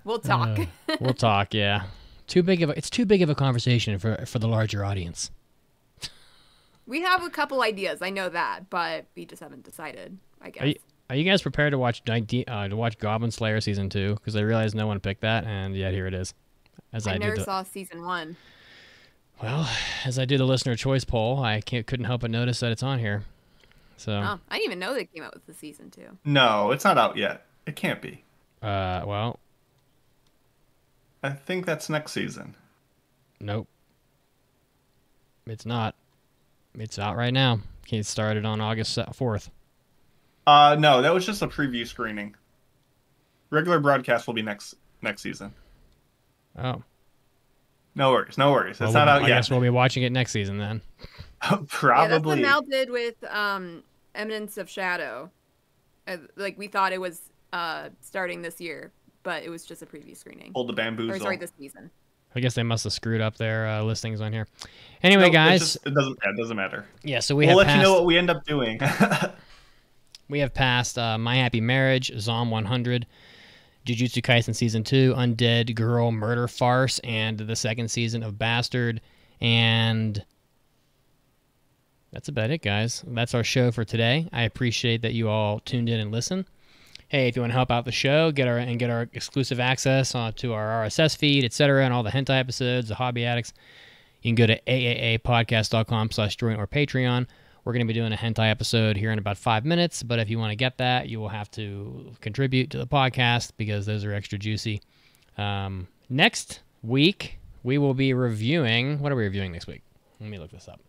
We'll talk. We'll talk, yeah. It's too big of a conversation for the larger audience. We have a couple ideas, I know that, but we just haven't decided, I guess. Are you guys prepared to watch Goblin Slayer season 2? Because I realize no one picked that, and yet here it is. As I I never did saw season 1. Well, as I do the listener choice poll, I couldn't help but notice that it's on here. So. Oh, I didn't even know they came out with the season 2. No, it's not out yet. It can't be. Well. I think that's next season. Nope. It's not. It's out right now. It started on August 4th. No, that was just a preview screening. Regular broadcast will be next season. Oh. No worries, no worries. It's Well, not out yet. I guess we'll be watching it next season then. Probably. Yeah, that's what Mal did with Eminence of Shadow. Like, we thought it was starting this year, but it was just a preview screening. Hold the bamboozle. Or sorry, this season. I guess they must have screwed up their listings on here. Anyway, no, guys. It doesn't matter. Yeah, so we'll let you know what we end up doing. We have passed My Happy Marriage, Zom 100, Jujutsu Kaisen Season 2, Undead Girl Murder Farce, and the second season of Bastard. And that's about it, guys. That's our show for today. I appreciate that you all tuned in and listened. Hey, if you want to help out the show, get our exclusive access to our RSS feed, etc., and all the hentai episodes, the Hobby Addicts, you can go to aaapodcast.com/join or Patreon. We're going to be doing a hentai episode here in about 5 minutes, but if you want to get that, you will have to contribute to the podcast because those are extra juicy. Next week, we will be reviewing... What are we reviewing next week? Let me look this up.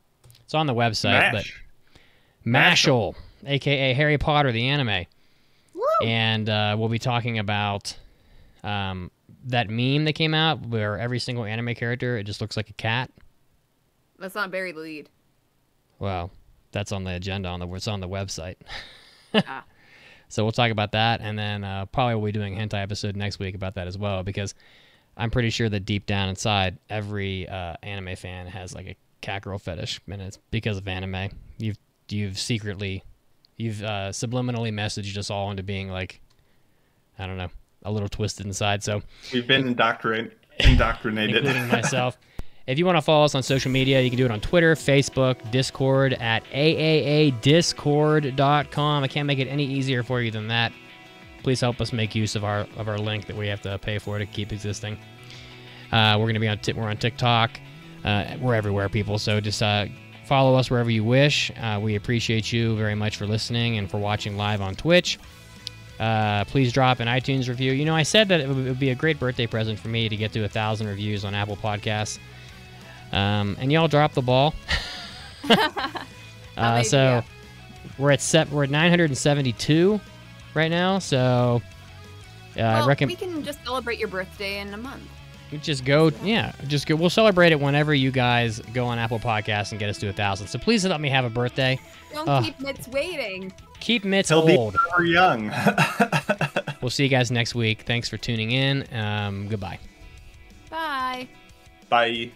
It's on the website, but Mashal, a.k.a. Harry Potter, the anime. Woo! And we'll be talking about that meme that came out where every single anime character, it just looks like a cat. Let's not bury the lead. Well, that's on the agenda. It's on the website. So we'll talk about that, and then probably we'll be doing a hentai episode next week about that as well, because I'm pretty sure that deep down inside, every anime fan has like a cat girl fetish, and it's because of anime. You've subliminally messaged us all into being like, I don't know, a little twisted inside. So we've been indoctrinated, including myself. If you want to follow us on social media, you can do it on Twitter, Facebook, Discord at aaadiscord.com. I can't make it any easier for you than that. Please help us make use of our link that we have to pay for to keep existing. We're going to be we're on TikTok. We're everywhere, people. So just follow us wherever you wish. We appreciate you very much for listening and for watching live on Twitch. Please drop an iTunes review. You know, I said that it would be a great birthday present for me to get to 1,000 reviews on Apple Podcasts. And y'all dropped the ball. So we're at 972 right now. So I reckon we can just celebrate your birthday in a month. Just go. We'll celebrate it whenever you guys go on Apple Podcasts and get us to 1,000. So please let me have a birthday. Don't keep Mitz waiting. Keep Mitz He'll old. be forever young. We'll see you guys next week. Thanks for tuning in. Goodbye. Bye. Bye.